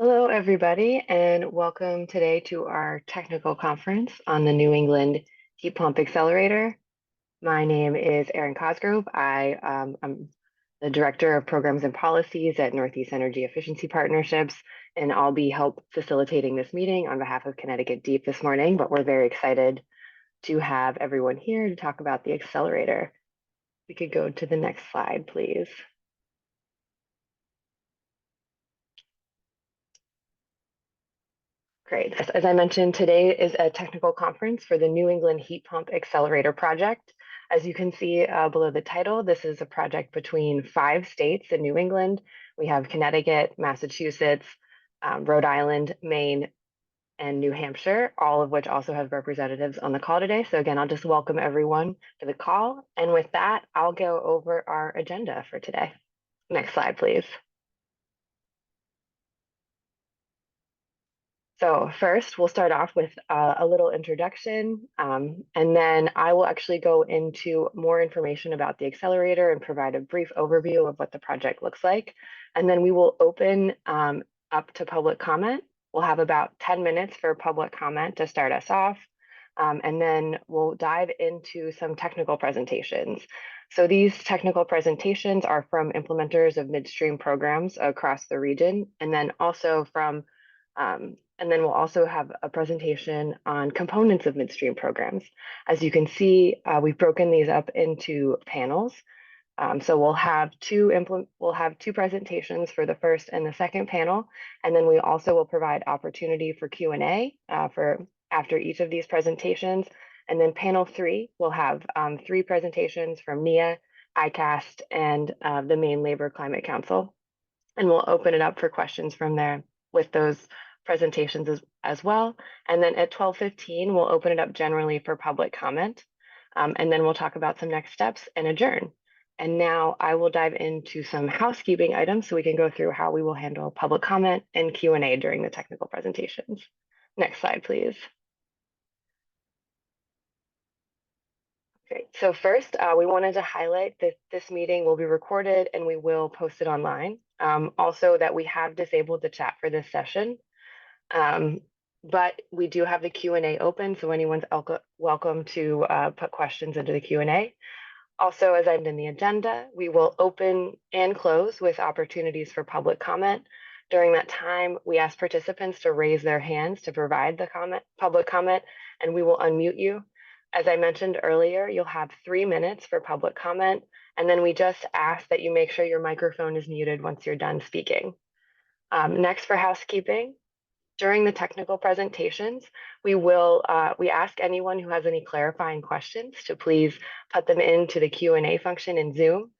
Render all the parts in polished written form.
Hello, everybody, and welcome today to our technical conference on the New England Heat Pump Accelerator. My name is Erin Cosgrove. I'm the Director of Programs and Policies at Northeast Energy Efficiency Partnerships, and I'll be help facilitating this meeting on behalf of Connecticut Deep this morning, but we're very excited to have everyone here to talk about the accelerator. We could go to the next slide, please. Great. As I mentioned, today is a technical conference for the New England Heat Pump Accelerator Project. As you can see below the title, this is a project between 5 states in New England. We have Connecticut, Massachusetts, Rhode Island, Maine, and New Hampshire, all of which also have representatives on the call today. So again, I'll just welcome everyone to the call. And with that, I'll go over our agenda for today. Next slide, please. So first, we'll start off with a little introduction, and then I will actually go into more information about the accelerator and provide a brief overview of what the project looks like. And then we will open up to public comment. We'll have about 10 minutes for public comment to start us off, and then we'll dive into some technical presentations. So these technical presentations are from implementers of midstream programs across the region, and then also from and then we'll also have a presentation on components of midstream programs. As you can see, we've broken these up into panels. So we'll have two presentations for the first and the second panel, and then we also will provide opportunity for Q&A for after each of these presentations. And then panel 3 will have 3 presentations from NEA, ICAST, and the Maine Labor Climate Council. And we'll open it up for questions from there with those presentations as well. And then at 12:15, we'll open it up generally for public comment. And then we'll talk about some next steps and adjourn. And now I will dive into some housekeeping items so we can go through how we will handle public comment and Q&A during the technical presentations. Next slide, please. Great. So first, we wanted to highlight that this meeting will be recorded and we will post it online. Also that we have disabled the chat for this session. But we do have the Q&A open, so anyone's welcome to put questions into the Q&A. Also, as I'm in the agenda, we will open and close with opportunities for public comment. During that time, we ask participants to raise their hands to provide the public comment, and we will unmute you. As I mentioned earlier, you'll have 3 minutes for public comment, and then we just ask that you make sure your microphone is muted once you're done speaking. Next, for housekeeping, during the technical presentations, we ask anyone who has any clarifying questions to please put them into the Q&A function in Zoom,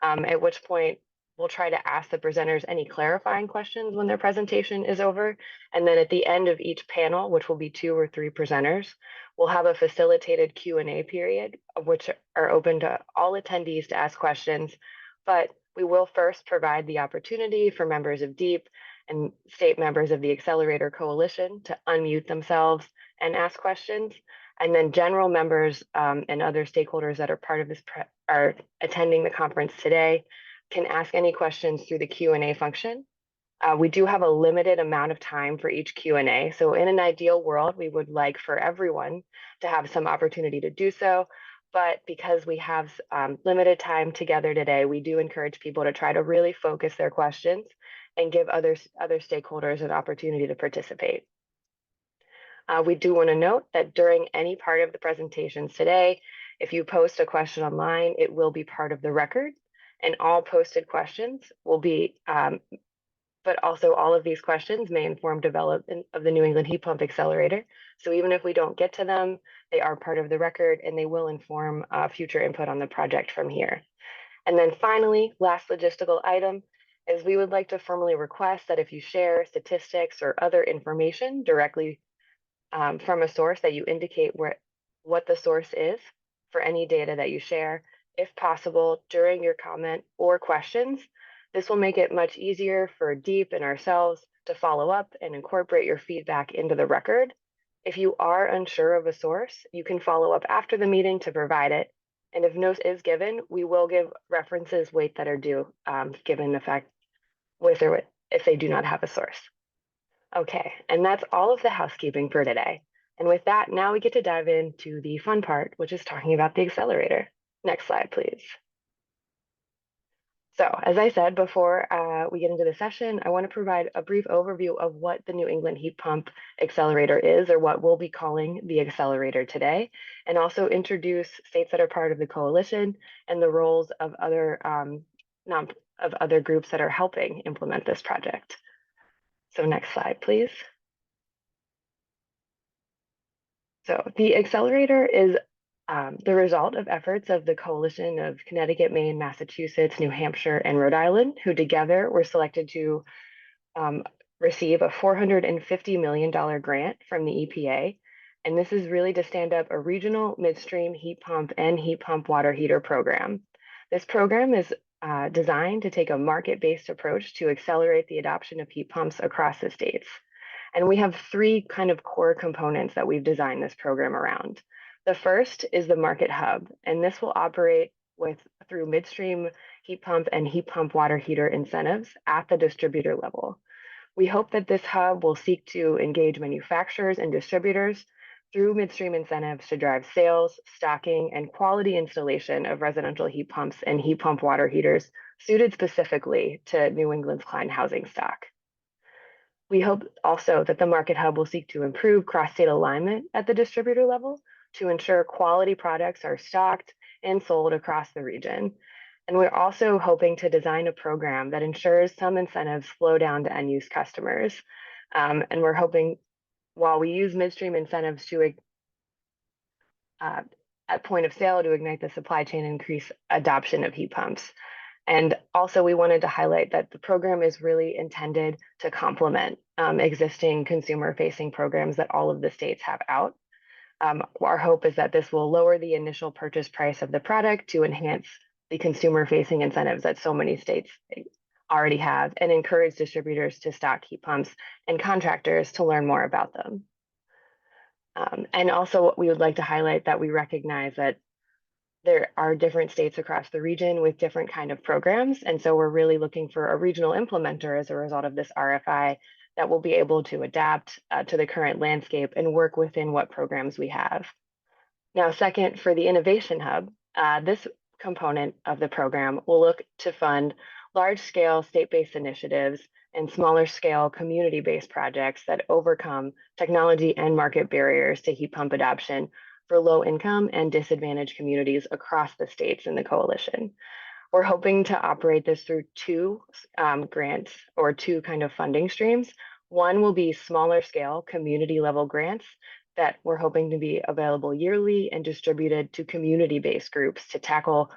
at which point we'll try to ask the presenters any clarifying questions when their presentation is over. And then at the end of each panel, which will be 2 or 3 presenters, we'll have a facilitated Q&A period, which are open to all attendees to ask questions. But we will first provide the opportunity for members of DEEP and state members of the Accelerator Coalition to unmute themselves and ask questions. And then general members and other stakeholders that are part of this are attending the conference today can ask any questions through the Q&A function. We do have a limited amount of time for each Q&A. So in an ideal world, we would like for everyone to have some opportunity to do so. But because we have limited time together today, we do encourage people to try to really focus their questions and give other stakeholders an opportunity to participate. We do want to note that during any part of the presentations today, if you post a question online, it will be part of the record, and all posted questions will be, but also all of these questions may inform development of the New England Heat Pump Accelerator. So even if we don't get to them, they are part of the record and they will inform future input on the project from here. And then finally, last logistical item is we would like to formally request that if you share statistics or other information directly from a source, that you indicate what the source is for any data that you share, if possible, during your comment or questions. This will make it much easier for DEEP and ourselves to follow up and incorporate your feedback into the record. If you are unsure of a source, you can follow up after the meeting to provide it. And if no is given, we will give references weight that are due, given the fact with or if they do not have a source. Okay, and that's all of the housekeeping for today. And with that, now we get to dive into the fun part, which is talking about the accelerator. Next slide, please. So, as I said before we get into the session, I want to provide a brief overview of what the New England Heat Pump Accelerator is, or what we'll be calling the Accelerator today, and also introduce states that are part of the coalition and the roles of other groups that are helping implement this project. So, next slide, please. So, the Accelerator is the result of efforts of the coalition of Connecticut, Maine, Massachusetts, New Hampshire, and Rhode Island, who together were selected to um, receive a $450 million grant from the EPA. And this is really to stand up a regional midstream heat pump and heat pump water heater program. This program is designed to take a market-based approach to accelerate the adoption of heat pumps across the states. And we have three kind of core components that we've designed this program around. The first is the market hub, and this will operate through midstream heat pump and heat pump water heater incentives at the distributor level. We hope that this hub will seek to engage manufacturers and distributors through midstream incentives to drive sales, stocking, and quality installation of residential heat pumps and heat pump water heaters suited specifically to New England's client housing stock. We hope also that the market hub will seek to improve cross-state alignment at the distributor level to ensure quality products are stocked and sold across the region. And we're also hoping to design a program that ensures some incentives flow down to end-use customers. And we're hoping, while we use midstream incentives to at point of sale to ignite the supply chain and increase adoption of heat pumps. And also, we wanted to highlight that the program is really intended to complement existing consumer-facing programs that all of the states have out. Our hope is that this will lower the initial purchase price of the product to enhance the consumer-facing incentives that so many states already have and encourage distributors to stock heat pumps and contractors to learn more about them. And also, we would like to highlight that we recognize that there are different states across the region with different kind of programs. And so we're really looking for a regional implementer as a result of this RFI that will be able to adapt to the current landscape and work within what programs we have. Now, second, for the Innovation Hub, this component of the program will look to fund large-scale state-based initiatives and smaller-scale community-based projects that overcome technology and market barriers to heat pump adoption for low-income and disadvantaged communities across the states in the coalition. We're hoping to operate this through two grants or two kind of funding streams. One will be smaller scale community level grants that we're hoping to be available yearly and distributed to community-based groups to tackle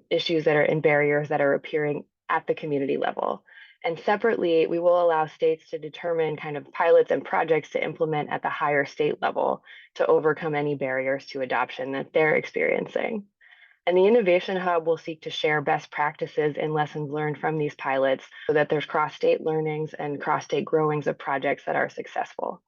issues that are and barriers that are appearing at the community level. And separately, we will allow states to determine kind of pilots and projects to implement at the higher state level to overcome any barriers to adoption that they're experiencing. And the Innovation Hub will seek to share best practices and lessons learned from these pilots so that there's cross-state learnings and cross-state growings of projects that are successful.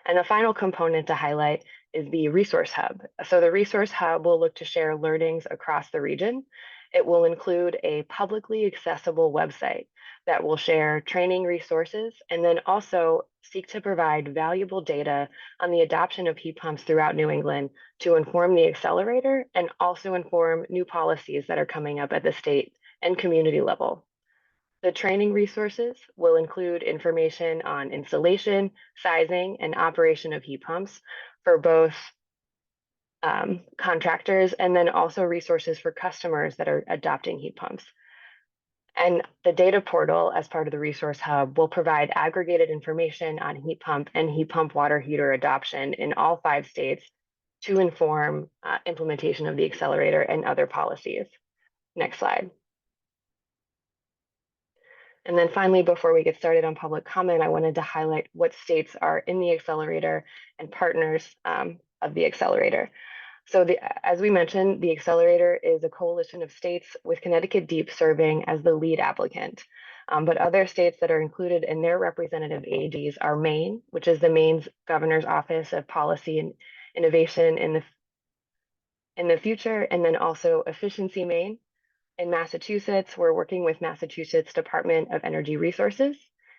And the final component to highlight is the Resource Hub. So the Resource Hub will look to share learnings across the region. It will include a publicly accessible website that will share training resources and then also seek to provide valuable data on the adoption of heat pumps throughout New England to inform the accelerator and also inform new policies that are coming up at the state and community level. The training resources will include information on installation, sizing, and operation of heat pumps for both contractors and then also resources for customers that are adopting heat pumps. And the data portal as part of the Resource Hub will provide aggregated information on heat pump and heat pump water heater adoption in all 5 states to inform implementation of the accelerator and other policies. Next slide. And then finally, before we get started on public comment, I wanted to highlight what states are in the accelerator and partners of the accelerator. So as we mentioned, the accelerator is a coalition of states with Connecticut Deep serving as the lead applicant. But other states that are included in their representative AGs are Maine, which is the Maine's Governor's Office of Policy and Innovation in the future, and then also Efficiency Maine. In Massachusetts, we're working with Massachusetts Department of Energy Resources.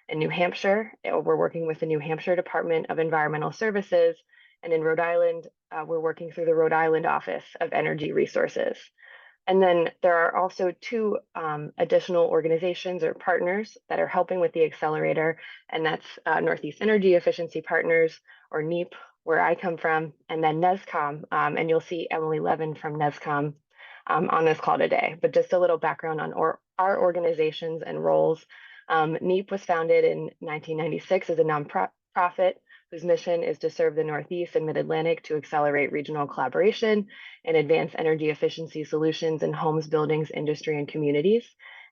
In New Hampshire, we're working with the New Hampshire Department of Environmental Services. And in Rhode Island, we're working through the Rhode Island Office of Energy Resources. And then there are also two additional organizations or partners that are helping with the accelerator, and that's Northeast Energy Efficiency Partners, or NEEP, where I come from, and then NESCOM. And you'll see Emily Levin from NESCOM on this call today. But just a little background on our organizations and roles. NEEP was founded in 1996 as a nonprofit whose mission is to serve the Northeast and Mid-Atlantic to accelerate regional collaboration and advance energy efficiency solutions in homes, buildings, industry, and communities.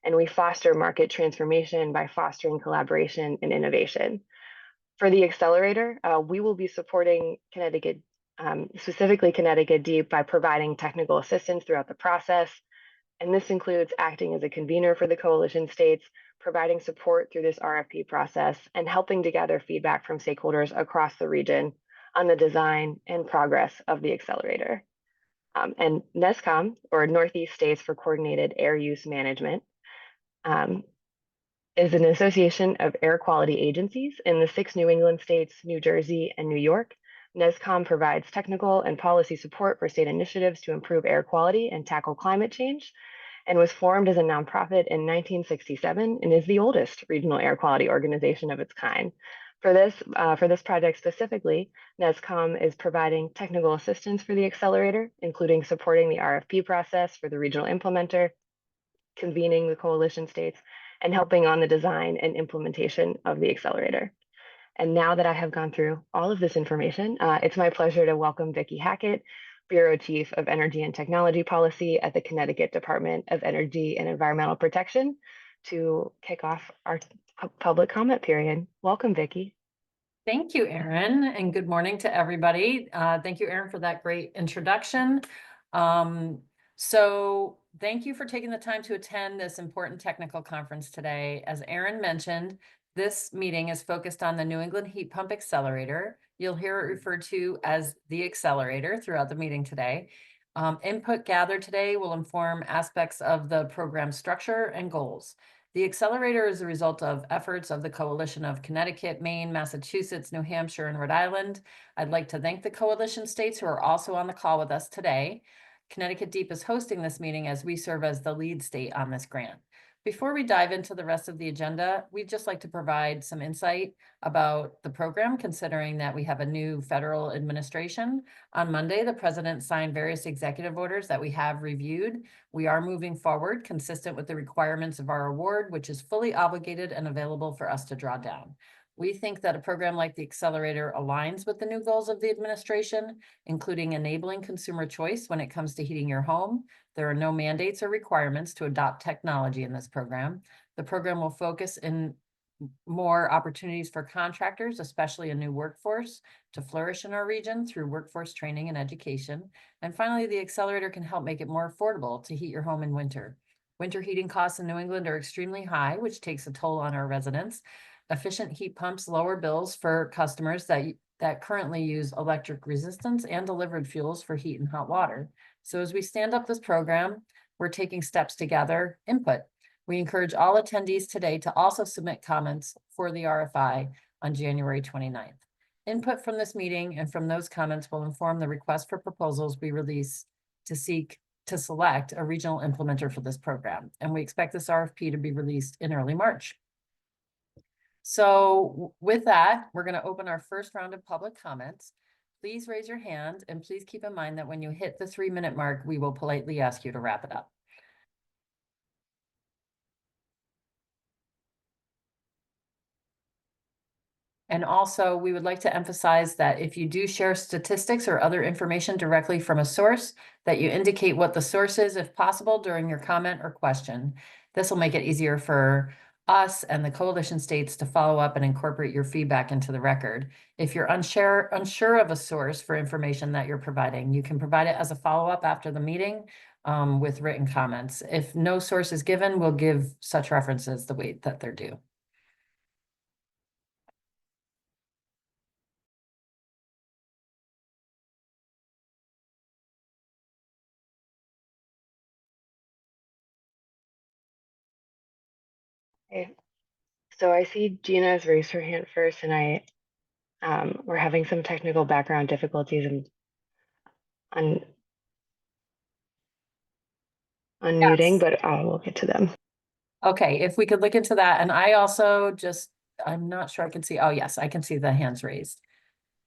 And we foster market transformation by fostering collaboration and innovation. For the accelerator, we will be supporting Connecticut, specifically Connecticut Deep, by providing technical assistance throughout the process. And this includes acting as a convener for the coalition states, providing support through this RFP process, and helping to gather feedback from stakeholders across the region on the design and progress of the accelerator. And NESCOM, or Northeast States for Coordinated Air Use Management, is an association of air quality agencies in the 6 New England states, New Jersey, and New York. NESCOM provides technical and policy support for state initiatives to improve air quality and tackle climate change, and was formed as a nonprofit in 1967 and is the oldest regional air quality organization of its kind. For this project specifically, NESCOM is providing technical assistance for the accelerator, including supporting the RFP process for the regional implementer, convening the coalition states, and helping on the design and implementation of the accelerator. And now that I have gone through all of this information, it's my pleasure to welcome Vicki Hackett, Bureau Chief of Energy and Technology Policy at the Connecticut Department of Energy and Environmental Protection, to kick off our public comment period. Welcome, Vicki. Thank you, Erin, and good morning to everybody. Thank you, Erin, for that great introduction. So thank you for taking the time to attend this important technical conference today. As Erin mentioned, this meeting is focused on the New England Heat Pump Accelerator. You'll hear it referred to as the Accelerator throughout the meeting today. Input gathered today will inform aspects of the program structure and goals. The accelerator is a result of efforts of the coalition of Connecticut, Maine, Massachusetts, New Hampshire, and Rhode Island. I'd like to thank the coalition states who are also on the call with us today. Connecticut Deep is hosting this meeting as we serve as the lead state on this grant. Before we dive into the rest of the agenda, we'd just like to provide some insight about the program, considering that we have a new federal administration. On Monday, the president signed various executive orders that we have reviewed. We are moving forward consistent with the requirements of our award, which is fully obligated and available for us to draw down. We think that a program like the Accelerator aligns with the new goals of the administration, including enabling consumer choice when it comes to heating your home. There are no mandates or requirements to adopt technology in this program. The program will focus in more opportunities for contractors, especially a new workforce, to flourish in our region through workforce training and education. And finally, the accelerator can help make it more affordable to heat your home in winter. Winter heating costs in New England are extremely high, which takes a toll on our residents. Efficient heat pumps lower bills for customers that currently use electric resistance and delivered fuels for heat and hot water. So as we stand up this program, we're taking steps to gather input. We encourage all attendees today to also submit comments for the RFI on January 29th. Input from this meeting and from those comments will inform the request for proposals we release to select a regional implementer for this program. And we expect this RFP to be released in early March. So with that, we're going to open our first round of public comments. Please raise your hand, and please keep in mind that when you hit the 3-minute mark, we will politely ask you to wrap it up. And also, we would like to emphasize that if you do share statistics or other information directly from a source, that you indicate what the source is if possible during your comment or question. This will make it easier for us and the coalition states to follow up and incorporate your feedback into the record. If you're unsure of a source for information that you're providing, you can provide it as a follow-up after the meeting with written comments. If no source is given, we'll give such references the weight that they're due. Okay. So I see Gina's raised her hand first, and we're having some technical background difficulties and un unmuting, Yes. but we'll get to them. Okay, if we could look into that. And I also just, I'm not sure I can see. Oh, yes, I can see the hands raised.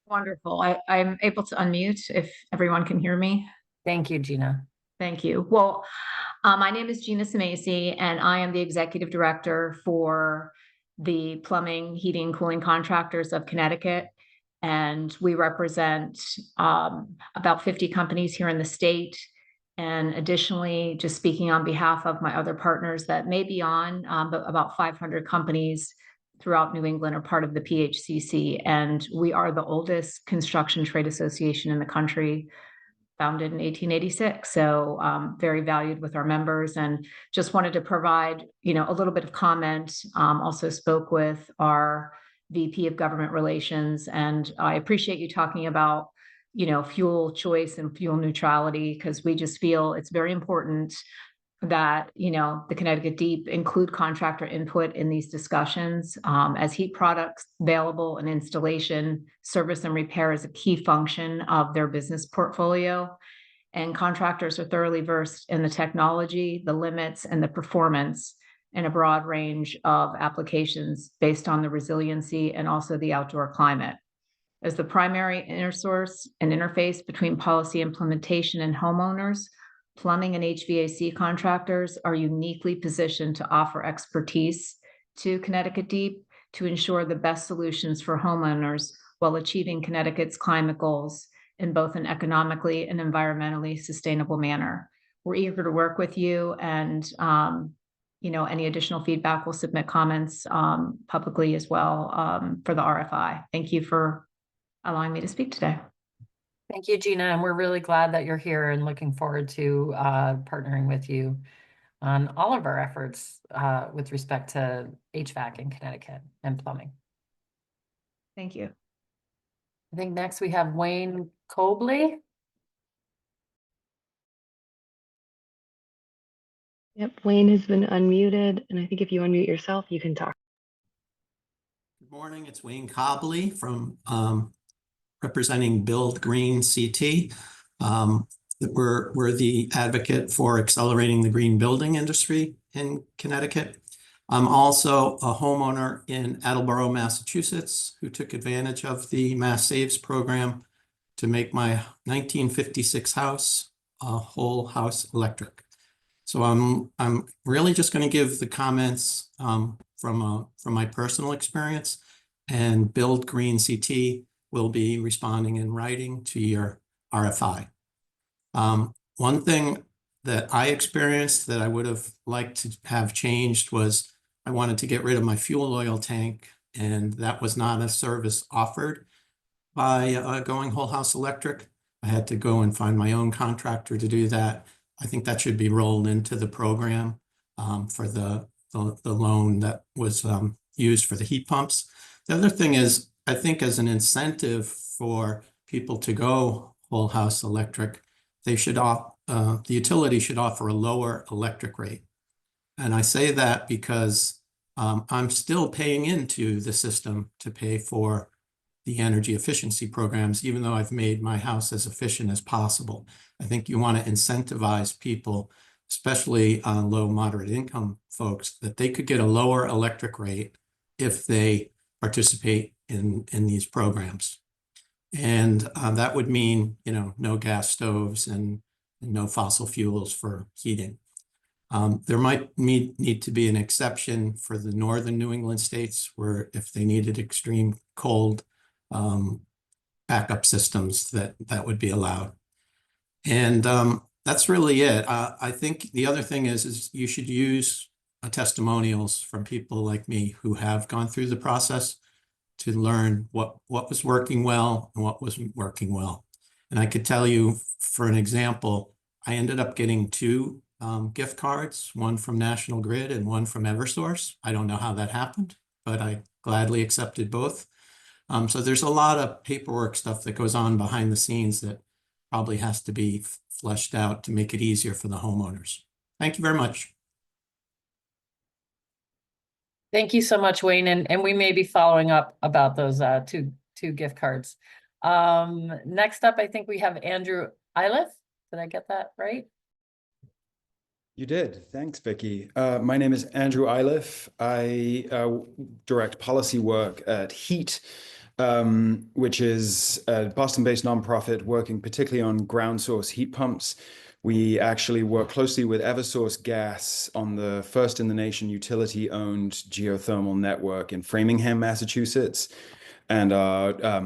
Wonderful. I'm able to unmute if everyone can hear me. Thank you, Gina. Thank you. Well, my name is Gina Samasi, and I am the Executive Director for the Plumbing, Heating, Cooling Contractors of Connecticut. And we represent about 50 companies here in the state. And additionally, just speaking on behalf of my other partners that may be on, but about 500 companies throughout New England are part of the PHCC. And we are the oldest construction trade association in the country, founded in 1886. So very valued with our members, and just wanted to provide, a little bit of comment. Also spoke with our VP of Government Relations, and I appreciate you talking about, fuel choice and fuel neutrality, because we just feel it's very important that, the Connecticut Deep include contractor input in these discussions, as heat products available and installation, service and repair is a key function of their business portfolio. And contractors are thoroughly versed in the technology, the limits, and the performance in a broad range of applications based on the resiliency and also the outdoor climate. As the primary intersource and interface between policy implementation and homeowners, plumbing and HVAC contractors are uniquely positioned to offer expertise to Connecticut Deep to ensure the best solutions for homeowners while achieving Connecticut's climate goals in both an economically and environmentally sustainable manner. We're eager to work with you, and any additional feedback, we'll submit comments publicly as well for the RFI. Thank you for allowing me to speak today. Thank you, Gina. And we're really glad that you're here and looking forward to partnering with you on all of our efforts with respect to HVAC in Connecticut and plumbing. Thank you. I think next we have Wayne Cobley. Yep, Wayne has been unmuted, and I think if you unmute yourself, you can talk. Good morning, it's Wayne Cobley from representing Build Green CT. We're the advocate for accelerating the green building industry in Connecticut. I'm also a homeowner in Attleboro, Massachusetts, who took advantage of the Mass Saves program to make my 1956 house a whole house electric. So I'm really just going to give the comments from my personal experience, and Build Green CT will be responding in writing to your RFI. One thing that I experienced that I would have liked to have changed was I wanted to get rid of my fuel oil tank, and that was not a service offered by going whole house electric. I had to go and find my own contractor to do that. I think that should be rolled into the program for the loan that was used for the heat pumps. The other thing is, I think as an incentive for people to go whole house electric, they should the utility should offer a lower electric rate. And I say that because I'm still paying into the system to pay for the energy efficiency programs, even though I've made my house as efficient as possible. I think you want to incentivize people, especially low, moderate income folks, that they could get a lower electric rate if they participate in these programs. And that would mean, no gas stoves and no fossil fuels for heating. There might need to be an exception for the northern New England states, where if they needed extreme cold backup systems, that would be allowed. And that's really it. I think the other thing is you should use testimonials from people like me who have gone through the process to learn what was working well and what wasn't working well. And I could tell you, for an example, I ended up getting two gift cards, one from National Grid and one from Eversource. I don't know how that happened, but I gladly accepted both. So there's a lot of paperwork stuff that goes on behind the scenes that probably has to be fleshed out to make it easier for the homeowners. Thank you very much. Thank you so much, Wayne, and we may be following up about those two gift cards. Next up, I think we have Andrew Iliff. Did I get that right? You did. Thanks, Vicky. My name is Andrew Iliff. I direct policy work at HEAT, which is a Boston-based nonprofit working particularly on ground source heat pumps. We actually work closely with Eversource Gas on the first in the nation utility-owned geothermal network in Framingham, Massachusetts, and are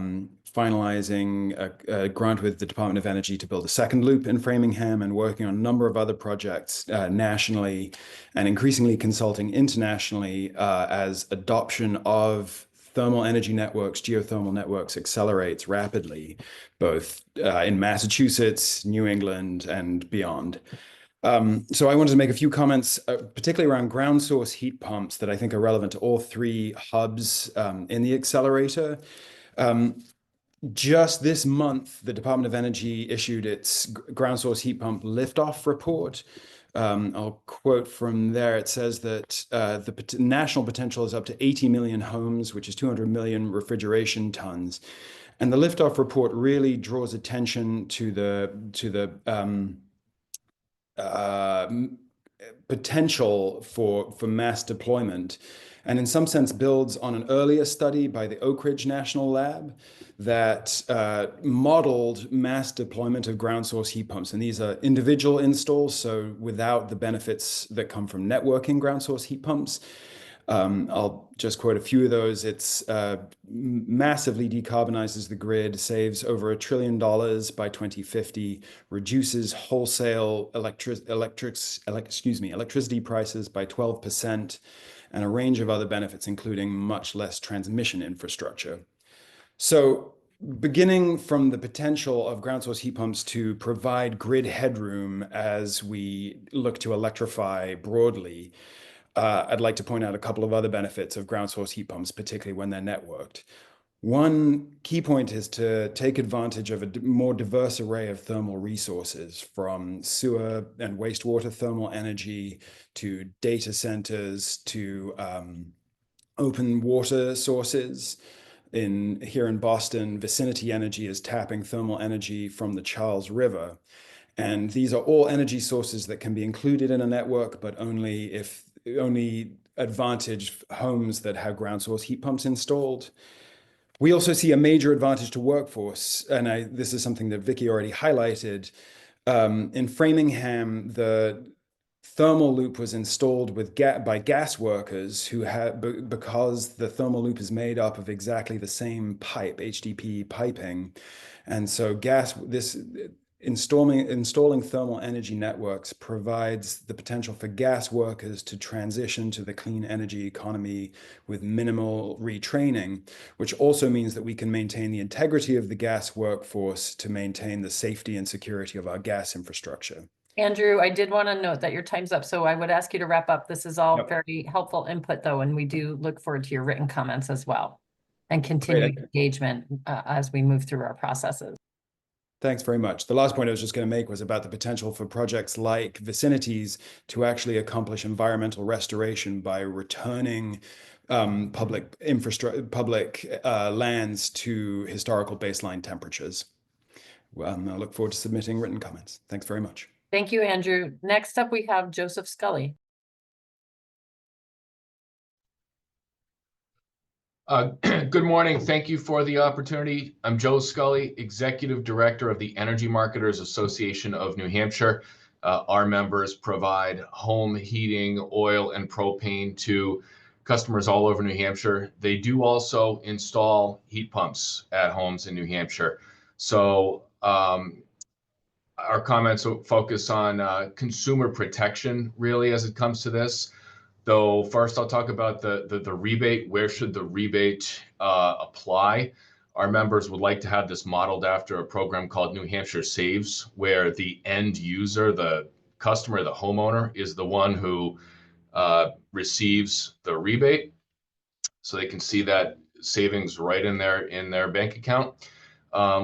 finalizing a grant with the Department of Energy to build a second loop in Framingham, and working on a number of other projects nationally and increasingly consulting internationally as adoption of thermal energy networks, geothermal networks accelerates rapidly, both in Massachusetts, New England, and beyond. So I wanted to make a few comments, particularly around ground source heat pumps that I think are relevant to all three hubs in the accelerator. Just this month, the Department of Energy issued its ground source heat pump liftoff report. I'll quote from there. It says that the national potential is up to 80 million homes, which is 200 million refrigeration tons. And the liftoff report really draws attention to the potential for mass deployment, and in some sense builds on an earlier study by the Oak Ridge National Lab that modeled mass deployment of ground source heat pumps. And these are individual installs, so without the benefits that come from networking ground source heat pumps. I'll just quote a few of those. It's massively decarbonizes the grid, saves over $1 trillion by 2050, reduces wholesale electricity prices by 12%, and a range of other benefits, including much less transmission infrastructure. So beginning from the potential of ground source heat pumps to provide grid headroom as we look to electrify broadly, I'd like to point out a couple of other benefits of ground source heat pumps, particularly when they're networked. One key point is to take advantage of a more diverse array of thermal resources, from sewer and wastewater thermal energy to data centers to open water sources. Here in Boston, Vicinity Energy is tapping thermal energy from the Charles River. And these are all energy sources that can be included in a network, but only advantage homes that have ground source heat pumps installed. We also see a major advantage to workforce, and this is something that Vicky already highlighted. In Framingham, the thermal loop was installed by gas workers who had, because the thermal loop is made up of exactly the same pipe, HDPE piping, and so installing thermal energy networks provides the potential for gas workers to transition to the clean energy economy with minimal retraining, which also means that we can maintain the integrity of the gas workforce to maintain the safety and security of our gas infrastructure. Andrew, I did want to note that your time's up, so I would ask you to wrap up. This is all Yep. very helpful input, though, and we do look forward to your written comments as well, and continued engagement as we move through our processes. Thanks very much. The last point I was just going to make was about the potential for projects like Vicinities to actually accomplish environmental restoration by returning public lands to historical baseline temperatures. I look forward to submitting written comments. Thanks very much. Thank you, Andrew. Next up, we have Joseph Scully. Good morning. Thank you for the opportunity. I'm Joe Scully, Executive Director of the Energy Marketers Association of New Hampshire. Our members provide home heating, oil, and propane to customers all over New Hampshire. They do also install heat pumps at homes in New Hampshire. So our comments will focus on consumer protection, really, as it comes to this. Though first I'll talk about the rebate. Where should the rebate apply? Our members would like to have this modeled after a program called New Hampshire Saves, where the end user, the customer, the homeowner, is the one who receives the rebate. So they can see that savings right in their bank account.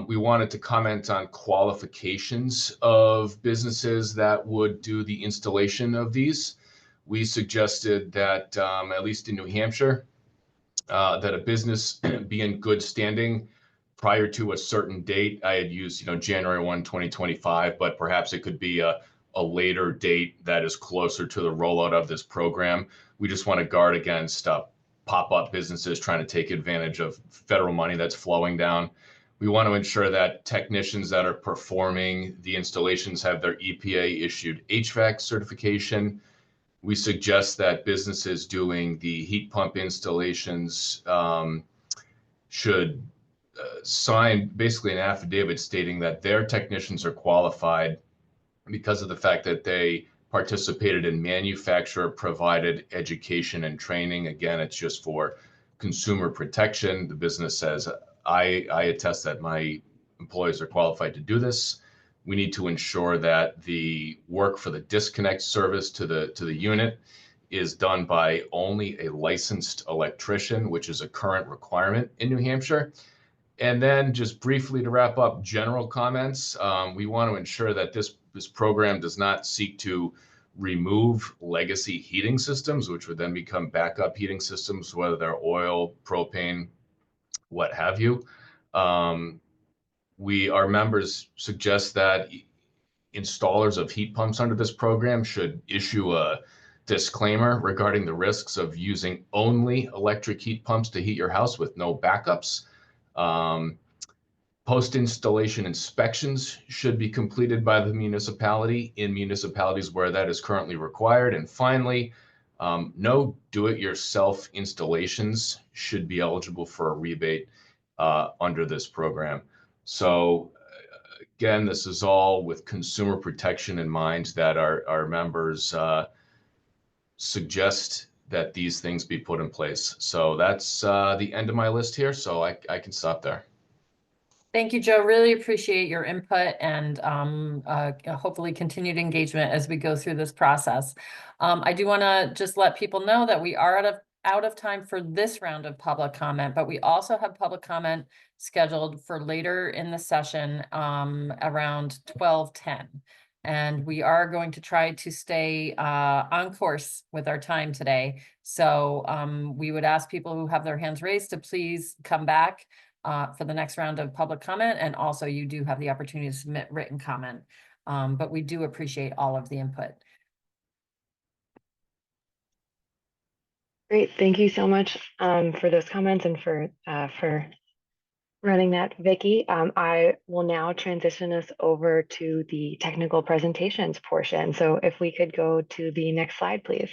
We wanted to comment on qualifications of businesses that would do the installation of these. we suggested that, at least in New Hampshire, that a business be in good standing prior to a certain date. I had used, January 1, 2025, but perhaps it could be a later date that is closer to the rollout of this program. We just want to guard against pop-up businesses trying to take advantage of federal money that's flowing down. We want to ensure that technicians that are performing the installations have their EPA issued HVAC certification. We suggest that businesses doing the heat pump installations should sign basically an affidavit stating that their technicians are qualified because of the fact that they participated in manufacturer provided education and training. Again, it's just for consumer protection. The business says, I attest that my employees are qualified to do this. We need to ensure that the work for the disconnect service to the unit is done by only a licensed electrician, which is a current requirement in New Hampshire. And then just briefly to wrap up general comments, we want to ensure that this program does not seek to remove legacy heating systems, which would then become backup heating systems, whether they're oil, propane, what have you. Our members suggest that installers of heat pumps under this program should issue a disclaimer regarding the risks of using only electric heat pumps to heat your house with no backups. Post-installation inspections should be completed by the municipality in municipalities where that is currently required. And finally, no do-it-yourself installations should be eligible for a rebate under this program. So again, this is all with consumer protection in mind that our members suggest that these things be put in place. So that's the end of my list here. So I can stop there. Thank you, Joe. Really appreciate your input and hopefully continued engagement as we go through this process. I do want to just let people know that we are out of time for this round of public comment, but we also have public comment scheduled for later in the session around 12:10. And we are going to try to stay on course with our time today. So we would ask people who have their hands raised to please come back for the next round of public comment. And also you do have the opportunity to submit written comment, but we do appreciate all of the input. Great, thank you so much for those comments and for running that, Vicky. I will now transition us over to the technical presentations portion. So if we could go to the next slide, please.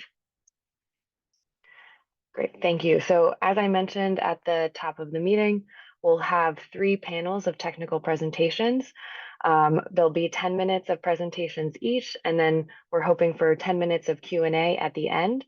Great, thank you. So as I mentioned at the top of the meeting, we'll have 3 panels of technical presentations. There'll be 10 minutes of presentations each, and then we're hoping for 10 minutes of Q&A at the end.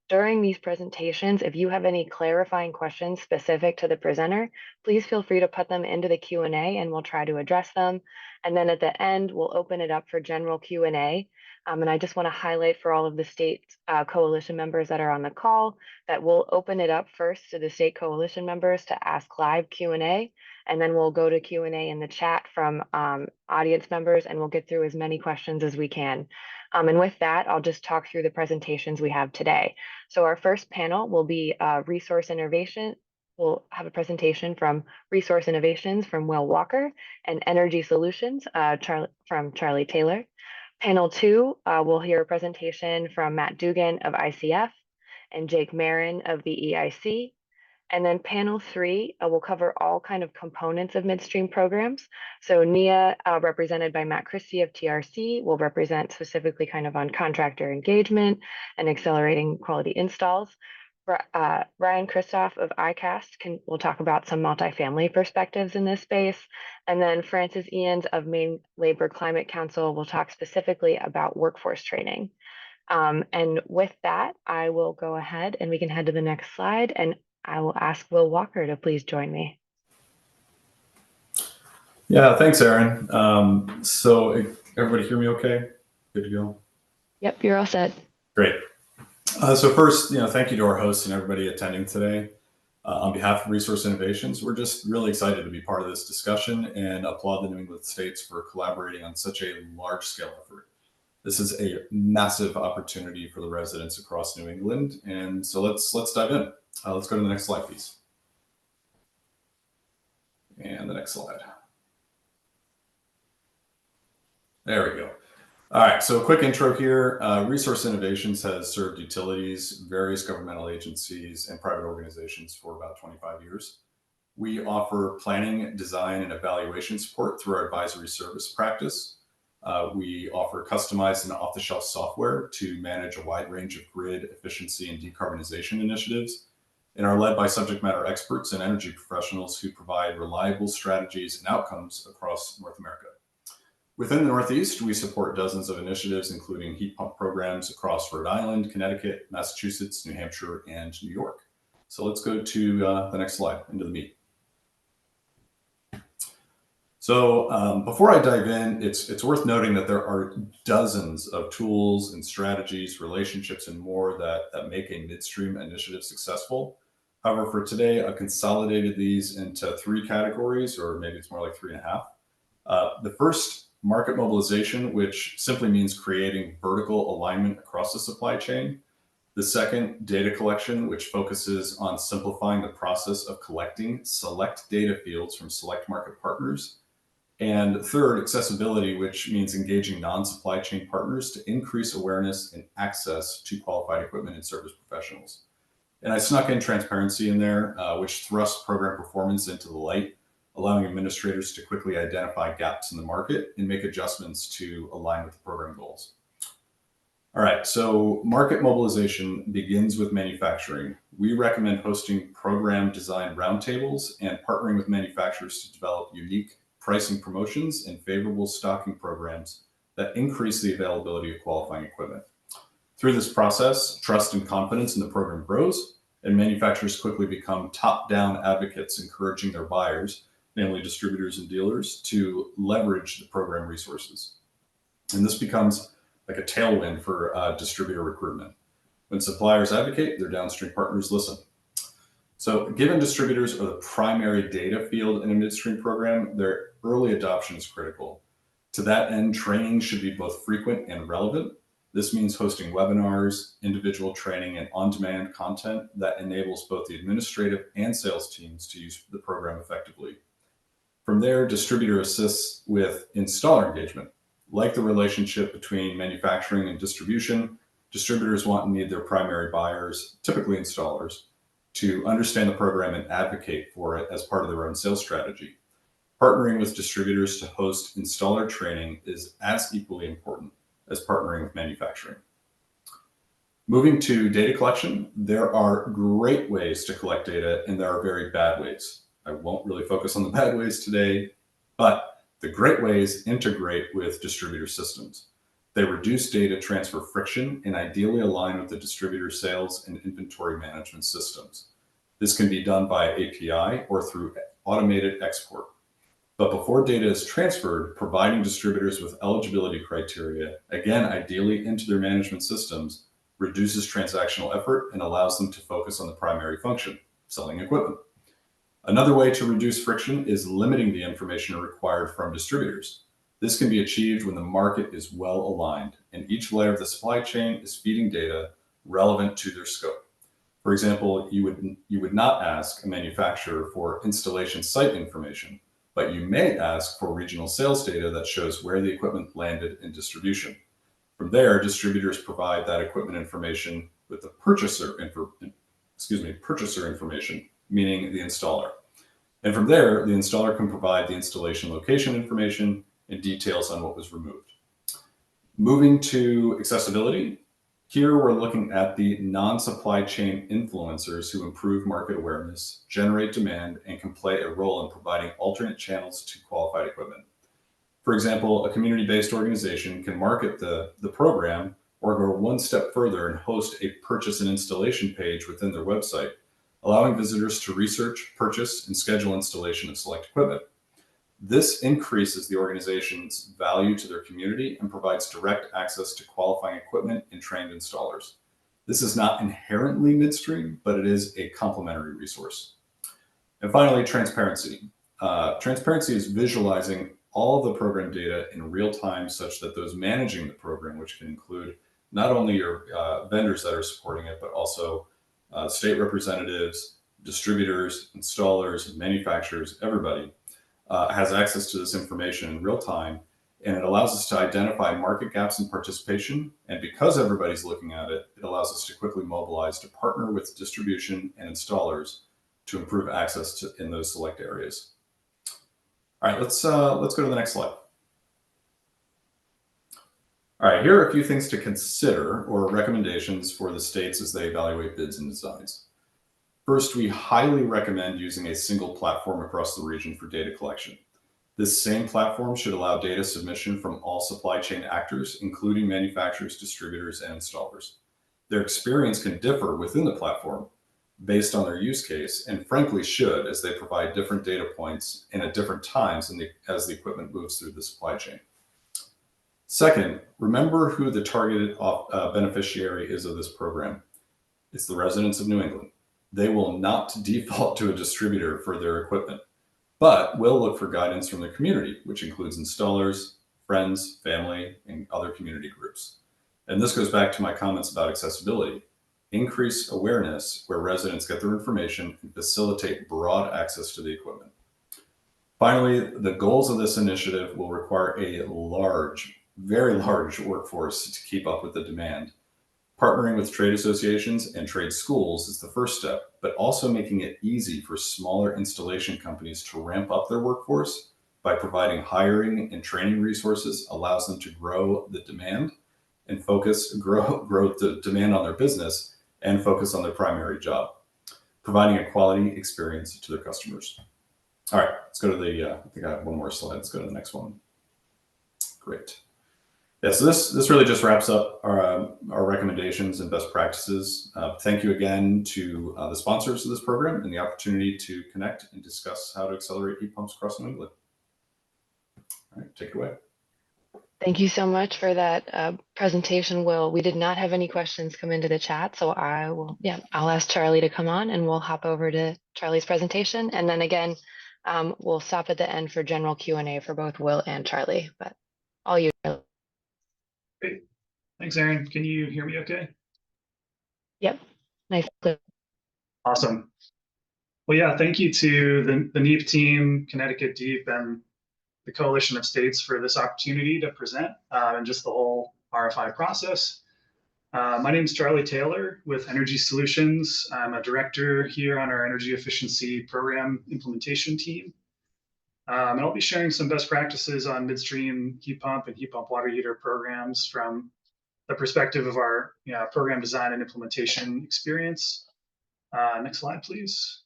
During these presentations, if you have any clarifying questions specific to the presenter, please feel free to put them into the Q&A and we'll try to address them. And then at the end, we'll open it up for general Q&A. And I just want to highlight for all of the state coalition members that are on the call that we'll open it up first to the state coalition members to ask live Q&A, and then we'll go to Q&A in the chat from audience members, and we'll get through as many questions as we can. And with that, I'll just talk through the presentations we have today. So our first panel will be resource innovation. We'll have a presentation from Resource Innovations from Will Walker and Energy Solutions from Charlie Taylor. Panel 2, we'll hear a presentation from Matt Dugan of ICF and Jake Marin of the EIC. And then panel 3 will cover all kind of components of midstream programs. So Nia, represented by Matt Christie of TRC, will represent specifically kind of on contractor engagement and accelerating quality installs. Ryan Christoph of ICAST will talk about some multifamily perspectives in this space. And then Francis Ians of Maine Labor Climate Council will talk specifically about workforce training. And with that, I will go ahead and we can head to the next slide, and I will ask Will Walker to please join me. Yeah, thanks, Aaron. So everybody hear me okay? Good to go? Yep, you're all set. Great. So first, thank you to our hosts and everybody attending today. On behalf of Resource Innovations, we're just really excited to be part of this discussion and applaud the New England states for collaborating on such a large-scale effort. This is a massive opportunity for the residents across New England. And so let's dive in. Let's go to the next slide, please. And the next slide. There we go. All right, so a quick intro here. Resource Innovations has served utilities, various governmental agencies, and private organizations for about 25 years. We offer planning, design, and evaluation support through our advisory service practice. We offer customized and off-the-shelf software to manage a wide range of grid efficiency and decarbonization initiatives, and are led by subject matter experts and energy professionals who provide reliable strategies and outcomes across North America. Within the Northeast, we support dozens of initiatives, including heat pump programs across Rhode Island, Connecticut, Massachusetts, New Hampshire, and New York. So let's go to the next slide, into the meat. So before I dive in, it's worth noting that there are dozens of tools and strategies, relationships, and more that make a midstream initiative successful. However, for today, I've consolidated these into 3 categories, or maybe it's more like 3.5. The first, market mobilization, which simply means creating vertical alignment across the supply chain. The second, data collection, which focuses on simplifying the process of collecting select data fields from select market partners. And third, accessibility, which means engaging non-supply chain partners to increase awareness and access to qualified equipment and service professionals. And I snuck in transparency in there, which thrusts program performance into the light, allowing administrators to quickly identify gaps in the market and make adjustments to align with the program goals. All right, so market mobilization begins with manufacturing. We recommend hosting program design roundtables and partnering with manufacturers to develop unique pricing promotions and favorable stocking programs that increase the availability of qualifying equipment. Through this process, trust and confidence in the program grows, and manufacturers quickly become top-down advocates, encouraging their buyers, namely distributors and dealers, to leverage the program resources. And this becomes like a tailwind for distributor recruitment. When suppliers advocate, their downstream partners listen. So given distributors are the primary data field in a midstream program, their early adoption is critical. To that end, training should be both frequent and relevant. This means hosting webinars, individual training, and on-demand content that enables both the administrative and sales teams to use the program effectively. From there, distributor assists with installer engagement. Like the relationship between manufacturing and distribution, distributors want and need their primary buyers, typically installers, to understand the program and advocate for it as part of their own sales strategy. Partnering with distributors to host installer training is as equally important as partnering with manufacturing. Moving to data collection, there are great ways to collect data and there are very bad ways. I won't really focus on the bad ways today, but the great ways integrate with distributor systems. They reduce data transfer friction and ideally align with the distributor sales and inventory management systems. This can be done by API or through automated export. But before data is transferred, providing distributors with eligibility criteria, again, ideally into their management systems, reduces transactional effort and allows them to focus on the primary function, selling equipment. Another way to reduce friction is limiting the information required from distributors. This can be achieved when the market is well aligned and each layer of the supply chain is feeding data relevant to their scope. For example, you would not ask a manufacturer for installation site information, but you may ask for regional sales data that shows where the equipment landed in distribution. From there, distributors provide that equipment information with the purchaser information, meaning the installer. And from there, the installer can provide the installation location information and details on what was removed. Moving to accessibility, here we're looking at the non-supply chain influencers who improve market awareness, generate demand, and can play a role in providing alternate channels to qualified equipment. For example, a community-based organization can market the program or go one step further and host a purchase and installation page within their website, allowing visitors to research, purchase, and schedule installation of select equipment. This increases the organization's value to their community and provides direct access to qualifying equipment and trained installers. This is not inherently midstream, but it is a complementary resource. And finally, transparency. Transparency is visualizing all the program data in real time such that those managing the program, which can include not only your vendors that are supporting it, but also state representatives, distributors, installers, manufacturers, everybody has access to this information in real time. And it allows us to identify market gaps in participation. And because everybody's looking at it, it allows us to quickly mobilize to partner with distribution and installers to improve access in those select areas. All right, let's go to the next slide. All right, here are a few things to consider or recommendations for the states as they evaluate bids and designs. First, we highly recommend using a single platform across the region for data collection. This same platform should allow data submission from all supply chain actors, including manufacturers, distributors, and installers. Their experience can differ within the platform based on their use case, and frankly should, as they provide different data points and at different times as the equipment moves through the supply chain. Second, remember who the targeted beneficiary is of this program. It's the residents of New England. They will not default to a distributor for their equipment, but will look for guidance from the community, which includes installers, friends, family, and other community groups. And this goes back to my comments about accessibility. Increase awareness where residents get their information and facilitate broad access to the equipment. Finally, the goals of this initiative will require a large, very large workforce to keep up with the demand. Partnering with trade associations and trade schools is the first step, but also making it easy for smaller installation companies to ramp up their workforce by providing hiring and training resources allows them to grow the demand and grow the demand on their business and focus on their primary job, providing a quality experience to their customers. All right, let's go to I think I have one more slide. Let's go to the next one. Great. Yeah, so this really just wraps up our recommendations and best practices. Thank you again to the sponsors of this program and the opportunity to connect and discuss how to accelerate heat pumps across New England. All right, take it away. Thank you so much for that presentation, Will. We did not have any questions come into the chat, so I'll ask Charlie to come on and we'll hop over to Charlie's presentation. And then again, we'll stop at the end for general Q&A for both Will and Charlie, but all you. Great. Thanks, Aaron. Can you hear me okay? Yep. Nice. Awesome. Well, yeah, thank you to the NEEP team, Connecticut Deep, and the Coalition of States for this opportunity to present and just the whole RFI process. My name is Charlie Taylor with Energy Solutions. I'm a director here on our energy efficiency program implementation team. And I'll be sharing some best practices on midstream heat pump and heat pump water heater programs from the perspective of our program design and implementation experience. Next slide, please.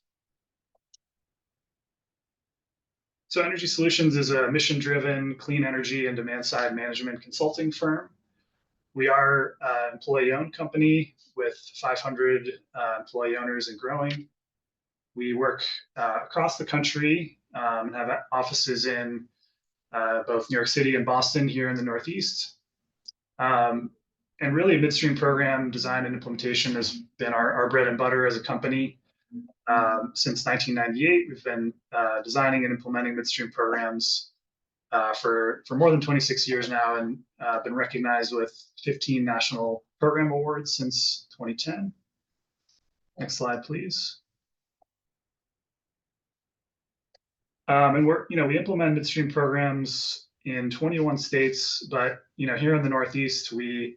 So Energy Solutions is a mission-driven clean energy and demand-side management consulting firm. We are an employee-owned company with 500 employee owners and growing. We work across the country and have offices in both New York City and Boston here in the Northeast. And really, midstream program design and implementation has been our bread and butter as a company. Since 1998, we've been designing and implementing midstream programs for more than 26 years now, and been recognized with 15 national program awards since 2010. Next slide, please. And we implement midstream programs in 21 states, but here in the Northeast, we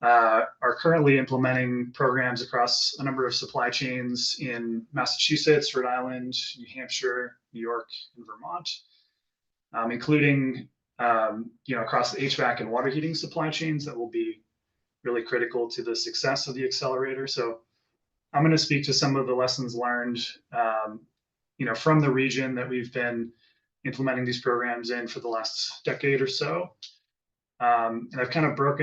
are currently implementing programs across a number of supply chains in Massachusetts, Rhode Island, New Hampshire, New York, and Vermont, including across the HVAC and water heating supply chains that will be really critical to the success of the accelerator. So I'm going to speak to some of the lessons learned from the region that we've been implementing these programs in for the last decade or so. And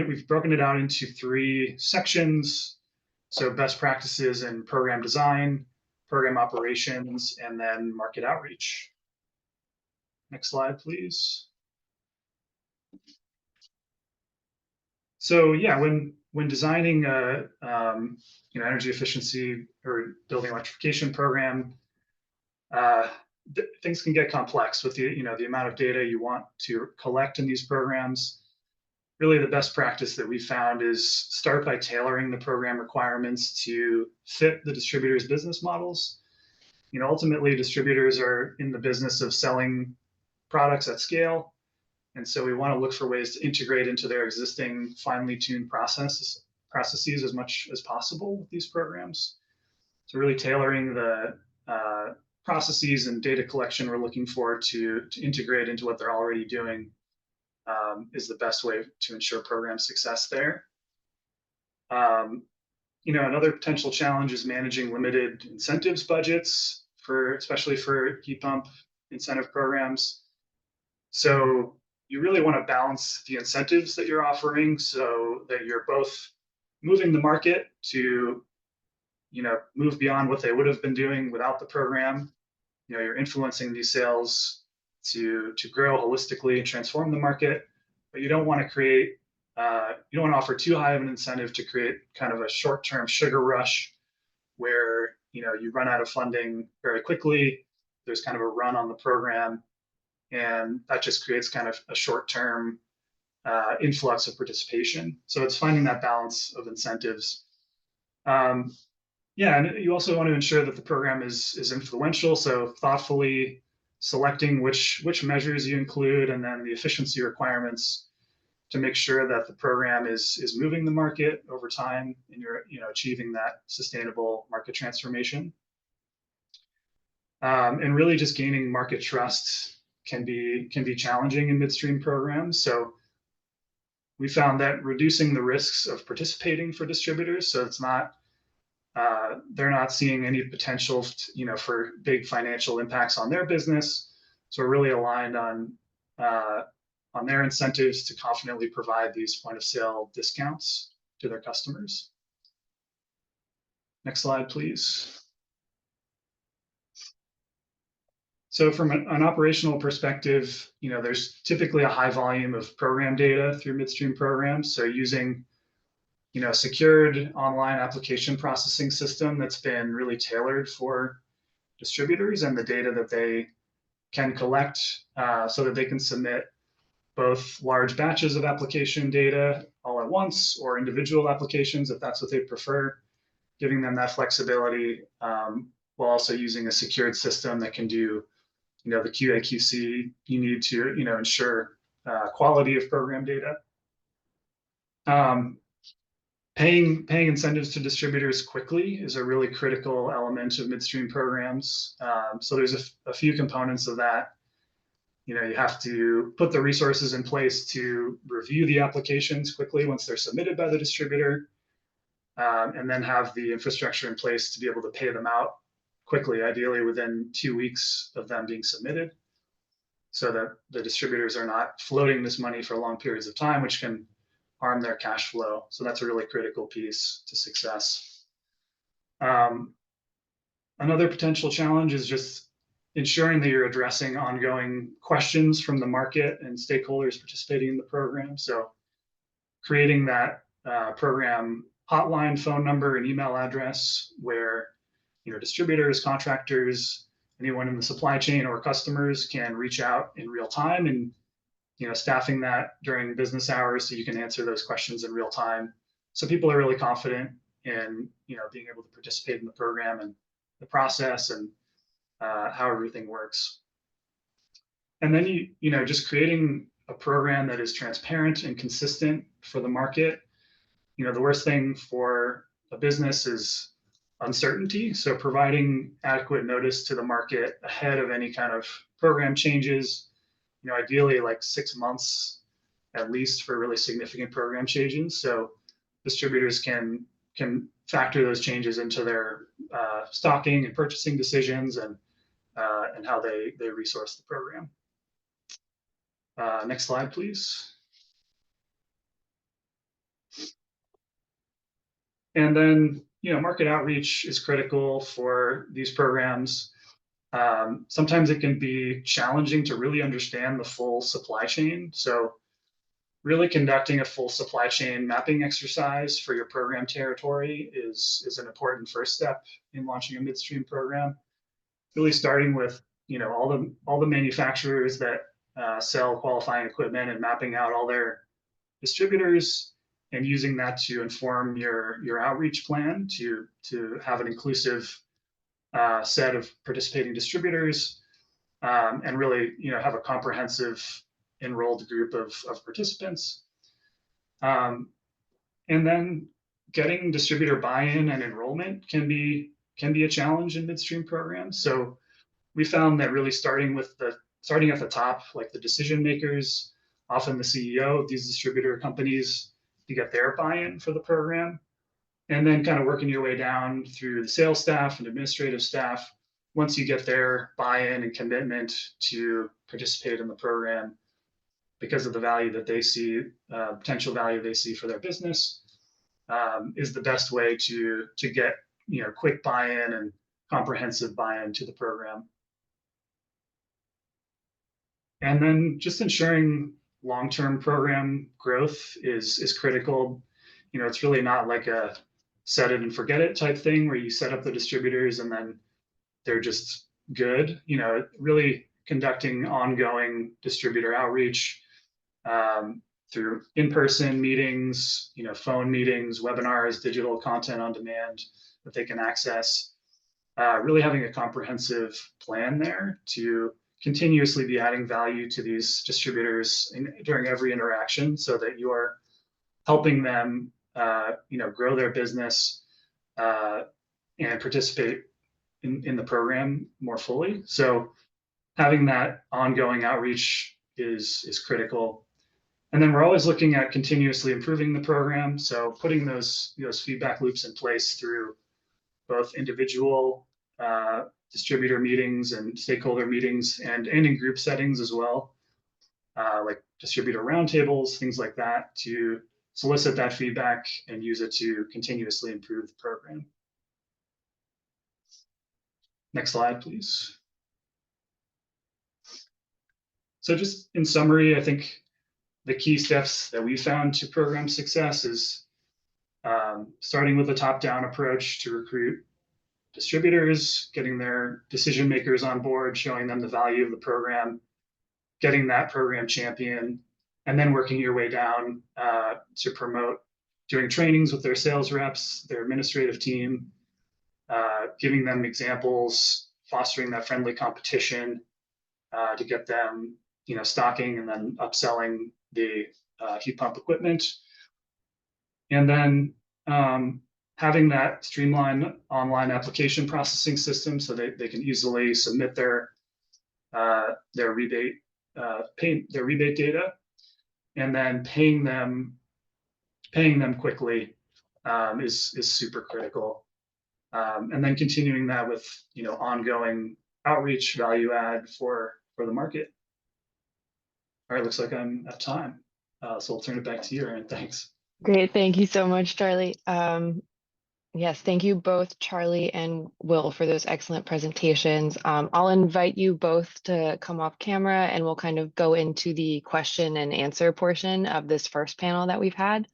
we've broken it out into 3 sections. So best practices in program design, program operations, and then market outreach. Next slide, please. So yeah, when designing a energy efficiency or building electrification program, things can get complex with the amount of data you want to collect in these programs. Really, the best practice that we found is start by tailoring the program requirements to fit the distributor's business models. Ultimately, distributors are in the business of selling products at scale. And so we want to look for ways to integrate into their existing finely tuned processes as much as possible with these programs. So really tailoring the processes and data collection we're looking for to integrate into what they're already doing is the best way to ensure program success there. Another potential challenge is managing limited incentives budgets especially for heat pump incentive programs. So you really want to balance the incentives that you're offering so that you're both moving the market to move beyond what they would have been doing without the program. You're influencing these sales to grow holistically and transform the market, but you don't want to offer too high of an incentive to create kind of a short-term sugar rush where you run out of funding very quickly. There's kind of a run on the program, and that just creates kind of a short-term influx of participation. So it's finding that balance of incentives. And you also want to ensure that the program is influential. So thoughtfully selecting which measures you include, and then the efficiency requirements to make sure that the program is moving the market over time, and you're achieving that sustainable market transformation. And really just gaining market trust can be challenging in midstream programs. So we found that reducing the risks of participating for distributors, so it's not they're not seeing any potential for big financial impacts on their business. So we're really aligned on their incentives to confidently provide these point of sale discounts to their customers. Next slide, please. So from an operational perspective, there's typically a high volume of program data through midstream programs. So using secured online application processing system that's been really tailored for distributors and the data that they can collect so that they can submit both large batches of application data all at once or individual applications if that's what they prefer, giving them that flexibility while also using a secured system that can do the QA/QC you need to ensure quality of program data. Paying incentives to distributors quickly is a really critical element of midstream programs. So there's a few components of that. You have to put the resources in place to review the applications quickly once they're submitted by the distributor, and then have the infrastructure in place to be able to pay them out quickly, ideally within 2 weeks of them being submitted, so that the distributors are not floating this money for long periods of time, which can harm their cash flow. So that's a really critical piece to success. Another potential challenge is just ensuring that you're addressing ongoing questions from the market and stakeholders participating in the program. So creating that program hotline phone number and email address where distributors, contractors, anyone in the supply chain or customers can reach out in real time, and staffing that during business hours so you can answer those questions in real time. So people are really confident in being able to participate in the program and the process and how everything works. And then just creating a program that is transparent and consistent for the market. The worst thing for a business is uncertainty. So providing adequate notice to the market ahead of any kind of program changes, ideally like 6 months at least for really significant program changes. So distributors can factor those changes into their stocking and purchasing decisions and how they resource the program. Next slide, please. And then, market outreach is critical for these programs. Sometimes it can be challenging to really understand the full supply chain. So really conducting a full supply chain mapping exercise for your program territory is an important first step in launching a midstream program. Really starting with all the manufacturers that sell qualifying equipment and mapping out all their distributors and using that to inform your outreach plan to have an inclusive set of participating distributors, and really have a comprehensive enrolled group of participants. And then getting distributor buy-in and enrollment can be a challenge in midstream programs. So we found that really starting at the top, like the decision makers, often the CEO of these distributor companies, to get their buy-in for the program, and then kind of working your way down through the sales staff and administrative staff. Once you get their buy-in and commitment to participate in the program because of the value that they see, potential value they see for their business, is the best way to get quick buy-in and comprehensive buy-in to the program. And then just ensuring long-term program growth is critical. It's really not like a set it and forget it type thing where you set up the distributors and then they're just good. Really conducting ongoing distributor outreach through in-person meetings, phone meetings, webinars, digital content on demand that they can access. Really having a comprehensive plan there to continuously be adding value to these distributors during every interaction, so that you are helping them, grow their business and participate in the program more fully. So having that ongoing outreach is critical. And then we're always looking at continuously improving the program. So putting those feedback loops in place through both individual distributor meetings and stakeholder meetings and in group settings as well, like distributor roundtables, things like that, to solicit that feedback and use it to continuously improve the program. Next slide, please. So just in summary, I think the key steps that we found to program success is starting with a top-down approach to recruit distributors, getting their decision makers on board, showing them the value of the program, getting that program champion, and then working your way down to promote, doing trainings with their sales reps, their administrative team, giving them examples, fostering that friendly competition to get them, stocking and then upselling the heat pump equipment. And then having that streamlined online application processing system so they can easily submit their rebate data, and then paying them quickly is super critical. And then continuing that with ongoing outreach, value add for the market. All right, looks like I'm at time, so I'll turn it back to you, Erin. Thanks. Great. Thank you so much, Charlie. Yes, thank you both, Charlie and Will, for those excellent presentations. I'll invite you both to come off camera and we'll kind of go into the question and answer portion of this first panel that we've had.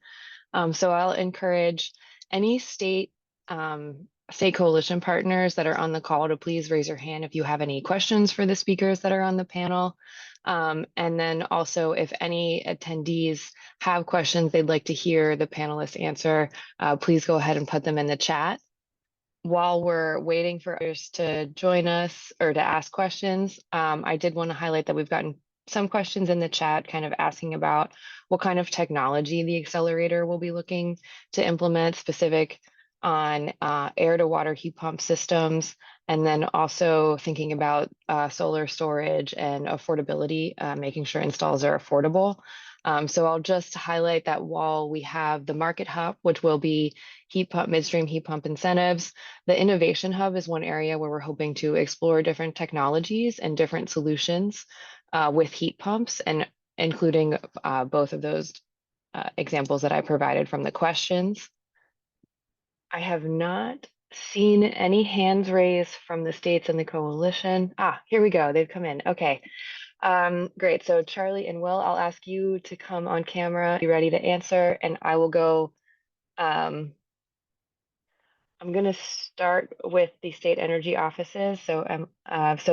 So I'll encourage any state coalition partners that are on the call to please raise your hand if you have any questions for the speakers that are on the panel. And then also, if any attendees have questions they'd like to hear the panelists answer, please go ahead and put them in the chat. While we're waiting for others to join us or to ask questions, I did want to highlight that we've gotten some questions in the chat kind of asking about what kind of technology the accelerator will be looking to implement, specific on air to water heat pump systems, and then also thinking about solar storage and affordability, making sure installs are affordable. So I'll just highlight that while we have the Market Hub, which will be midstream heat pump incentives, the Innovation Hub is one area where we're hoping to explore different technologies and different solutions with heat pumps, and including both of those examples that I provided from the questions. I have not seen any hands raised from the states and the coalition. Here we go. They've come in. Okay. Great. So Charlie and Will, I'll ask you to come on camera, be ready to answer, and I will go I'm going to start with the state energy offices. So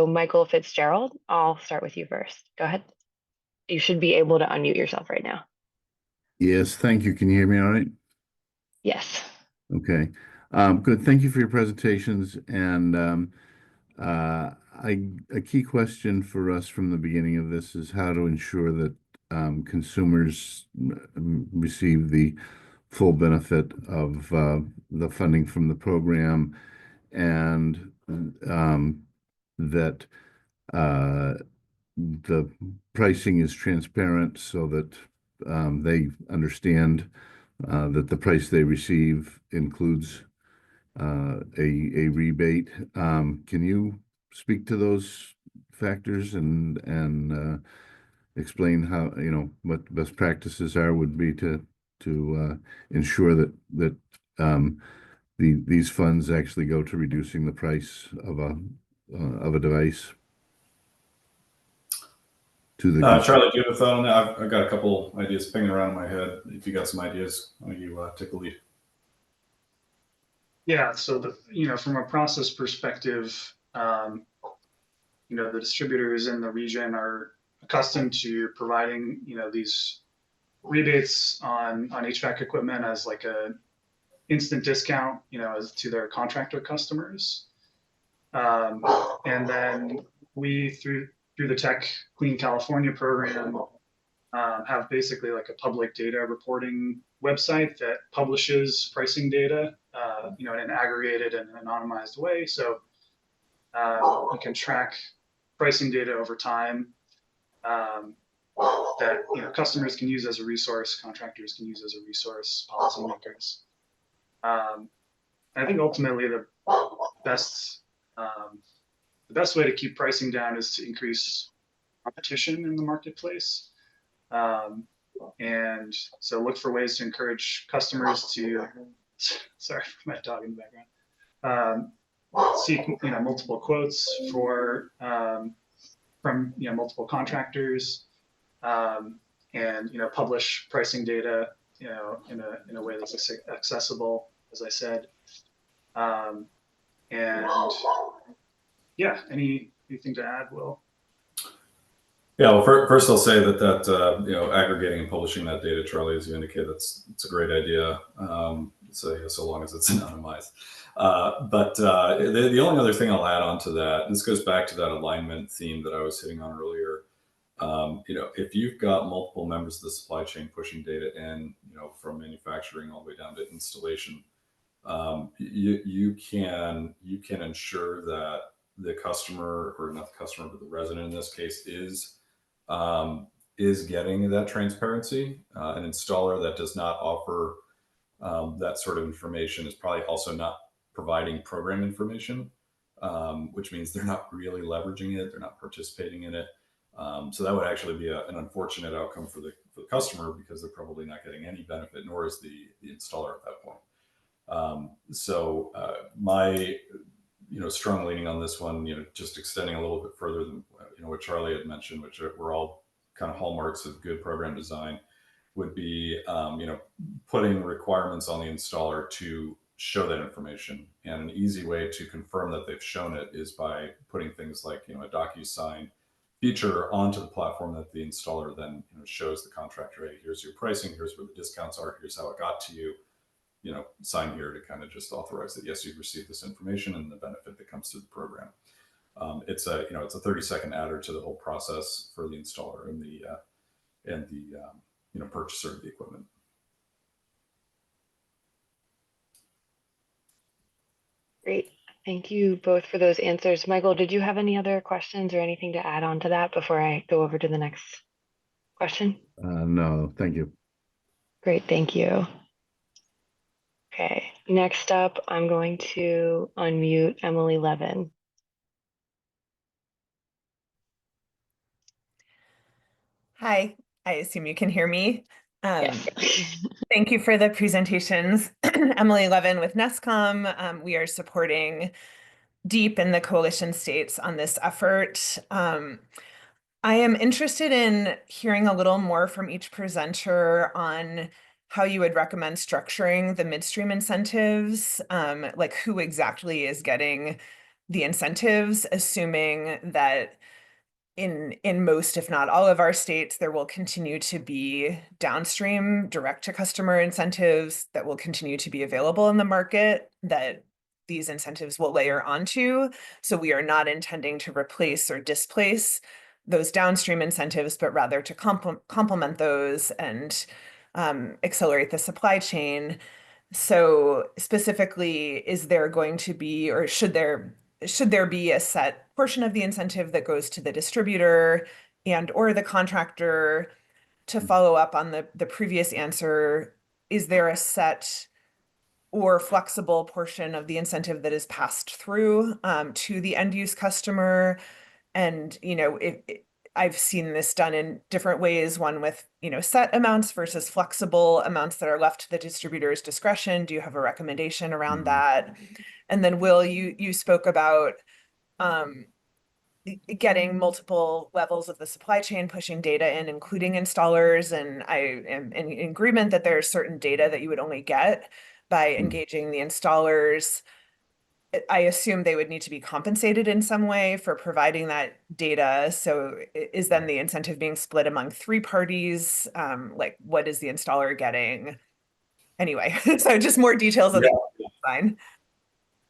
Michael Fitzgerald, I'll start with you first. Go ahead. You should be able to unmute yourself right now. Yes, thank you. Can you hear me all right? Yes. Okay. Good. Thank you for your presentations. And a key question for us from the beginning of this is how to ensure that consumers receive the full benefit of the funding from the program, and that the pricing is transparent so that they understand that the price they receive includes a rebate. Can you speak to those factors and explain how, what best practices are would be to ensure that these funds actually go to reducing the price of a device to the Charlie, do you have a thought on that? I've got a couple ideas pinging around in my head. If you got some ideas, why don't you take the lead? Yeah, so from a process perspective, the distributors in the region are accustomed to providing, these rebates on HVAC equipment as like a instant discount, as to their contractor customers. And then we through the Tech Clean California program have basically like a public data reporting website that publishes pricing data, in an aggregated and anonymized way. So you can track pricing data over time that customers can use as a resource, contractors can use as a resource, policymakers. I think ultimately the best way to keep pricing down is to increase competition in the marketplace. And so look for ways to encourage customers to, sorry for my dog in the background, seek multiple quotes from multiple contractors, and publish pricing data in a way that's accessible, as I said. And yeah, anything to add, Will? Yeah, well, first I'll say that aggregating and publishing that data, Charlie, as you indicated, it's a great idea. So long as it's anonymized. But the only other thing I'll add on to that, and this goes back to that alignment theme that I was hitting on earlier. If you've got multiple members of the supply chain pushing data in, from manufacturing all the way down to installation, you can ensure that the customer, or not the customer, but the resident in this case, is getting that transparency. An installer that does not offer that sort of information is probably also not providing program information, which means they're not really leveraging it, they're not participating in it. So that would actually be an unfortunate outcome for the customer, because they're probably not getting any benefit, nor is the installer at that point. So my strong leaning on this one, just extending a little bit further than what Charlie had mentioned, which were all kind of hallmarks of good program design, would be putting requirements on the installer to show that information. And an easy way to confirm that they've shown it is by putting things like a DocuSign feature onto the platform that the installer then shows the contractor, hey, here's your pricing, here's where the discounts are, here's how it got to you. Sign here to kind of just authorize that yes, you've received this information and the benefit that comes through the program. It's a 30-second adder to the whole process for the installer and the purchaser of the equipment. Great. Thank you both for those answers. Michael, did you have any other questions or anything to add on to that before I go over to the next question? No, thank you. Great, thank you. Okay, next up, I'm going to unmute Emily Levin. Hi, I assume you can hear me. Yes. Thank you for the presentations. Emily Levin with NESCOM. We are supporting DEEP in the coalition states on this effort. I am interested in hearing a little more from each presenter on how you would recommend structuring the midstream incentives, like who exactly is getting the incentives, assuming that in most, if not all of our states, there will continue to be downstream direct to customer incentives that will continue to be available in the market that these incentives will layer onto. So we are not intending to replace or displace those downstream incentives, but rather to complement those and accelerate the supply chain. So specifically, is there going to be, or should there be a set portion of the incentive that goes to the distributor and or the contractor? To follow up on the previous answer, is there a set or flexible portion of the incentive that is passed through to the end use customer? And, I've seen this done in different ways, one with, set amounts versus flexible amounts that are left to the distributor's discretion. Do you have a recommendation around that? And then Will, you spoke about getting multiple levels of the supply chain, pushing data in, including installers. And I am in agreement that there's certain data that you would only get by engaging the installers. I assume they would need to be compensated in some way for providing that data. So is then the incentive being split among three parties? Like what is the installer getting? Anyway, so just more details of the design.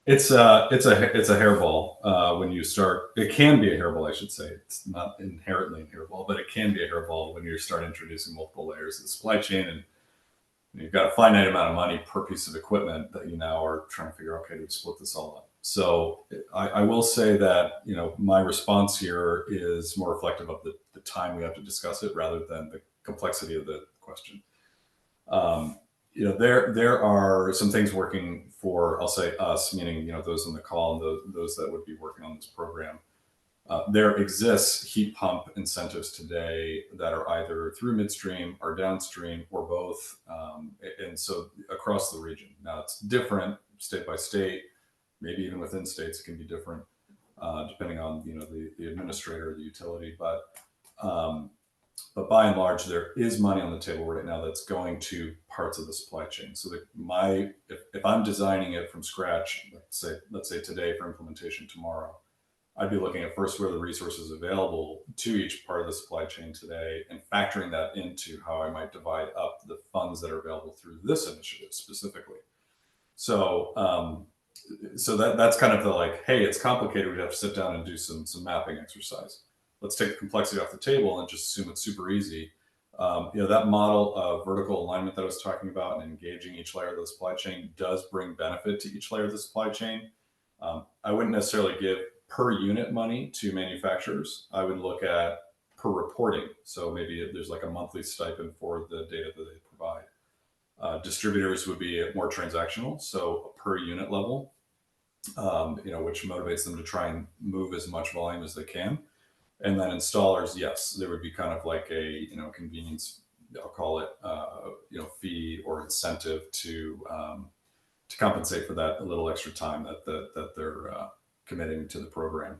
It's a hairball when you start. It can be a hairball, I should say. It's not inherently a hairball, but it can be a hairball when you start introducing multiple layers of the supply chain, and you've got a finite amount of money per piece of equipment that you now are trying to figure out, okay, to split this all up. So I will say that, my response here is more reflective of the time we have to discuss it rather than the complexity of the question. There are some things working for, I'll say us, meaning, those on the call and those that would be working on this program. There exists heat pump incentives today that are either through midstream or downstream or both. And so across the region. Now it's different state by state, maybe even within states it can be different depending on, the administrator or the utility. But by and large, there is money on the table right now that's going to parts of the supply chain. So if I'm designing it from scratch, let's say today for implementation tomorrow, I'd be looking at first where the resources available to each part of the supply chain today and factoring that into how I might divide up the funds that are available through this initiative specifically. So that's kind of the like, hey, it's complicated. We have to sit down and do some mapping exercise. Let's take the complexity off the table and just assume it's super easy. That model of vertical alignment that I was talking about and engaging each layer of the supply chain does bring benefit to each layer of the supply chain. I wouldn't necessarily give per unit money to manufacturers. I would look at per reporting. So maybe there's like a monthly stipend for the data that they provide. Distributors would be more transactional, so a per unit level, which motivates them to try and move as much volume as they can. And then installers, yes, there would be kind of like a convenience, I'll call it, fee or incentive to compensate for that a little extra time that they're committing to the program.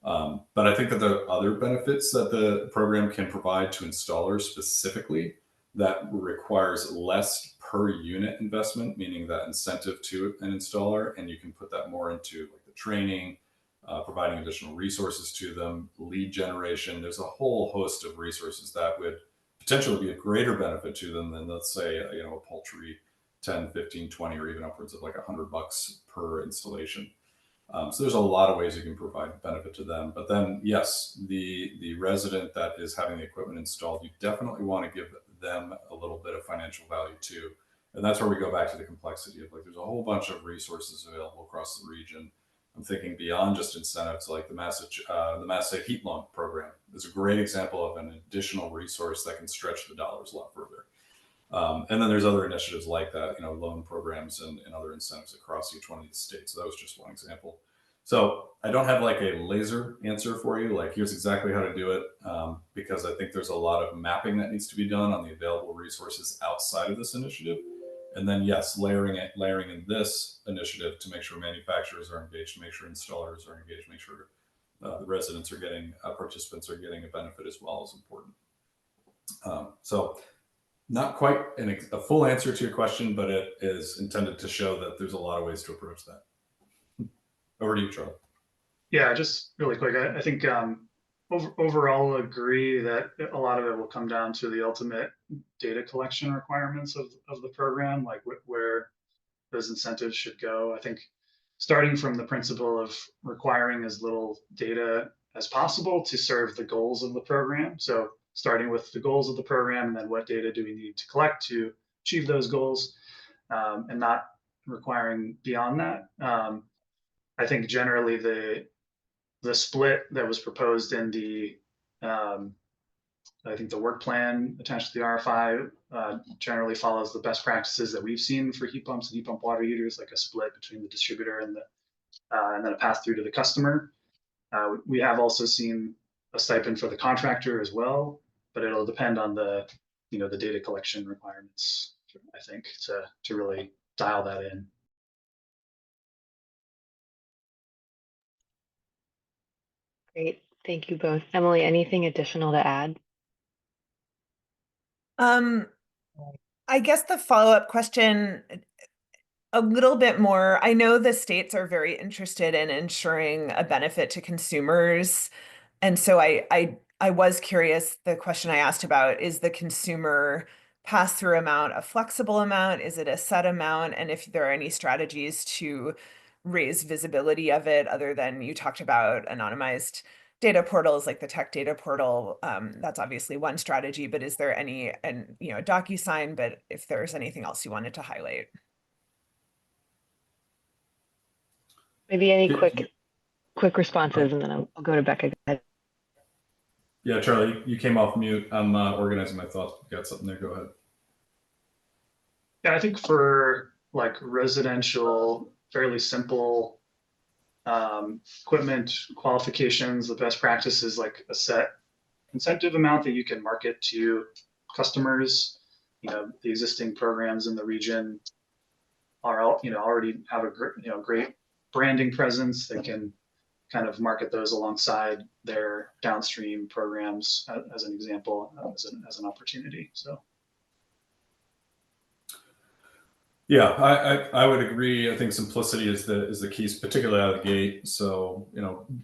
But I think that the other benefits that the program can provide to installers specifically that requires less per unit investment, meaning that incentive to an installer, and you can put that more into like the training, providing additional resources to them, lead generation. There's a whole host of resources that would potentially be of greater benefit to them than, let's say, a paltry 10, 15, 20, or even upwards of like $100 per installation. So there's a lot of ways you can provide benefit to them. But then, yes, the resident that is having the equipment installed, you definitely want to give them a little bit of financial value too. And that's where we go back to the complexity of like, there's a whole bunch of resources available across the region. I'm thinking beyond just incentives, like the Mass Save Heat Loan program is a great example of an additional resource that can stretch the dollars a lot further. And then there's other initiatives like that, loan programs and other incentives across each one of these states. So that was just one example. So I don't have like a laser answer for you, like here's exactly how to do it, because I think there's a lot of mapping that needs to be done on the available resources outside of this initiative. And then, yes, layering in this initiative to make sure manufacturers are engaged, to make sure installers are engaged, make sure the residents are getting, participants are getting a benefit as well is important. So not quite a full answer to your question, but it is intended to show that there's a lot of ways to approach that. Over to you, Charlie. Yeah, just really quick. I think overall agree that a lot of it will come down to the ultimate data collection requirements of the program, like where those incentives should go. I think starting from the principle of requiring as little data as possible to serve the goals of the program. So starting with the goals of the program, and then what data do we need to collect to achieve those goals, and not requiring beyond that. I think generally the split that was proposed in the I think the work plan attached to the RFI generally follows the best practices that we've seen for heat pumps and heat pump water heaters, like a split between the distributor and then a pass through to the customer. We have also seen a stipend for the contractor as well, but it'll depend on the the data collection requirements, I think, to really dial that in. Great. Thank you both. Emily, anything additional to add? I guess the follow-up question, a little bit more. I know the states are very interested in ensuring a benefit to consumers. And so I was curious, the question I asked about, is the consumer pass-through amount a flexible amount? Is it a set amount? And if there are any strategies to raise visibility of it, other than you talked about anonymized data portals like the tech data portal, that's obviously one strategy, but is there any, and a DocuSign, but if there's anything else you wanted to highlight? Maybe any quick responses, and then I'll go to Becca. Go ahead. Yeah, Charlie, you came off mute. I'm organizing my thoughts. You got something there? Go ahead. Yeah, I think for like residential, fairly simple equipment qualifications, the best practice is like a set incentive amount that you can market to customers. The existing programs in the region are all, already have a great branding presence. They can kind of market those alongside their downstream programs as an example, as an opportunity. So. Yeah, I would agree. I think simplicity is the key, particularly out of the gate. So,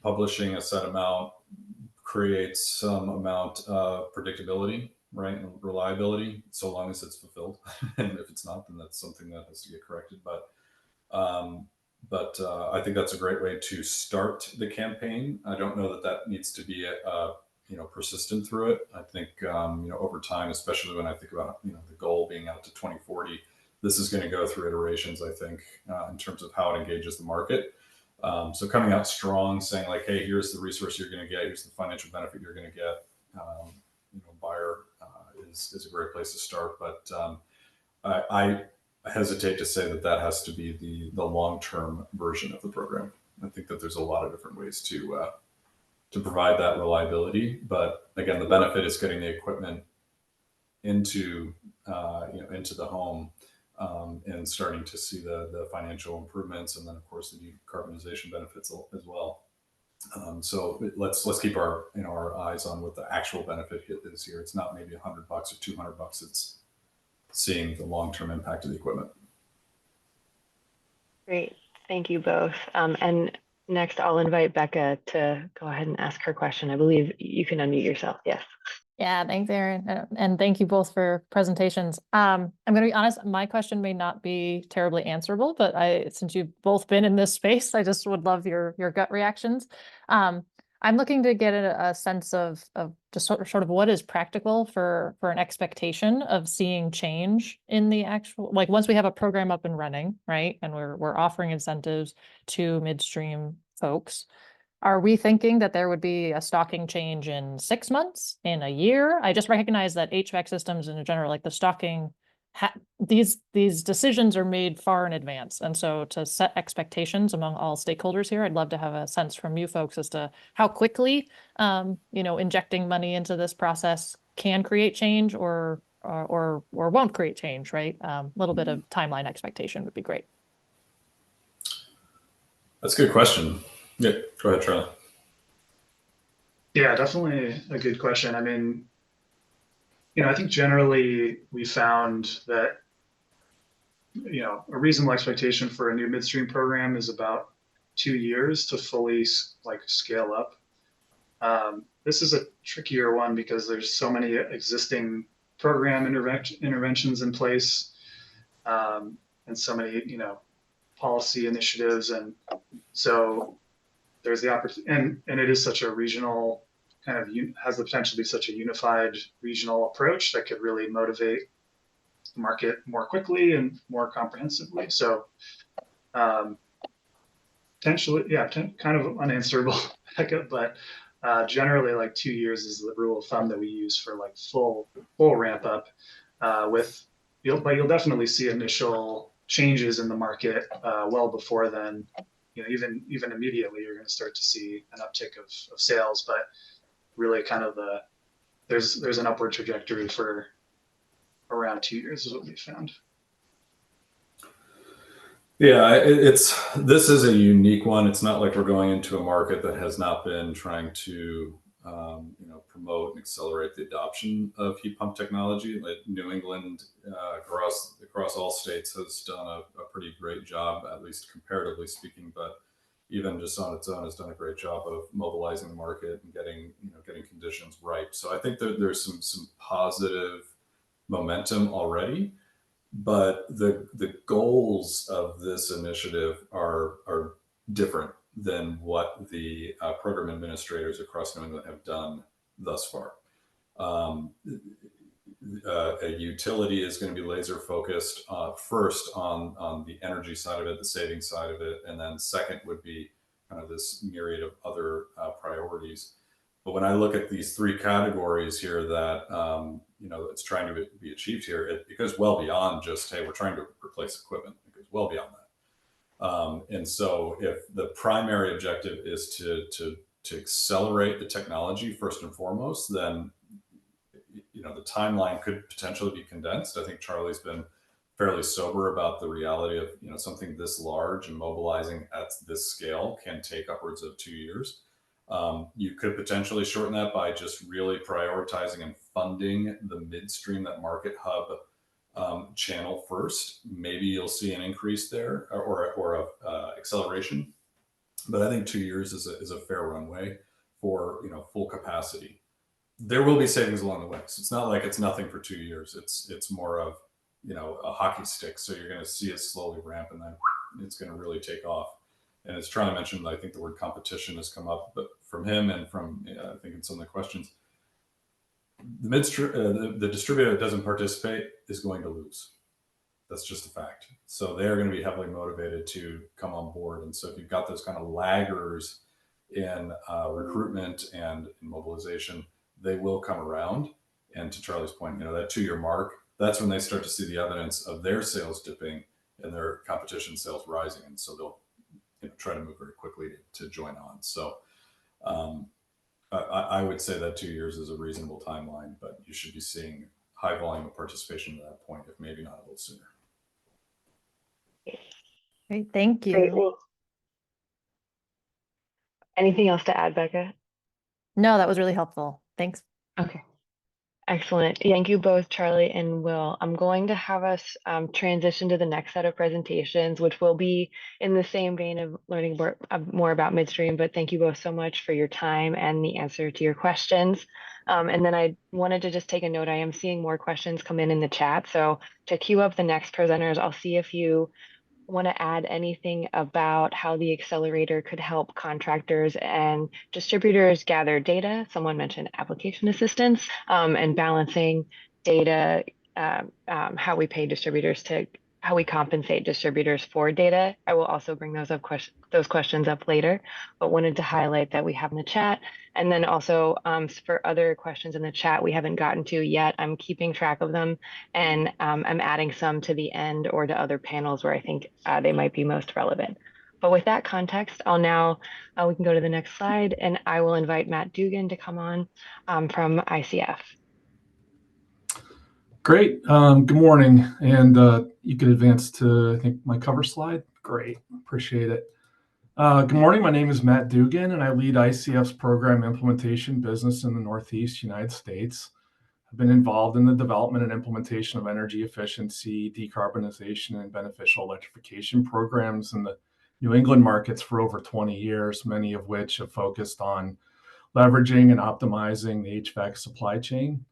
publishing a set amount creates some amount of predictability, right, and reliability, so long as it's fulfilled. And if it's not, then that's something that has to get corrected. But I think that's a great way to start the campaign. I don't know that needs to be persistent through it. I think over time, especially when I think about the goal being out to 2040. This is going to go through iterations, I think, in terms of how it engages the market. So coming out strong, saying like, hey, here's the resource you're going to get, here's the financial benefit you're going to get. Buyer is a great place to start. But I hesitate to say that has to be the long-term version of the program. I think that there's a lot of different ways to provide that reliability. But again, the benefit is getting the equipment into the home. And starting to see the financial improvements, and then of course the decarbonization benefits as well. So let's keep our our eyes on what the actual benefit is here. It's not maybe $100 or $200. It's seeing the long-term impact of the equipment. Great, thank you both. And next, I'll invite Becca to go ahead and ask her question. I believe you can unmute yourself. Yes. Yeah, thanks, Erin. And thank you both for presentations. I'm going to be honest, my question may not be terribly answerable, but since you've both been in this space, I just would love your gut reactions. I'm looking to get a sense of just sort of what is practical for an expectation of seeing change in the actual, like once we have a program up and running, right? And we're offering incentives to midstream folks. Are we thinking that there would be a stocking change in 6 months, in a year? I just recognize that HVAC systems in general, like the stocking, these decisions are made far in advance. And so to set expectations among all stakeholders here, I'd love to have a sense from you folks as to how quickly, injecting money into this process can create change or won't create change, right? A little bit of timeline expectation would be great. That's a good question. Yeah, go ahead, Charlie. Yeah, definitely a good question. I mean, I think generally we found that, a reasonable expectation for a new midstream program is about 2 years to fully scale up. This is a trickier one because there's so many existing program interventions in place, and so many, policy initiatives. And so there's the opportunity, and it is such a regional has the potential to be such a unified regional approach that could really motivate the market more quickly and more comprehensively. So potentially, yeah, kind of unanswerable, but generally, like 2 years is the rule of thumb that we use for like full ramp up. But you'll definitely see initial changes in the market well before then. Even immediately, you're going to start to see an uptick of sales. But really, kind of there's an upward trajectory for around 2 years is what we found. Yeah, this is a unique one. It's not like we're going into a market that has not been trying to promote and accelerate the adoption of heat pump technology. Like New England, across all states, has done a pretty great job, at least comparatively speaking. But even just on its own, has done a great job of mobilizing the market and getting conditions right. So I think that there's some positive momentum already. But the goals of this initiative are different than what the program administrators across New England have done thus far. A utility is going to be laser focused first on the energy side of it, the savings side of it, and then second would be kind of this myriad of other priorities. But when I look at these three categories here that it's trying to be achieved here, it goes well beyond just, hey, we're trying to replace equipment. It goes well beyond that. And so if the primary objective is to accelerate the technology first and foremost, then the timeline could potentially be condensed. I think Charlie's been fairly sober about the reality of something this large and mobilizing at this scale can take upwards of 2 years. You could potentially shorten that by just really prioritizing and funding the midstream, that market hub channel first. Maybe you'll see an increase there or acceleration. But I think 2 years is a fair runway for full capacity. There will be savings along the way. So it's not like it's nothing for 2 years. It's more of a hockey stick. So you're going to see it slowly ramp, and then it's going to really take off. And as Charlie mentioned, I think the word competition has come up, but from him and from I think in some of the questions, the distributor that doesn't participate is going to lose. That's just a fact. So they're going to be heavily motivated to come on board. And so if you've got those kind of laggers in recruitment and in mobilization, they will come around. And to Charlie's point, that 2-year mark, that's when they start to see the evidence of their sales dipping and their competition sales rising. And so they'll try to move very quickly to join on. So I would say that 2 years is a reasonable timeline, but you should be seeing high volume of participation at that point, if maybe not a little sooner. Great, thank you. Great. Anything else to add, Becca? No, that was really helpful. Thanks. Okay. Excellent. Thank you both, Charlie and Will. I'm going to have us transition to the next set of presentations, which will be in the same vein of learning more about midstream, but thank you both so much for your time and the answer to your questions. And then I wanted to just take a note. I am seeing more questions come in the chat. So to queue up the next presenters, I'll see if you want to add anything about how the accelerator could help contractors and distributors gather data. Someone mentioned application assistance and balancing data, how we pay distributors how we compensate distributors for data. I will also bring those questions up later, but wanted to highlight that we have in the chat. And then also for other questions in the chat we haven't gotten to yet, I'm keeping track of them, and I'm adding some to the end or to other panels where I think they might be most relevant. But with that context, we can go to the next slide, and I will invite Matt Dugan to come on from ICF. Great. Good morning. And you can advance to, I think, my cover slide. Great. Appreciate it. Good morning. My name is Matt Dugan, and I lead ICF's program implementation business in the Northeast United States. I've been involved in the development and implementation of energy efficiency, decarbonization, and beneficial electrification programs in the New England markets for over 20 years, many of which have focused on leveraging and optimizing the HVAC supply chain.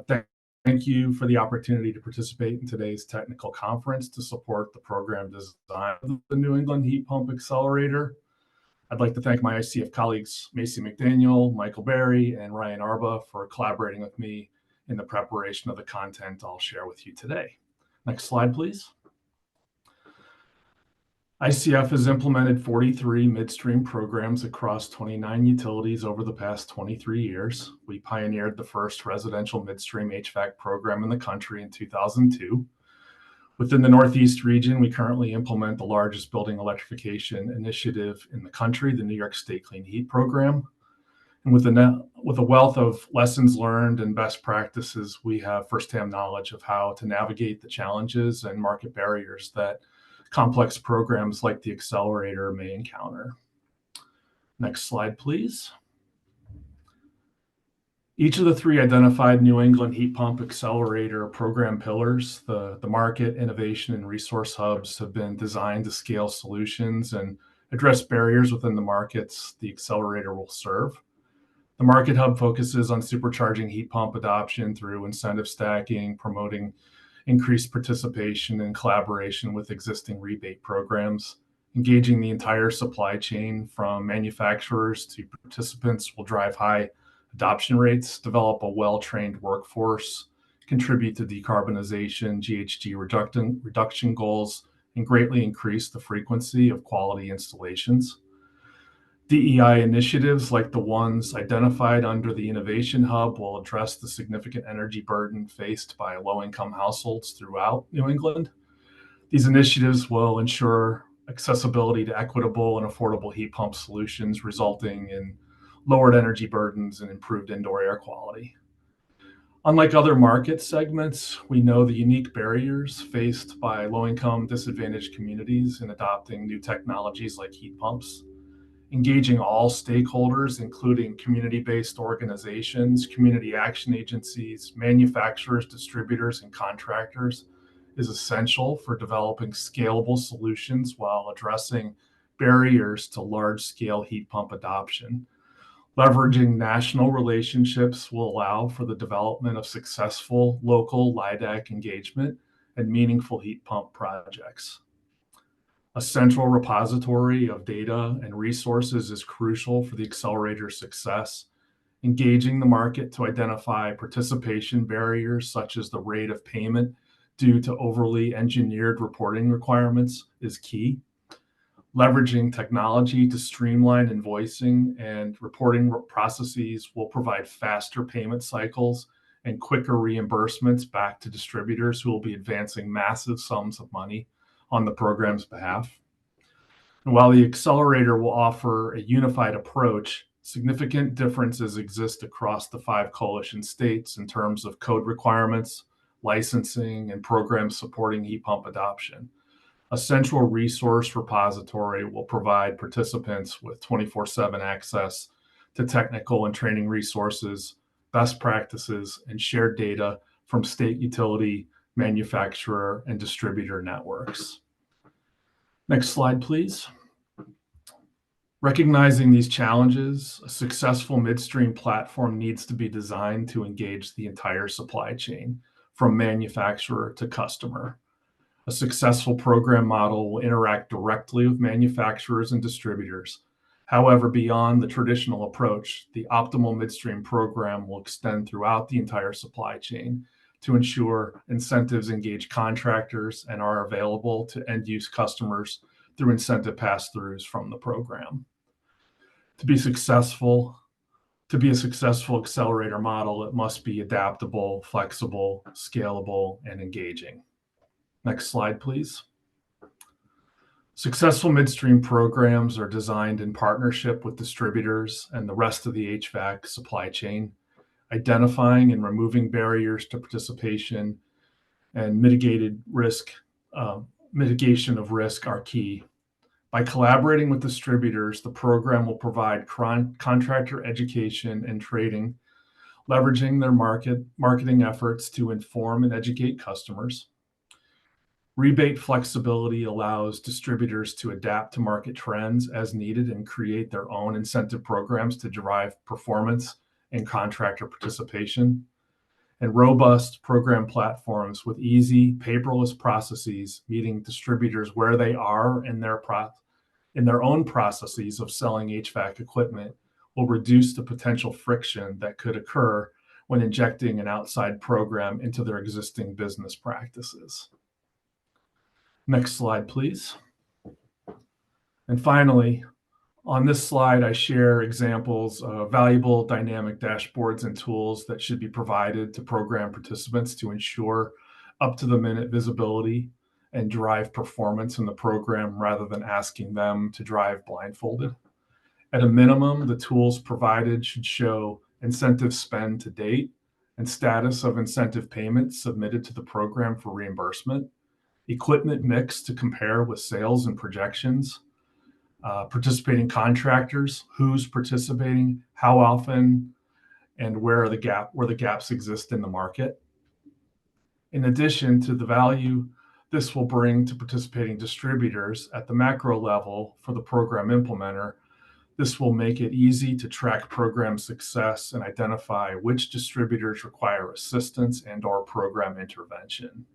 Thank you for the opportunity to participate in today's technical conference to support the program design of the New England Heat Pump Accelerator. I'd like to thank my ICF colleagues, Macy McDaniel, Michael Berry, and Ryan Arba for collaborating with me in the preparation of the content I'll share with you today. Next slide, please. ICF has implemented 43 midstream programs across 29 utilities over the past 23 years. We pioneered the first residential midstream HVAC program in the country in 2002. Within the Northeast region, we currently implement the largest building electrification initiative in the country, the New York State Clean Heat Program. And with a wealth of lessons learned and best practices, we have firsthand knowledge of how to navigate the challenges and market barriers that complex programs like the Accelerator may encounter. Next slide, please. Each of the three identified New England Heat Pump Accelerator program pillars, the market, innovation, and resource hubs, have been designed to scale solutions and address barriers within the markets the Accelerator will serve. The market hub focuses on supercharging heat pump adoption through incentive stacking, promoting increased participation and collaboration with existing rebate programs. Engaging the entire supply chain from manufacturers to participants will drive high adoption rates, develop a well-trained workforce, contribute to decarbonization, GHG reduction goals, and greatly increase the frequency of quality installations. DEI initiatives like the ones identified under the Innovation Hub will address the significant energy burden faced by low-income households throughout New England. These initiatives will ensure accessibility to equitable and affordable heat pump solutions, resulting in lowered energy burdens and improved indoor air quality. Unlike other market segments, we know the unique barriers faced by low-income disadvantaged communities in adopting new technologies like heat pumps. Engaging all stakeholders, including community-based organizations, community action agencies, manufacturers, distributors, and contractors, is essential for developing scalable solutions while addressing barriers to large-scale heat pump adoption. Leveraging national relationships will allow for the development of successful local LIDAC engagement and meaningful heat pump projects. A central repository of data and resources is crucial for the Accelerator's success. Engaging the market to identify participation barriers, such as the rate of payment due to overly engineered reporting requirements, is key. Leveraging technology to streamline invoicing and reporting processes will provide faster payment cycles and quicker reimbursements back to distributors who will be advancing massive sums of money on the program's behalf. And while the Accelerator will offer a unified approach, significant differences exist across the 5 coalition states in terms of code requirements, licensing, and programs supporting heat pump adoption. A central resource repository will provide participants with 24/7 access to technical and training resources, best practices, and shared data from state utility, manufacturer, and distributor networks. Next slide, please. Recognizing these challenges, a successful midstream platform needs to be designed to engage the entire supply chain, from manufacturer to customer. A successful program model will interact directly with manufacturers and distributors. However, beyond the traditional approach, the optimal midstream program will extend throughout the entire supply chain to ensure incentives engage contractors and are available to end-use customers through incentive pass-throughs from the program. To be a successful accelerator model, it must be adaptable, flexible, scalable, and engaging. Next slide, please. Successful midstream programs are designed in partnership with distributors and the rest of the HVAC supply chain. Identifying and removing barriers to participation and mitigation of risk are key. By collaborating with distributors, the program will provide contractor education and training, leveraging their marketing efforts to inform and educate customers. Rebate flexibility allows distributors to adapt to market trends as needed and create their own incentive programs to drive performance and contractor participation. And robust program platforms with easy paperless processes, meeting distributors where they are in their own processes of selling HVAC equipment, will reduce the potential friction that could occur when injecting an outside program into their existing business practices. Next slide, please. And finally, on this slide, I share examples of valuable dynamic dashboards and tools that should be provided to program participants to ensure up-to-the-minute visibility and drive performance in the program rather than asking them to drive blindfolded. At a minimum, the tools provided should show incentive spend to date and status of incentive payments submitted to the program for reimbursement, equipment mix to compare with sales and projections, participating contractors, who's participating, how often, and where the gaps exist in the market. In addition to the value this will bring to participating distributors at the macro level for the program implementer, this will make it easy to track program success and identify which distributors require assistance and/or program intervention.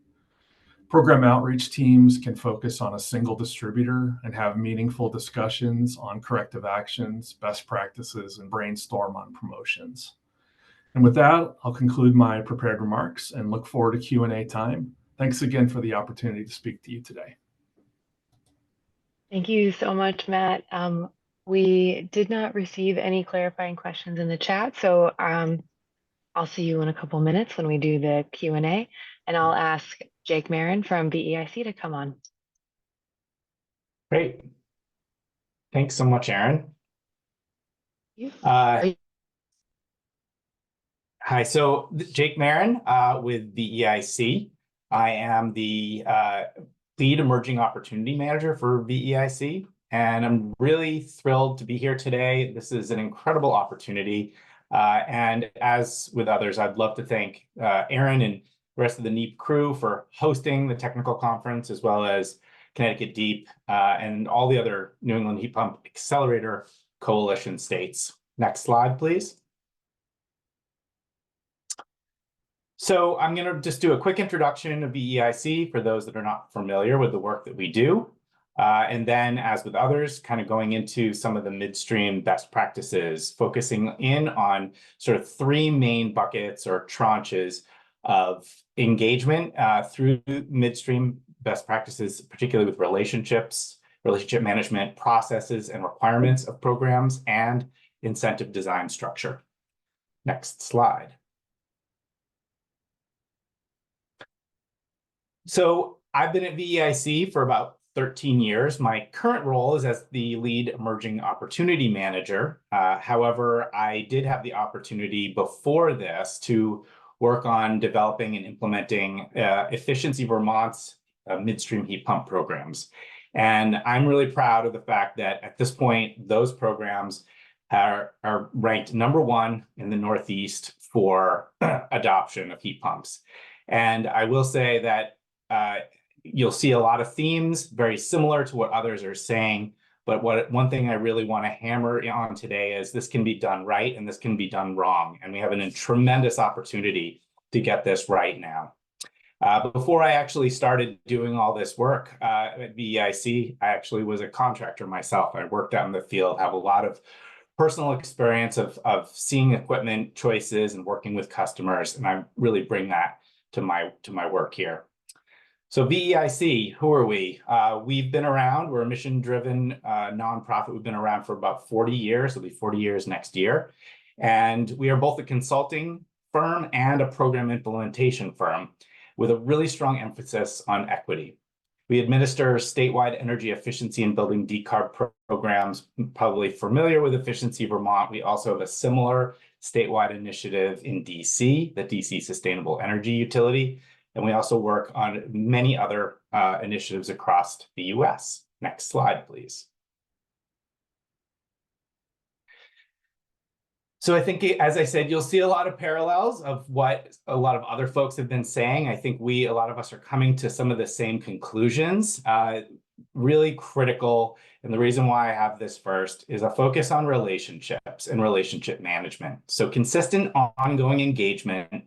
Program outreach teams can focus on a single distributor and have meaningful discussions on corrective actions, best practices, and brainstorm on promotions. And with that, I'll conclude my prepared remarks and look forward to Q&A time. Thanks again for the opportunity to speak to you today. Thank you so much, Matt. We did not receive any clarifying questions in the chat, so I'll see you in a couple minutes when we do the Q&A, and I'll ask Jake Marin from BEIC to come on. Great. Thanks so much, Aaron. Hi, so Jake Marin with BEIC. I am the lead emerging opportunity manager for BEIC, and I'm really thrilled to be here today. This is an incredible opportunity. And as with others, I'd love to thank Aaron and the rest of the NEEP crew for hosting the technical conference, as well as Connecticut DEEP and all the other New England Heat Pump Accelerator Coalition states. Next slide, please. So I'm going to just do a quick introduction of BEIC for those that are not familiar with the work that we do. And then, as with others, kind of going into some of the midstream best practices, focusing in on sort of three main buckets or tranches of engagement through midstream best practices, particularly with relationships, relationship management, processes and requirements of programs, and incentive design structure. Next slide. So I've been at BEIC for about 13 years. My current role is as the lead emerging opportunity manager. However, I did have the opportunity before this to work on developing and implementing Efficiency Vermont's midstream heat pump programs. And I'm really proud of the fact that at this point, those programs are ranked #1 in the Northeast for adoption of heat pumps. And I will say that you'll see a lot of themes very similar to what others are saying, but one thing I really want to hammer on today is this can be done right and this can be done wrong, and we have a tremendous opportunity to get this right now. Before I actually started doing all this work at BEIC, I actually was a contractor myself. I worked out in the field, have a lot of personal experience of seeing equipment choices and working with customers, and I really bring that to my work here. So BEIC, who are we? We've been around. We're a mission-driven nonprofit. We've been around for about 40 years. It'll be 40 years next year. And we are both a consulting firm and a program implementation firm with a really strong emphasis on equity. We administer statewide energy efficiency and building decarb programs. Probably familiar with Efficiency Vermont. We also have a similar statewide initiative in DC, the DC Sustainable Energy Utility. And we also work on many other initiatives across the US. Next slide, please. So I think, as I said, you'll see a lot of parallels of what a lot of other folks have been saying. I think a lot of us are coming to some of the same conclusions. Really critical, and the reason why I have this first is a focus on relationships and relationship management. So consistent ongoing engagement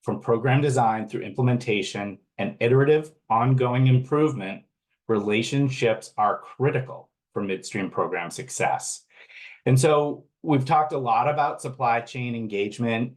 from program design through implementation and iterative ongoing improvement, relationships are critical for midstream program success. And so we've talked a lot about supply chain engagement.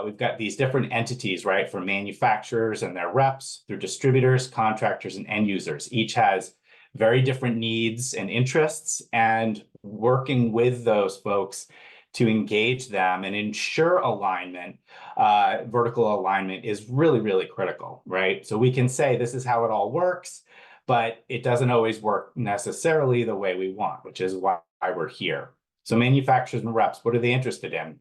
We've got these different entities, right, from manufacturers and their reps through distributors, contractors, and end users. Each has very different needs and interests, and working with those folks to engage them and ensure alignment, vertical alignment is really, really critical, right? So we can say this is how it all works, but it doesn't always work necessarily the way we want, which is why we're here. So manufacturers and reps, what are they interested in?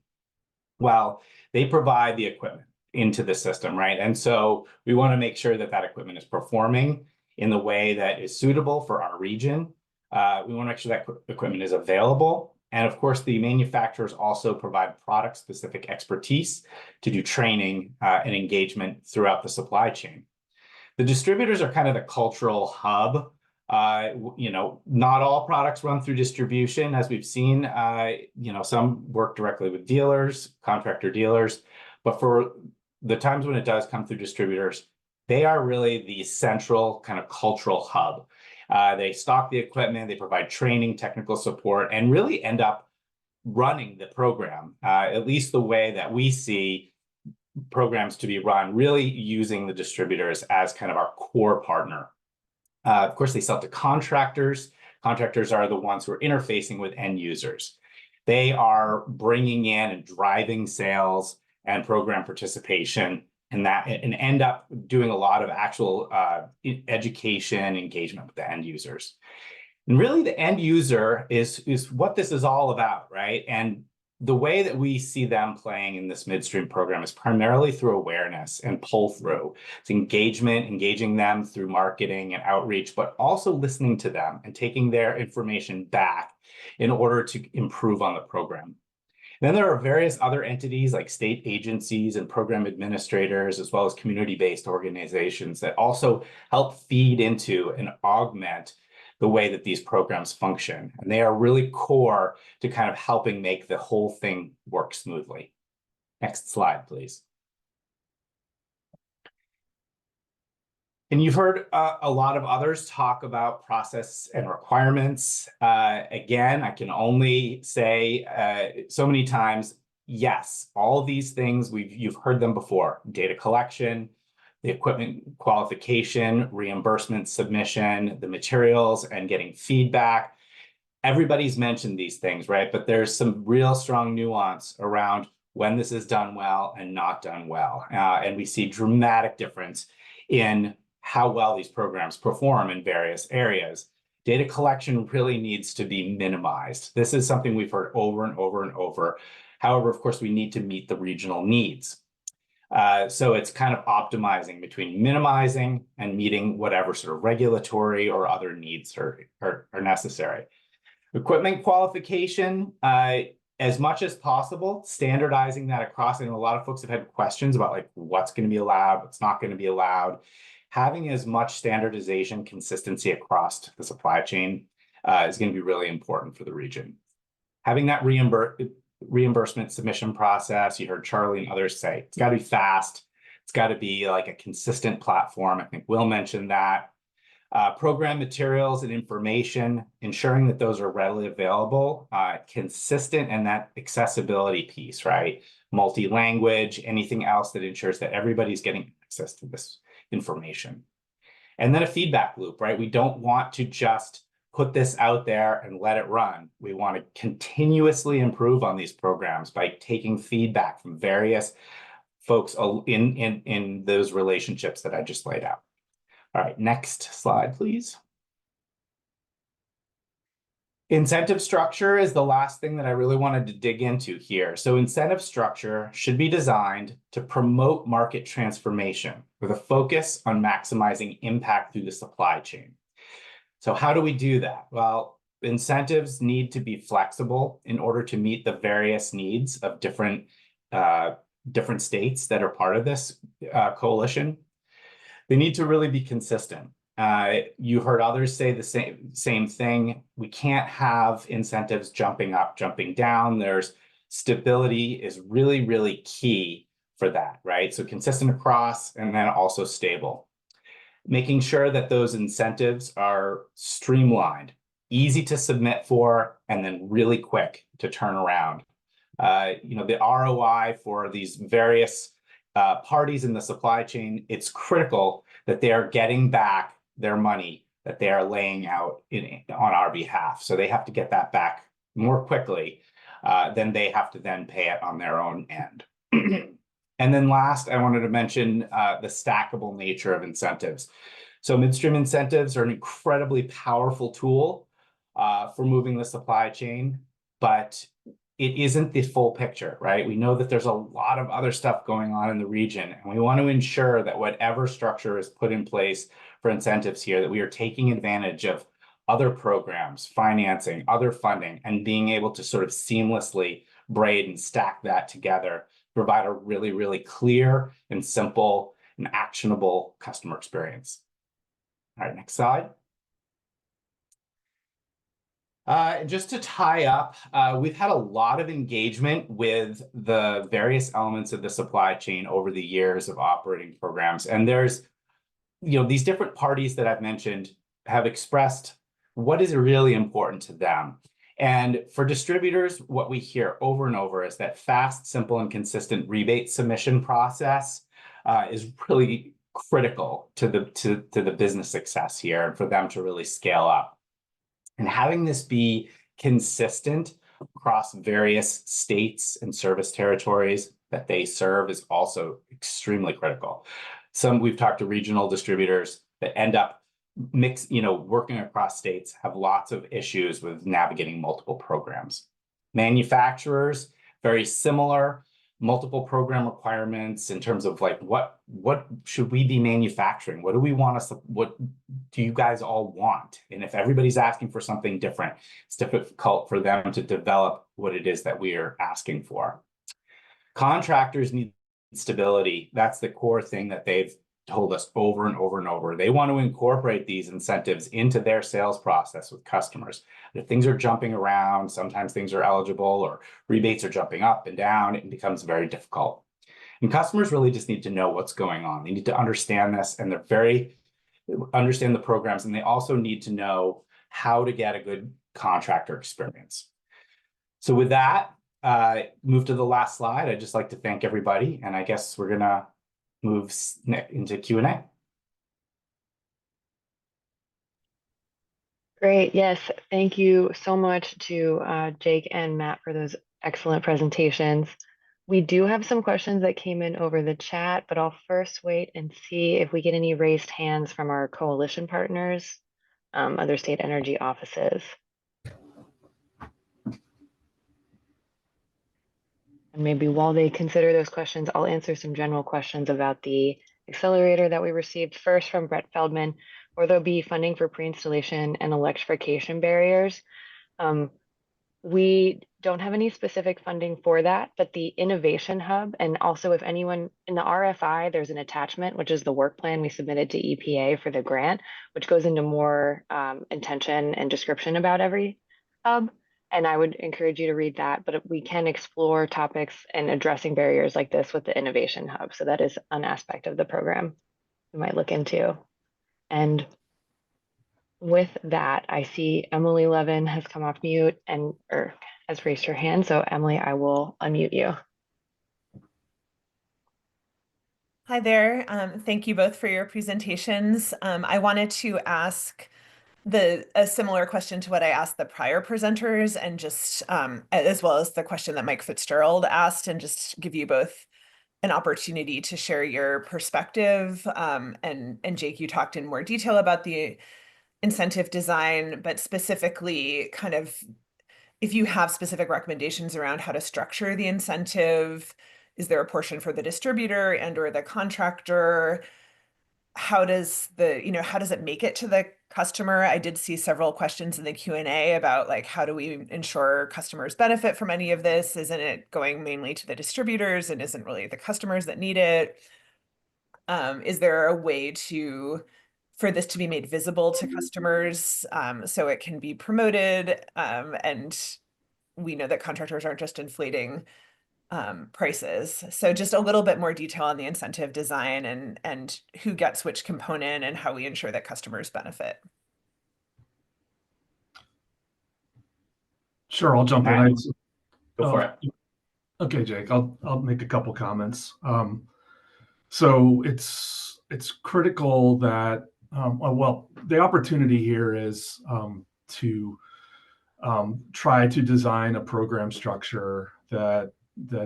Well, they provide the equipment into the system, right? And so we want to make sure that that equipment is performing in the way that is suitable for our region. We want to make sure that equipment is available. And of course, the manufacturers also provide product-specific expertise to do training and engagement throughout the supply chain. The distributors are kind of the cultural hub. Not all products run through distribution, as we've seen. Some work directly with dealers, contractor dealers, but for the times when it does come through distributors, they are really the central kind of cultural hub. They stock the equipment, they provide training, technical support, and really end up running the program, at least the way that we see programs to be run, really using the distributors as kind of our core partner. Of course, they sell to contractors. Contractors are the ones who are interfacing with end users. They are bringing in and driving sales and program participation, and end up doing a lot of actual education engagement with the end users. And really, the end user is what this is all about, right? And the way that we see them playing in this midstream program is primarily through awareness and pull through. It's engaging them through marketing and outreach, but also listening to them and taking their information back in order to improve on the program. And then there are various other entities like state agencies and program administrators, as well as community-based organizations that also help feed into and augment the way that these programs function. And they are really core to kind of helping make the whole thing work smoothly. Next slide, please. And you've heard a lot of others talk about process and requirements. Again, I can only say so many times, yes, all of these things, you've heard them before. Data collection, the equipment qualification, reimbursement submission, the materials, and getting feedback. Everybody's mentioned these things, right? But there's some real strong nuance around when this is done well and not done well. And we see dramatic difference in how well these programs perform in various areas. Data collection really needs to be minimized. This is something we've heard over and over and over. However, of course, we need to meet the regional needs. So it's kind of optimizing between minimizing and meeting whatever sort of regulatory or other needs are necessary. Equipment qualification, as much as possible, standardizing that across. And a lot of folks have had questions about like what's going to be allowed, what's not going to be allowed. Having as much standardization, consistency across the supply chain is going to be really important for the region. Having that reimbursement submission process, you heard Charlie and others say, it's got to be fast. It's got to be like a consistent platform. I think Will mentioned that. Program materials and information, ensuring that those are readily available, consistent, and that accessibility piece, right? Multi-language, anything else that ensures that everybody's getting access to this information. And then a feedback loop, right? We don't want to just put this out there and let it run. We want to continuously improve on these programs by taking feedback from various folks in those relationships that I just laid out. All right, next slide, please. Incentive structure is the last thing that I really wanted to dig into here. So incentive structure should be designed to promote market transformation with a focus on maximizing impact through the supply chain. So how do we do that? Well, incentives need to be flexible in order to meet the various needs of different states that are part of this coalition. They need to really be consistent. You heard others say the same thing. We can't have incentives jumping up, jumping down. There's stability is really, really key for that, right? So consistent across and then also stable. Making sure that those incentives are streamlined, easy to submit for, and then really quick to turn around. The ROI for these various parties in the supply chain, it's critical that they are getting back their money that they are laying out on our behalf. So they have to get that back more quickly than they have to then pay it on their own end. And then last, I wanted to mention the stackable nature of incentives. So midstream incentives are an incredibly powerful tool for moving the supply chain, but it isn't the full picture, right? We know that there's a lot of other stuff going on in the region, and we want to ensure that whatever structure is put in place for incentives here, that we are taking advantage of other programs, financing, other funding, and being able to sort of seamlessly braid and stack that together, provide a really, really clear and simple and actionable customer experience. All right, next slide. Just to tie up, we've had a lot of engagement with the various elements of the supply chain over the years of operating programs. And there's, these different parties that I've mentioned have expressed what is really important to them. And for distributors, what we hear over and over is that fast, simple, and consistent rebate submission process is really critical to the business success here and for them to really scale up. And having this be consistent across various states and service territories that they serve is also extremely critical. We've talked to regional distributors that end up working across states, have lots of issues with navigating multiple programs. Manufacturers, very similar, multiple program requirements in terms of like what should we be manufacturing? What do we want us? What do you guys all want? And if everybody's asking for something different, it's difficult for them to develop what it is that we are asking for. Contractors need stability. That's the core thing that they've told us over and over and over. They want to incorporate these incentives into their sales process with customers. If things are jumping around, sometimes things are eligible or rebates are jumping up and down, it becomes very difficult. And customers really just need to know what's going on. They need to understand this, and understand the programs, and they also need to know how to get a good contractor experience. So with that, move to the last slide. I'd just like to thank everybody, and I guess we're gonna move into Q&A. Great. Yes. Thank you so much to Jake and Matt for those excellent presentations. We do have some questions that came in over the chat, but I'll first wait and see if we get any raised hands from our coalition partners, other state energy offices. And maybe while they consider those questions, I'll answer some general questions about the accelerator that we received first from Brett Feldman, where there'll be funding for pre-installation and electrification barriers. We don't have any specific funding for that, but the Innovation Hub, and also if anyone in the RFI, there's an attachment, which is the work plan we submitted to EPA for the grant, which goes into more intention and description about every hub. And I would encourage you to read that, but we can explore topics and addressing barriers like this with the Innovation Hub. So that is an aspect of the program we might look into. And with that, I see Emily Levin has come off mute or has raised her hand. So Emily, I will unmute you. Hi there. Thank you both for your presentations. I wanted to ask a similar question to what I asked the prior presenters, and just as well as the question that Mike Fitzgerald asked, and just give you both an opportunity to share your perspective. And Jake, you talked in more detail about the incentive design, but specifically kind of if you have specific recommendations around how to structure the incentive. Is there a portion for the distributor and or the contractor? How does it make it to the customer. I did see several questions in the Q&A about like, how do we ensure customers benefit from any of this? Isn't it going mainly to the distributors and isn't really the customers that need it? Is there a way for this to be made visible to customers so it can be promoted? And we know that contractors aren't just inflating prices. So just a little bit more detail on the incentive design and who gets which component and how we ensure that customers benefit. Sure, I'll jump in. Matt, go for it. Okay, Jake, I'll make a couple comments. So it's critical that well, the opportunity here is to try to design a program structure that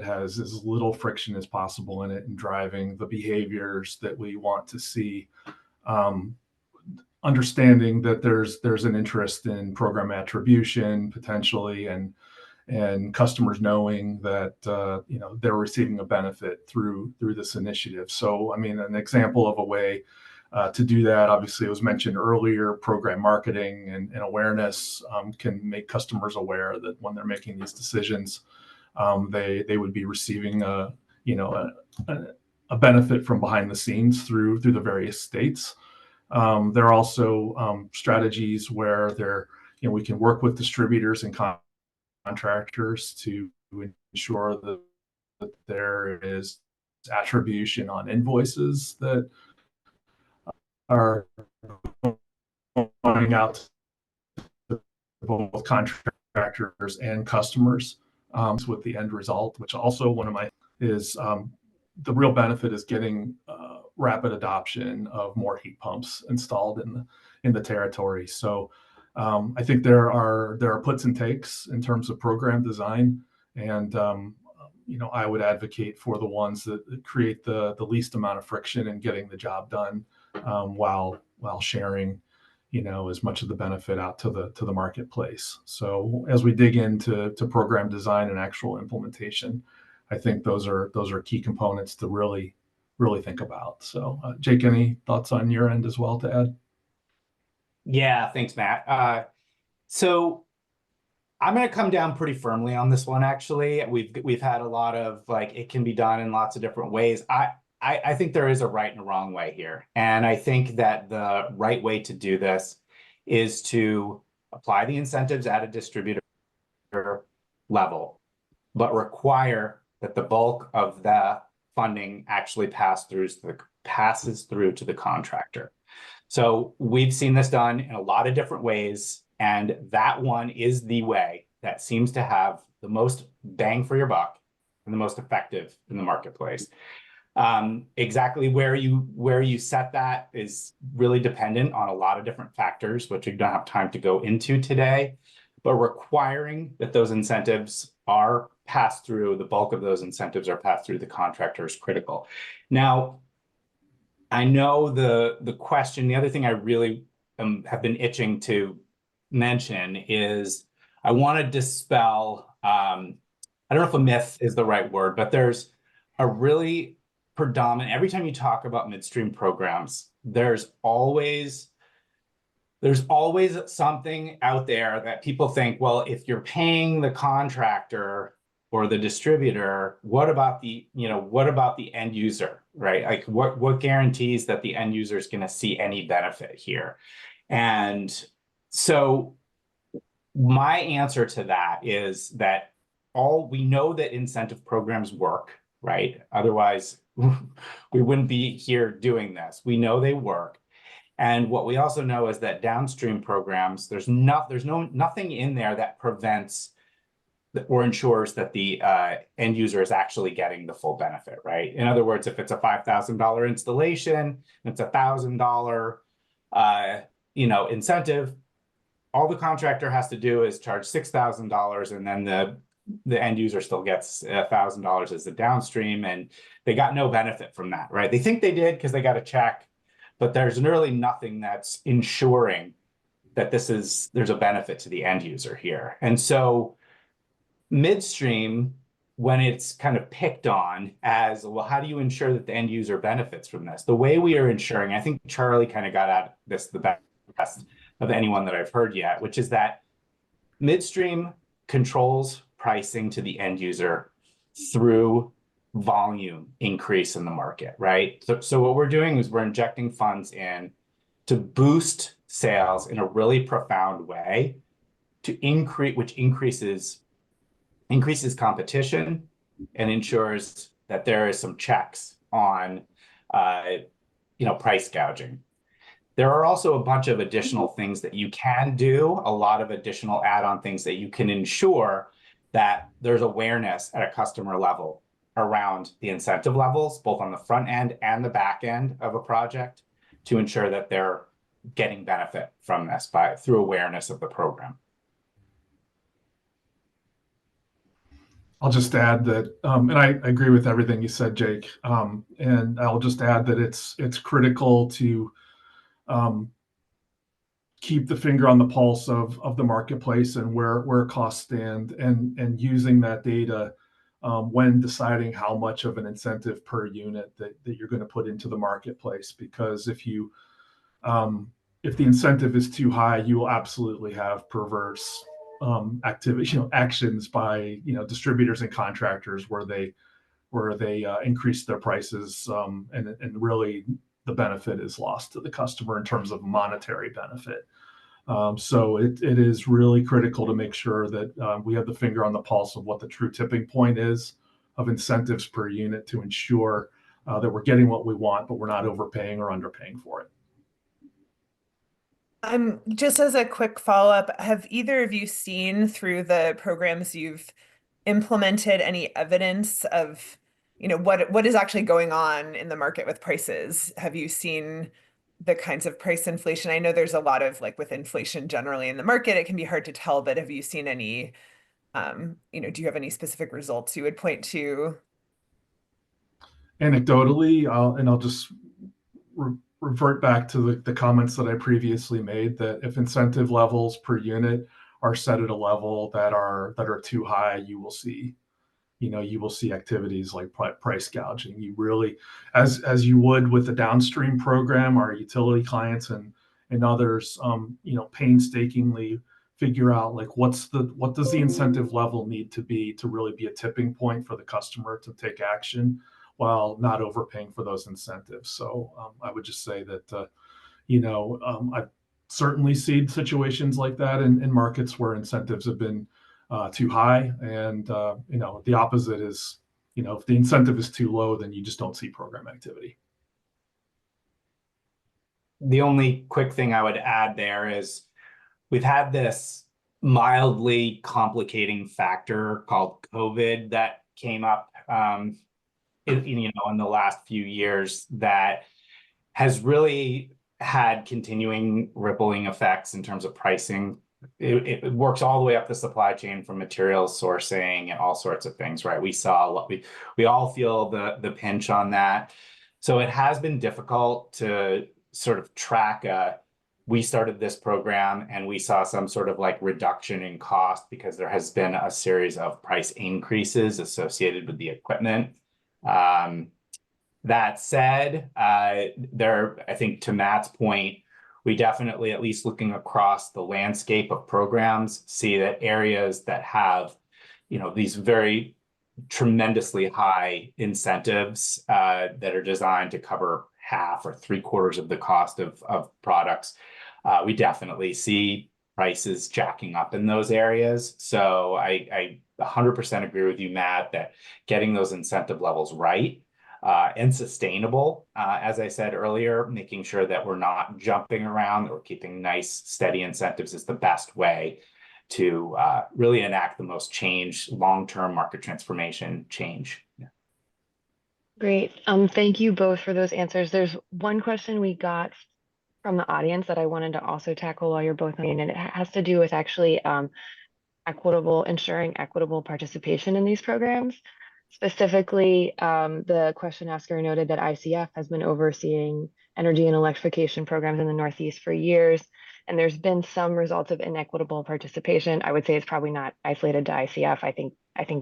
has as little friction as possible in it and driving the behaviors that we want to see. Understanding that there's an interest in program attribution potentially, and customers knowing that they're receiving a benefit through this initiative. So, I mean, an example of a way to do that, obviously, it was mentioned earlier, program marketing and awareness can make customers aware that when they're making these decisions, they would be receiving a benefit from behind the scenes through the various states. There are also strategies where we can work with distributors and contractors to ensure that there is attribution on invoices that are going out to both contractors and customers with the end result, which also one of my is the real benefit is getting rapid adoption of more heat pumps installed in the territory. So I think there are puts and takes in terms of program design, and I would advocate for the ones that create the least amount of friction in getting the job done while sharing as much of the benefit out to the marketplace. So as we dig into program design and actual implementation, I think those are key components to really think about. So Jake, any thoughts on your end as well to add? Yeah, thanks, Matt. So I'm going to come down pretty firmly on this one. Actually, we've had a lot of like, it can be done in lots of different ways. I think there is a right and a wrong way here. And I think that the right way to do this is to apply the incentives at a distributor level, but require that the bulk of the funding actually passes through to the contractor. So we've seen this done in a lot of different ways, and that one is the way that seems to have the most bang for your buck and the most effective in the marketplace. Exactly where you set that is really dependent on a lot of different factors, which we don't have time to go into today, but requiring that those incentives are passed through, the bulk of those incentives are passed through the contractor is critical. Now, I know the question, the other thing I really have been itching to mention is I want to dispel, I don't know if a myth is the right word, but there's a really predominant, every time you talk about midstream programs, there's always something out there that people think, well, if you're paying the contractor or the distributor, what about the end user, right? Like what guarantees that the end user is going to see any benefit here? And so my answer to that is that we know that incentive programs work, right? Otherwise, we wouldn't be here doing this. We know they work. And what we also know is that downstream programs, there's nothing in there that prevents or ensures that the end user is actually getting the full benefit, right? In other words, if it's a $5,000 installation, and it's a $1,000 incentive, all the contractor has to do is charge $6,000, and then the end user still gets $1,000 as the downstream, and they got no benefit from that, right? They think they did because they got a check, but there's really nothing that's ensuring that there's a benefit to the end user here. And so midstream, when it's kind of picked on as, well, how do you ensure that the end user benefits from this? The way we are ensuring, I think Charlie kind of got at this the best. of anyone that I've heard yet, which is that midstream controls pricing to the end user through volume increase in the market, right? So what we're doing is we're injecting funds in to boost sales in a really profound way to increase, which increases competition and ensures that there is some checks on price gouging. There are also a bunch of additional things that you can do, a lot of additional add-on things that you can ensure that there's awareness at a customer level around the incentive levels, both on the front end and the back end of a project, to ensure that they're getting benefit from this through awareness of the program. I'll just add that, and I agree with everything you said, Jake. And I'll just add that it's critical to keep the finger on the pulse of the marketplace and where costs stand, and using that data when deciding how much of an incentive per unit that you're going to put into the marketplace. Because if the incentive is too high, you will absolutely have perverse actions by distributors and contractors where they increase their prices, and really the benefit is lost to the customer in terms of monetary benefit. So it is really critical to make sure that we have the finger on the pulse of what the true tipping point is of incentives per unit to ensure that we're getting what we want, but we're not overpaying or underpaying for it. Just as a quick follow-up, have either of you seen through the programs you've implemented any evidence of, what is actually going on in the market with prices? Have you seen the kinds of price inflation? I know there's a lot of, with inflation generally in the market, it can be hard to tell, but have you seen any, do you have any specific results you would point to? Anecdotally, I'll just revert back to the comments that I previously made, that if incentive levels per unit are set at a level that are too high, you will see activities like price gouging. You really, as you would with the downstream program, our utility clients and others, painstakingly figure out what does the incentive level need to be to really be a tipping point for the customer to take action while not overpaying for those incentives. So I would just say that I've certainly seen situations like that in markets where incentives have been too high, and the opposite is, if the incentive is too low, then you just don't see program activity. The only quick thing I would add there is we've had this mildly complicating factor called COVID that came up in the last few years that has really had continuing rippling effects in terms of pricing. It works all the way up the supply chain from materials sourcing and all sorts of things, right? We all feel the pinch on that. So it has been difficult to sort of track we started this program and we saw some sort of reduction in cost because there has been a series of price increases associated with the equipment. That said, I think to Matt's point, we definitely, at least looking across the landscape of programs, see that areas that have, these very tremendously high incentives that are designed to cover half or 3/4 of the cost of products, we definitely see prices jacking up in those areas. So I 100% agree with you, Matt, that getting those incentive levels right and sustainable, as I said earlier, making sure that we're not jumping around, that we're keeping nice, steady incentives is the best way to really enact the most change, long-term market transformation change. Yeah. Great. Thank you both for those answers. There's one question we got from the audience that I wanted to also tackle while you're both on, and it has to do with actually ensuring equitable participation in these programs. Specifically, the question asker noted that ICF has been overseeing energy and electrification programs in the Northeast for years, and there's been some results of inequitable participation. I would say it's probably not isolated to ICF. I think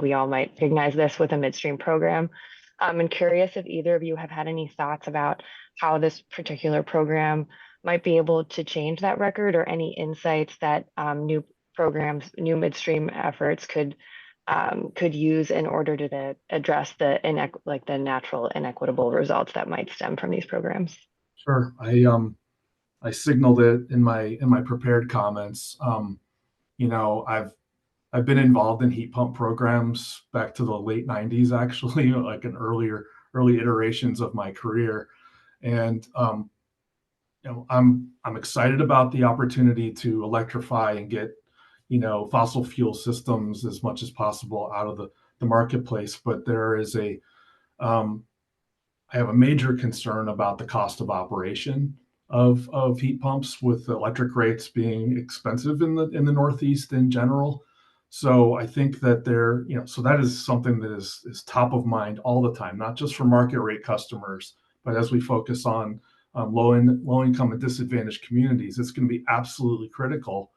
we all might recognize this with a midstream program. I'm curious if either of you have had any thoughts about how this particular program might be able to change that record, or any insights that new programs, new midstream efforts could use in order to address the the natural inequitable results that might stem from these programs. Sure. I signaled it in my prepared comments. You know, I've been involved in heat pump programs back to the late 90s, actually, like in early iterations of my career. And you know, I'm excited about the opportunity to electrify and get, you know, fossil fuel systems as much as possible out of the marketplace. But there is um, I have a major concern about the cost of operation of heat pumps, with electric rates being expensive in the Northeast in general. So I think that you know, so that is something that is top of mind all the time, not just for market rate customers, but as we focus on low income and disadvantaged communities, it's going to be absolutely critical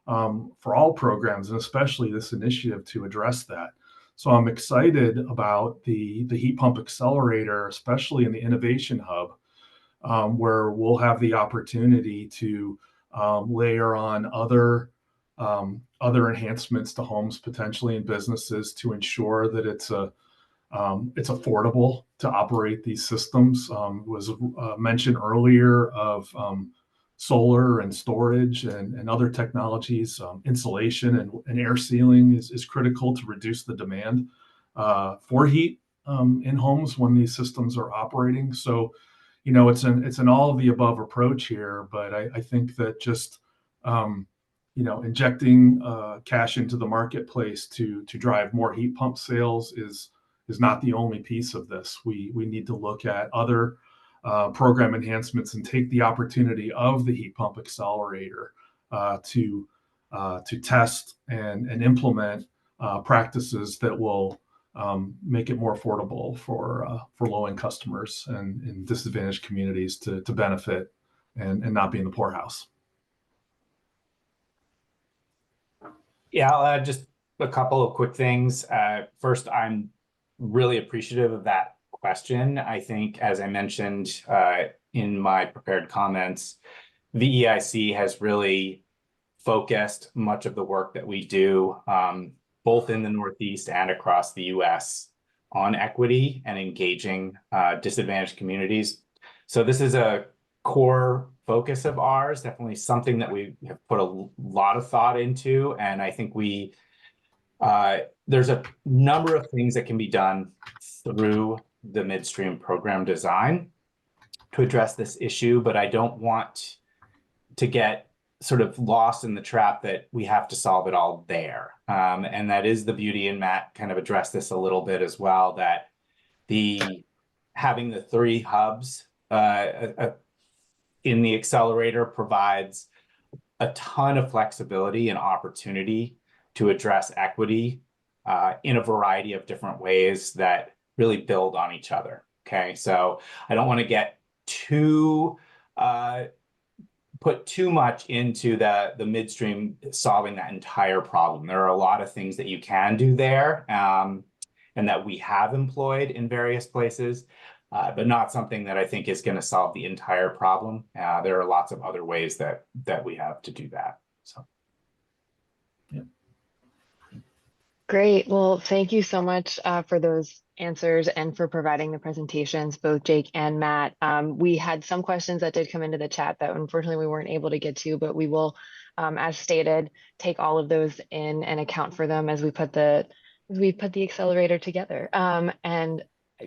for all programs, and especially this initiative, to address that. So I'm excited about the Heat Pump Accelerator, especially in the Innovation Hub, where we'll have the opportunity to layer on other enhancements to homes, potentially, and businesses, to ensure that it's affordable to operate these systems. Was mentioned earlier of solar and storage and other technologies. Insulation and air sealing is critical to reduce the demand for heat in homes when these systems are operating. So, you know, it's an all of the above approach here, but I think that just you know, injecting cash into the marketplace to drive more heat pump sales is not the only piece of this. We need to look at other program enhancements and take the opportunity of the Heat Pump Accelerator to test and implement practices that will make it more affordable for low-end customers and in disadvantaged communities to benefit and not be in the poorhouse. Yeah, I'll add just a couple of quick things. First, I'm really appreciative of that question. I think, as I mentioned in my prepared comments, the EIC has really focused much of the work that we do, both in the Northeast and across the US, on equity and engaging disadvantaged communities. So this is a core focus of ours, definitely something that we have put a lot of thought into. And I think there's a number of things that can be done through the midstream program design to address this issue, but I don't want to get sort of lost in the trap that we have to solve it all there. And that is the beauty, and Matt kind of addressed this a little bit as well, that having the 3 hubs in the accelerator provides a ton of flexibility and opportunity to address equity in a variety of different ways that really build on each other. Okay, so I don't want to get put too much into the midstream solving that entire problem. There are a lot of things that you can do there, and that we have employed in various places, but not something that I think is going to solve the entire problem. There are lots of other ways that we have to do that. So. Yeah. Great. Well, thank you so much for those answers and for providing the presentations, both Jake and Matt. We had some questions that did come into the chat that unfortunately we weren't able to get to, but we will, as stated, take all of those in and account for them as we put the accelerator together. And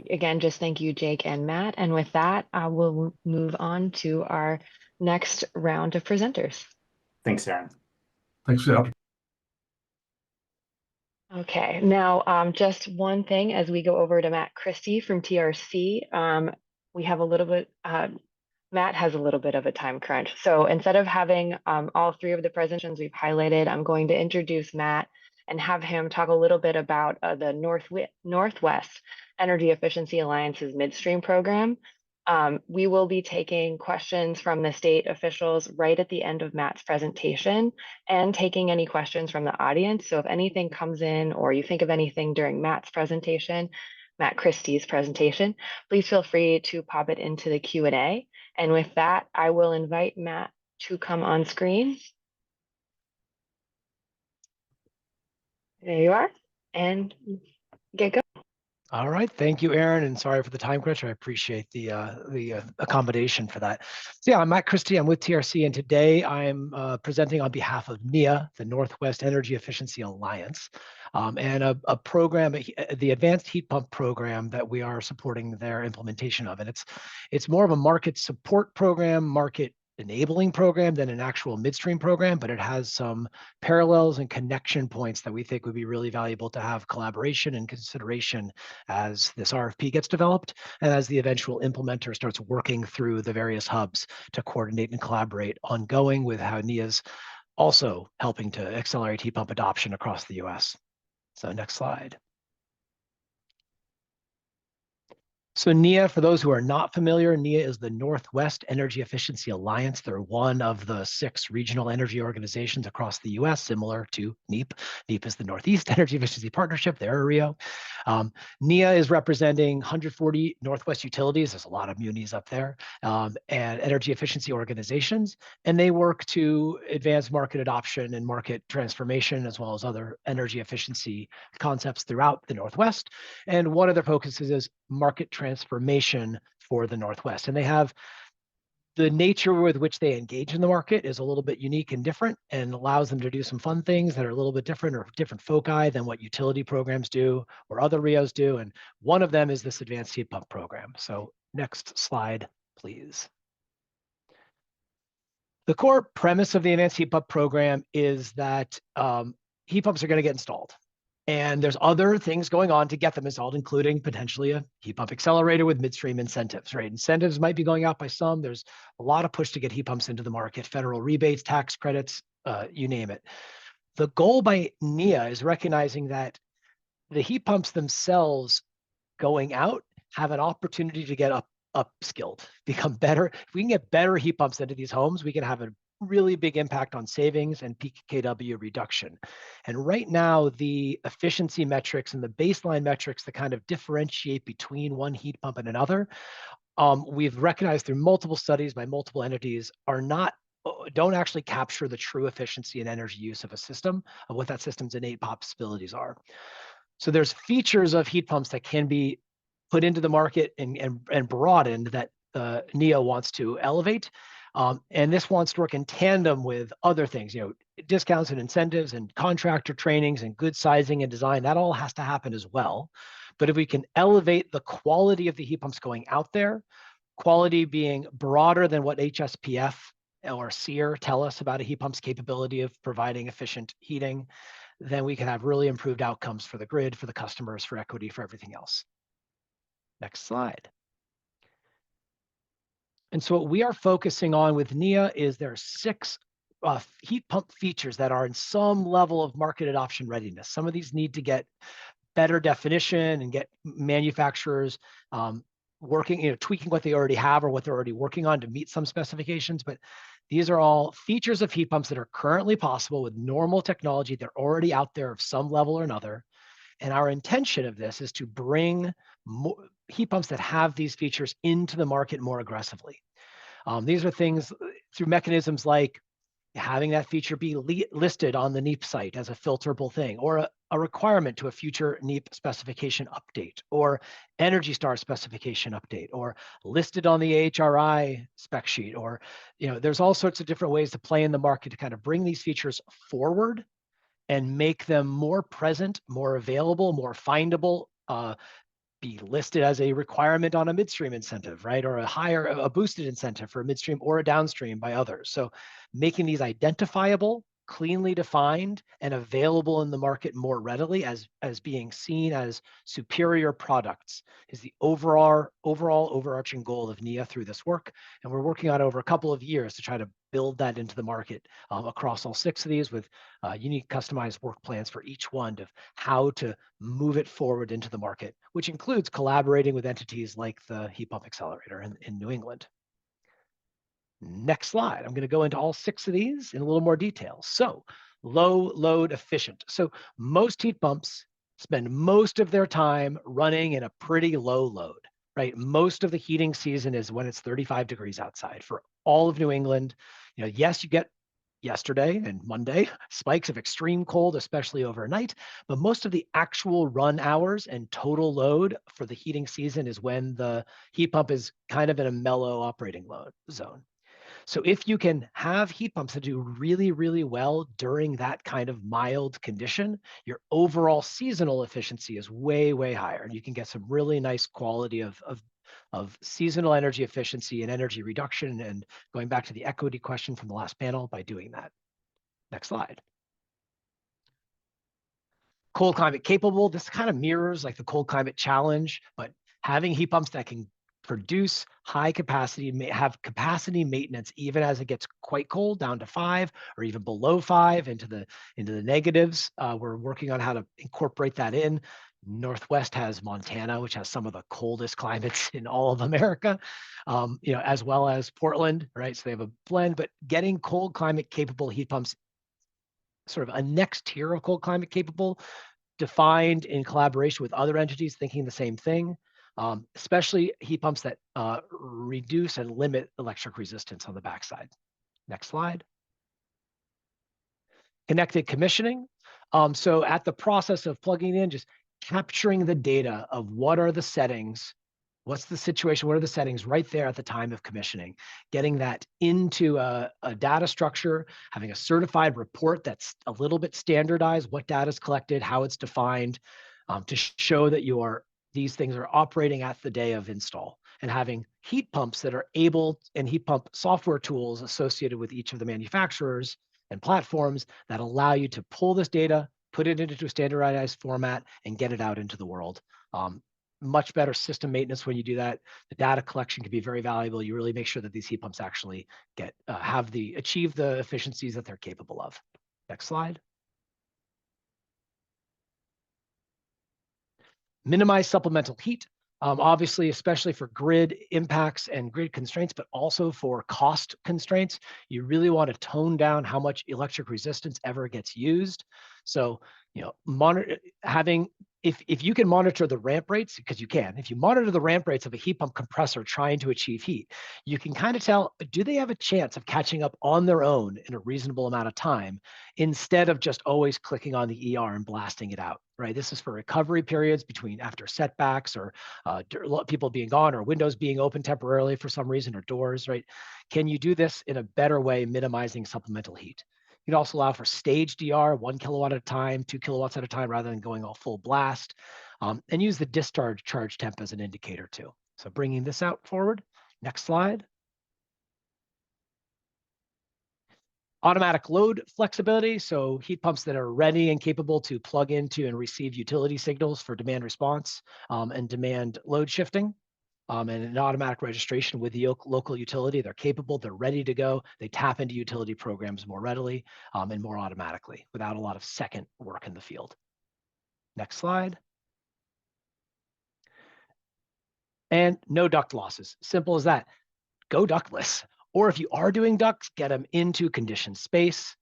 again, just thank you, Jake and Matt. And with that, we'll move on to our next round of presenters. Thanks, Aaron. Thanks for the opportunity. Okay, now just one thing as we go over to Matt Christie from TRC. We have a little bit, Matt has a little bit of a time crunch. So instead of having all 3 of the presentations we've highlighted, I'm going to introduce Matt and have him talk a little bit about the Northwest Energy Efficiency Alliance's midstream program. We will be taking questions from the state officials right at the end of Matt's presentation, and taking any questions from the audience. So if anything comes in, or you think of anything during Matt Christie's presentation, please feel free to pop it into the Q&A, And with that, I will invite Matt to come on screen. There you are, and get going. All right, thank you, Aaron, and sorry for the time crunch. I appreciate the accommodation for that. So yeah, I'm Matt Christie. I'm with TRC, and today I'm presenting on behalf of NEA, the Northwest Energy Efficiency Alliance, and a program, the Advanced Heat Pump Program that we are supporting their implementation of. And it's more of a market support program, market enabling program than an actual midstream program, but it has some parallels and connection points that we think would be really valuable to have collaboration and consideration as this RFP gets developed and as the eventual implementer starts working through the various hubs to coordinate and collaborate ongoing with how NEA's also helping to accelerate heat pump adoption across the US. So next slide. So NEA, for those who are not familiar, NEA is the Northwest Energy Efficiency Alliance. They're one of the 6 regional energy organizations across the US, similar to NEEP. NEEP is the Northeast Energy Efficiency Partnership, they're a RIO. NEA is representing 140 Northwest utilities, there's a lot of munis up there, and energy efficiency organizations, and they work to advance market adoption and market transformation, as well as other energy efficiency concepts throughout the Northwest. And one of their focuses is market transformation for the Northwest. And they have the nature with which they engage in the market is a little bit unique and different and allows them to do some fun things that are a little bit different or different foci than what utility programs do or other RIOs do. And one of them is this advanced heat pump program. So next slide, please. The core premise of the advanced heat pump program is that heat pumps are going to get installed. And there's other things going on to get them installed, including potentially a heat pump accelerator with midstream incentives, right? Incentives might be going out by some. There's a lot of push to get heat pumps into the market, federal rebates, tax credits, you name it. The goal by NEA is recognizing that the heat pumps themselves going out have an opportunity to get upskilled, become better. If we can get better heat pumps into these homes, we can have a really big impact on savings and peak kW reduction. And right now, the efficiency metrics and the baseline metrics that kind of differentiate between one heat pump and another, we've recognized through multiple studies by multiple entities don't actually capture the true efficiency and energy use of a system, of what that system's innate possibilities are. So there's features of heat pumps that can be put into the market and broadened that NEA wants to elevate. And this wants to work in tandem with other things, discounts and incentives and contractor trainings and good sizing and design. That all has to happen as well. But if we can elevate the quality of the heat pumps going out there, quality being broader than what HSPF or SEER tell us about a heat pump's capability of providing efficient heating, then we can have really improved outcomes for the grid, for the customers, for equity, for everything else. Next slide. And so what we are focusing on with NEA is there are 6 heat pump features that are in some level of market adoption readiness. Some of these need to get better definition and get manufacturers working, tweaking what they already have or what they're already working on to meet some specifications. But these are all features of heat pumps that are currently possible with normal technology. They're already out there of some level or another. And our intention of this is to bring more heat pumps that have these features into the market more aggressively. These are things through mechanisms like having that feature be listed on the NEEP site as a filterable thing, or a requirement to a future NEEP specification update, or Energy Star specification update, or listed on the AHRI spec sheet, or there's all sorts of different ways to play in the market to kind of bring these features forward and make them more present, more available, more findable, be listed as a requirement on a midstream incentive, right? Or a boosted incentive for a midstream or a downstream by others. So making these identifiable, cleanly defined, and available in the market more readily as being seen as superior products is the overall overarching goal of NEA through this work. And we're working on over a couple of years to try to build that into the market across all 6 of these with unique customized work plans for each one of how to move it forward into the market, which includes collaborating with entities like the Heat Pump Accelerator in New England. Next slide. I'm going to go into all 6 of these in a little more detail. So low load efficient. So most heat pumps spend most of their time running in a pretty low load. right? Most of the heating season is when it's 35 degrees outside for all of New England. Yes, you get yesterday and Monday spikes of extreme cold, especially overnight, but most of the actual run hours and total load for the heating season is when the heat pump is kind of in a mellow operating load zone. So if you can have heat pumps that do really, really well during that kind of mild condition, your overall seasonal efficiency is way, way higher. And you can get some really nice quality of seasonal energy efficiency and energy reduction. And going back to the equity question from the last panel by doing that. Next slide. Cold climate capable, this kind of mirrors like the cold climate challenge, but having heat pumps that can produce high capacity, have capacity maintenance even as it gets quite cold, down to 5 or even below 5 into the negatives. We're working on how to incorporate that in. Northwest has Montana, which has some of the coldest climates in all of America, as well as Portland, right? So they have a blend, but getting cold climate capable heat pumps, sort of a next tier of cold climate capable, defined in collaboration with other entities thinking the same thing, especially heat pumps that reduce and limit electric resistance on the backside. Next slide. Connected commissioning. So at the process of plugging in, just capturing the data of what are the settings, what's the situation, what are the settings right there at the time of commissioning, getting that into a data structure, having a certified report that's a little bit standardized, what data is collected, how it's defined, to show that these things are operating at the day of install, and having heat pumps that are able, and heat pump software tools associated with each of the manufacturers and platforms that allow you to pull this data, put it into a standardized format, and get it out into the world. Much better system maintenance when you do that. The data collection can be very valuable. You really make sure that these heat pumps actually achieve the efficiencies that they're capable of. Next slide. Minimize supplemental heat. Obviously, especially for grid impacts and grid constraints, but also for cost constraints, you really want to tone down how much electric resistance ever gets used. So, if you can monitor the ramp rates, because you can, if you monitor the ramp rates of a heat pump compressor trying to achieve heat, you can kind of tell, do they have a chance of catching up on their own in a reasonable amount of time, instead of just always clicking on the ER and blasting it out, right? This is for recovery periods after setbacks, or people being gone, or windows being open temporarily for some reason, or doors, right? Can you do this in a better way, minimizing supplemental heat? You can also allow for staged DR, 1 kilowatt at a time, 2 kilowatts at a time, rather than going all full blast, and use the discharge charge temp as an indicator too. So bringing this out forward. Next slide. Automatic load flexibility, so heat pumps that are ready and capable to plug into and receive utility signals for demand response, and demand load shifting, and an automatic registration with the local utility. They're capable, they're ready to go. They tap into utility programs more readily, and more automatically without a lot of second work in the field. Next slide. And no duct losses, simple as that. Go ductless. Or if you are doing ducts, get them into conditioned space,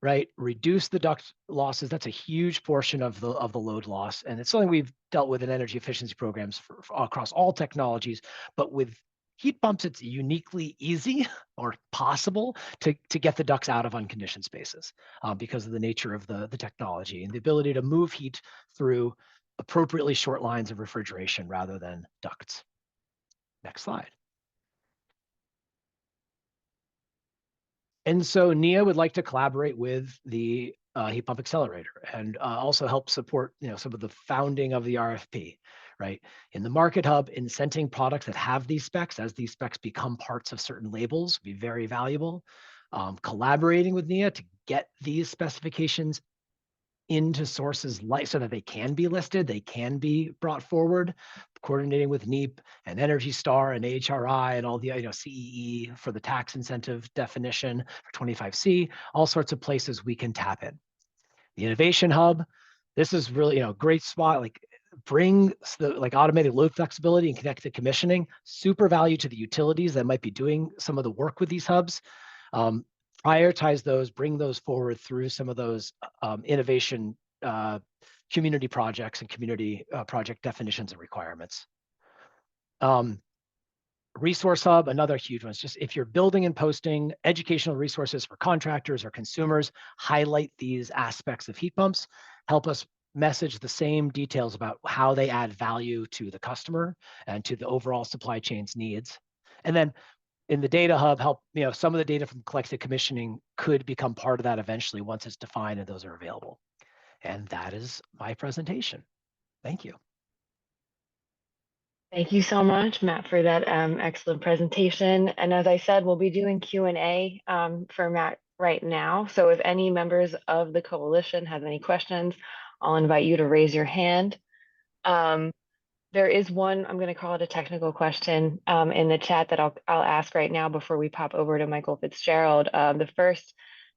right? Reduce the duct losses. That's a huge portion of the load loss. And it's something we've dealt with in energy efficiency programs across all technologies. But with heat pumps, it's uniquely easy or possible to get the ducts out of unconditioned spaces, because of the nature of the technology and the ability to move heat through appropriately short lines of refrigeration rather than ducts. Next slide. And so NEA would like to collaborate with the Heat Pump Accelerator, and also help support some of the founding of the RFP, right? In the Market Hub, incenting products that have these specs, as these specs become parts of certain labels, would be very valuable. Collaborating with NEA to get these specifications into sources so that they can be listed, they can be brought forward, coordinating with NEEP and Energy Star and AHRI and all the CEE for the tax incentive definition for 25C, all sorts of places we can tap in. The Innovation Hub, this is really great spot, bring the automated load flexibility and connected commissioning, super value to the utilities that might be doing some of the work with these hubs. Prioritize those, bring those forward through some of those innovation community projects and community project definitions and requirements. Resource Hub, another huge one. It's just if you're building and posting educational resources for contractors or consumers, highlight these aspects of heat pumps, help us message the same details about how they add value to the customer and to the overall supply chain's needs. And then in the data hub, help, some of the data from collected commissioning could become part of that eventually once it's defined and those are available. And that is my presentation. Thank you. Thank you so much, Matt, for that excellent presentation. And as I said, we'll be doing Q&A for Matt right now. So if any members of the coalition have any questions, I'll invite you to raise your hand. There is one, I'm going to call it a technical question in the chat that I'll ask right now before we pop over to Michael Fitzgerald. The first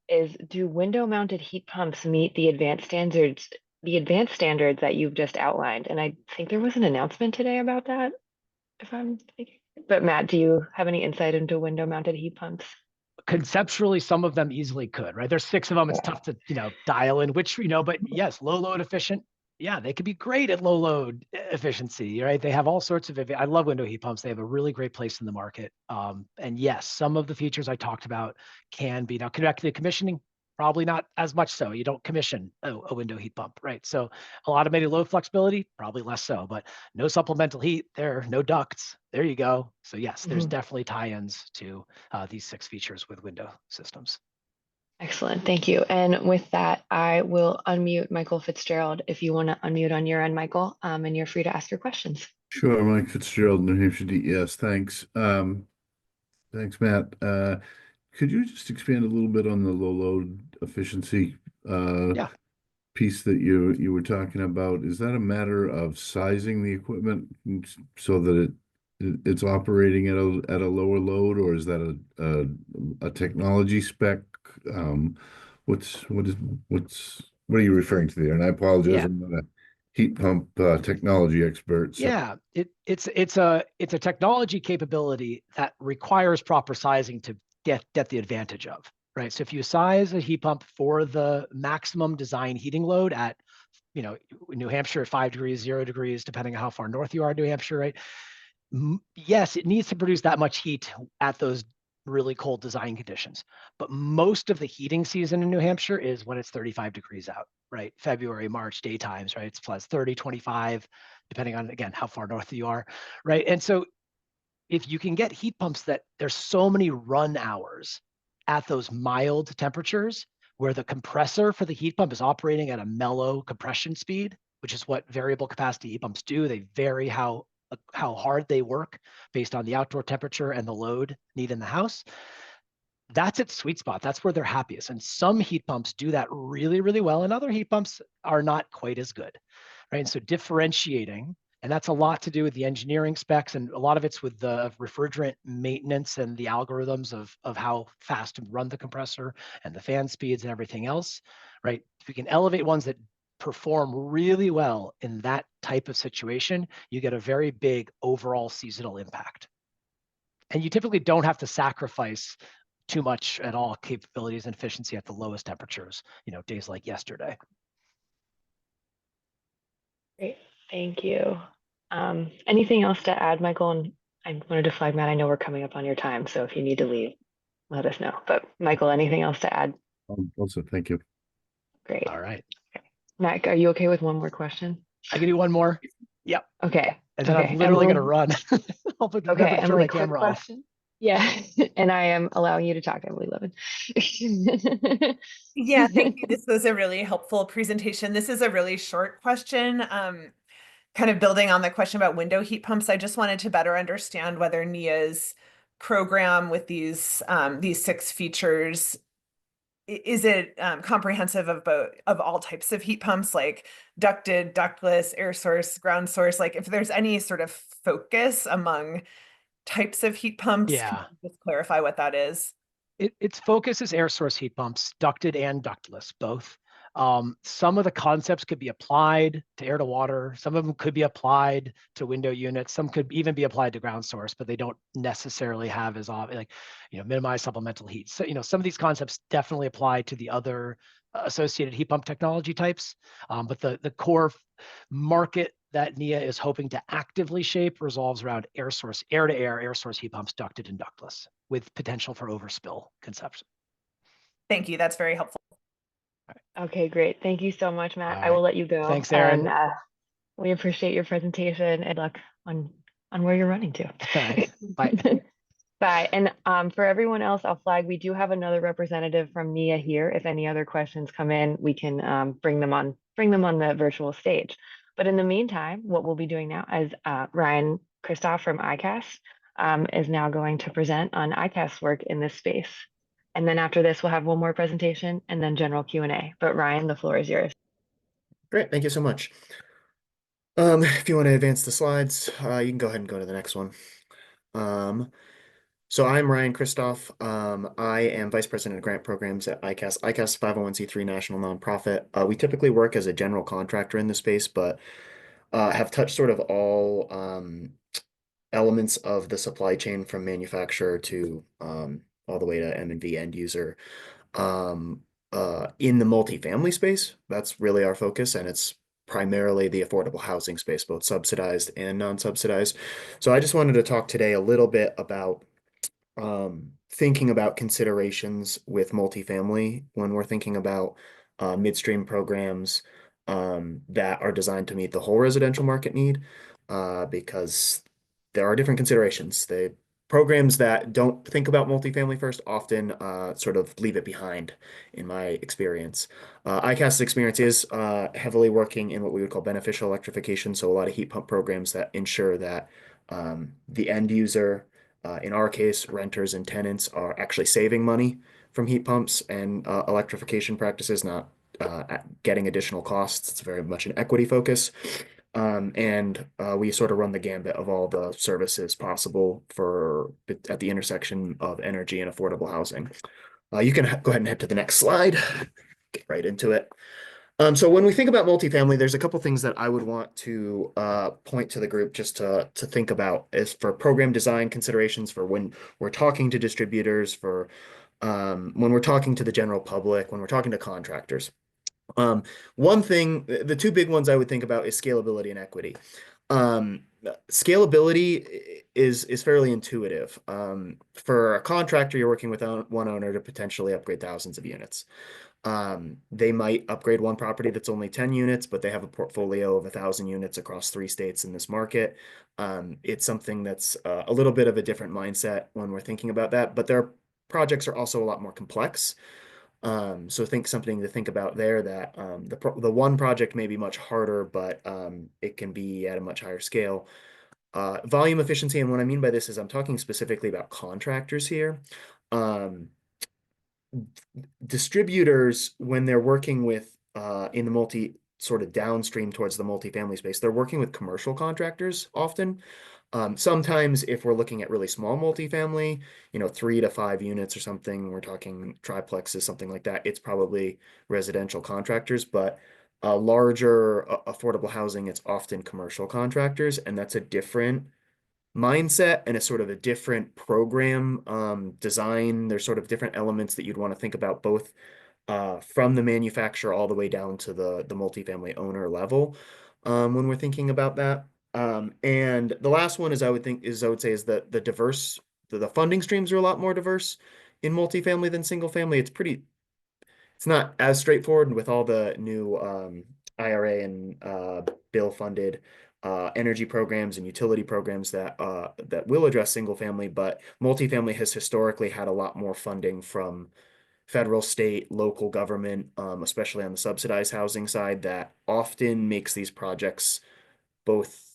is, do window-mounted heat pumps meet the advanced standards that you've just outlined? And I think there was an announcement today about that, if I'm thinking. But Matt, do you have any insight into window-mounted heat pumps? Conceptually, some of them easily could, right? There's 6 of them. It's tough to, dial in which, but yes, low load efficient. Yeah, they could be great at low load efficiency, right? They have all sorts of, I love window heat pumps. They have a really great place in the market. And yes, some of the features I talked about can be now connected to commissioning. Probably not as much so. You don't commission a window heat pump, right? So automated load flexibility, probably less so, but no supplemental heat there, no ducts. There you go. So yes, there's definitely tie-ins to these 6 features with window systems. Excellent, thank you. And with that, I will unmute Michael Fitzgerald if you want to unmute on your end, Michael, and you're free to ask your questions. Sure, Mike Fitzgerald, New Hampshire DES. Thanks. Thanks, Matt. Could you just expand a little bit on the low load efficiency piece that you were talking about? Is that a matter of sizing the equipment so that it's operating at a lower load, or is that a technology spec? What are you referring to there? And I apologize, I'm not a heat pump technology expert. So. Yeah, it's a technology capability that requires proper sizing to get the advantage of, right? So if you size a heat pump for the maximum design heating load at, New Hampshire at 5 degrees, 0 degrees, depending on how far north you are in New Hampshire, right? Yes, it needs to produce that much heat at those really cold design conditions. But most of the heating season in New Hampshire is when it's 35 degrees out, right? February, March, daytimes, right? It's plus 30, 25, depending on, again, how far north you are, right? And so if you can get heat pumps that there's so many run hours at those mild temperatures where the compressor for the heat pump is operating at a mellow compression speed, which is what variable capacity heat pumps do. They vary how hard they work based on the outdoor temperature and the load need in the house. That's its sweet spot. That's where they're happiest. And some heat pumps do that really, really well, and other heat pumps are not quite as good, right? And so differentiating, and that's a lot to do with the engineering specs, and a lot of it's with the refrigerant maintenance and the algorithms of how fast to run the compressor and the fan speeds and everything else, right? If you can elevate ones that perform really well in that type of situation, you get a very big overall seasonal impact. And you typically don't have to sacrifice too much at all capabilities and efficiency at the lowest temperatures, days like yesterday. Great, thank you. Anything else to add, Michael? And I wanted to flag, Matt, I know we're coming up on your time, so if you need to leave, let us know. But Michael, anything else to add? Also, thank you. Great. All right. Matt, are you okay with one more question? I can do one more. Yep. Okay. And then I'm literally going to run. I'll remember to turn my camera off. Question. Yeah, and I am allowing you to talk, Emily Levin. Yeah, thank you. This was a really helpful presentation. This is a really short question. Kind of building on the question about window heat pumps, I just wanted to better understand whether NIA's program with these 6 features, is it comprehensive of all types of heat pumps, like ducted, ductless, air source, ground source? Like if there's any sort of focus among types of heat pumps, can you just clarify what that is? Its focus is air source heat pumps, ducted and ductless, both. Some of the concepts could be applied to air to water. Some of them could be applied to window units. Some could even be applied to ground source, but they don't necessarily have as minimize supplemental heat. So, some of these concepts definitely apply to the other associated heat pump technology types. But the core market that NIA is hoping to actively shape revolves around air to air source heat pumps, ducted and ductless, with potential for overspill consumption. Thank you. That's very helpful. Okay, great. Thank you so much, Matt. All I will right. let you go. Thanks, Aaron. And we appreciate your presentation and luck on where you're running to. All right. Bye. Bye. And for everyone else, I'll flag we do have another representative from NIA here. If any other questions come in, we can bring them on the virtual stage. But in the meantime, what we'll be doing now is Ryan Christoph from ICAS is now going to present on ICAS work in this space. And then after this, we'll have one more presentation and then general Q&A. But Ryan, the floor is yours. Great, thank you so much. If you want to advance the slides, you can go ahead and go to the next one. So I'm Ryan Christoph. I am Vice President of Grant Programs at ICAS. ICAS 501c3 national nonprofit. We typically work as a general contractor in the space, but have touched sort of all elements of the supply chain from manufacturer to all the way to M&V end user. In the multifamily space, that's really our focus, and it's primarily the affordable housing space, both subsidized and non-subsidized. So I just wanted to talk today a little bit about thinking about considerations with multifamily when we're thinking about midstream programs that are designed to meet the whole residential market need, because there are different considerations. The programs that don't think about multifamily first often sort of leave it behind, in my experience. ICAS's experience is heavily working in what we would call beneficial electrification, so a lot of heat pump programs that ensure that the end user, in our case, renters and tenants, are actually saving money from heat pumps and electrification practices, not getting additional costs. It's very much an equity focus. And we sort of run the gambit of all the services possible at the intersection of energy and affordable housing. You can go ahead and head to the next slide. Get right into it. So when we think about multifamily, there's a couple things that I would want to point to the group just to think about is for program design considerations, for when we're talking to distributors, for when we're talking to the general public, when we're talking to contractors. One thing, the two big ones I would think about is scalability and equity. Scalability is fairly intuitive. For a contractor, you're working with one owner to potentially upgrade thousands of units. They might upgrade one property that's only 10 units, but they have a portfolio of 1,000 units across 3 states in this market. It's something that's a little bit of a different mindset when we're thinking about that, but their projects are also a lot more complex. So something to think about there, that the one project may be much harder, but it can be at a much higher scale. Volume efficiency, and what I mean by this is I'm talking specifically about contractors here. Distributors, when they're working with in the sort of downstream towards the multifamily space, they're working with commercial contractors often. Sometimes if we're looking at really small multifamily, 3 to 5 units or something, we're talking triplexes, something like that, it's probably residential contractors, but larger affordable housing, it's often commercial contractors, and that's a different mindset and a sort of a different program design. There's sort of different elements that you'd want to think about, both from the manufacturer all the way down to the multifamily owner level when we're thinking about that. And the last one I would say is that the funding streams are a lot more diverse in multifamily than single family. It's not as straightforward with all the new IRA and bill funded energy programs and utility programs that will address single family, but multifamily has historically had a lot more funding from federal, state, local government, especially on the subsidized housing side, that often makes these projects both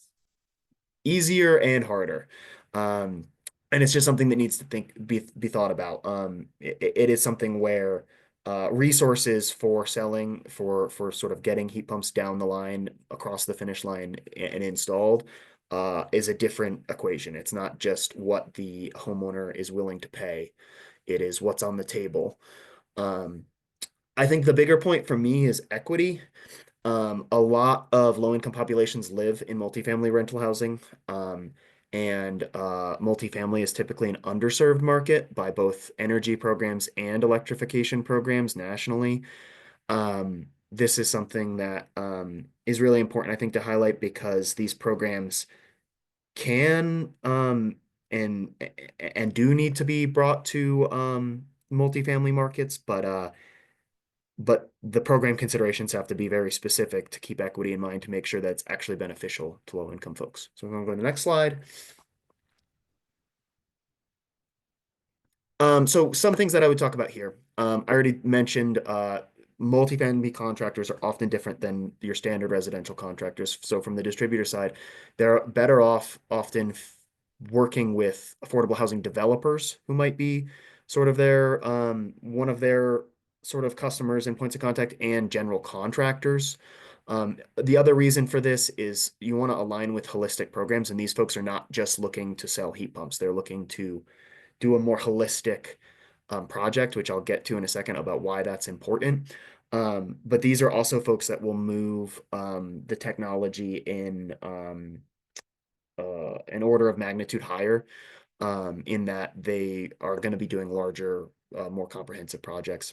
easier and harder. And it's just something that needs to be thought about. It is something where resources for selling, for sort of getting heat pumps down the line, across the finish line and installed is a different equation. It's not just what the homeowner is willing to pay. It is what's on the table. I think the bigger point for me is equity. A lot of low-income populations live in multifamily rental housing, and multifamily is typically an underserved market by both energy programs and electrification programs nationally. this is something that is really important, I think, to highlight, because these programs can and do need to be brought to multifamily markets, but the program considerations have to be very specific to keep equity in mind to make sure that's actually beneficial to low income folks. So I'm going to go to the next slide. So some things that I would talk about here. I already mentioned multifamily contractors are often different than your standard residential contractors. So from the distributor side, they're better off often working with affordable housing developers who might be sort of their one of their sort of customers and points of contact, and general contractors. The other reason for this is you want to align with holistic programs, and these folks are not just looking to sell heat pumps. They're looking to do a more holistic project, which I'll get to in a second about why that's important. But these are also folks that will move the technology in an order of magnitude higher, in that they are going to be doing larger, more comprehensive projects.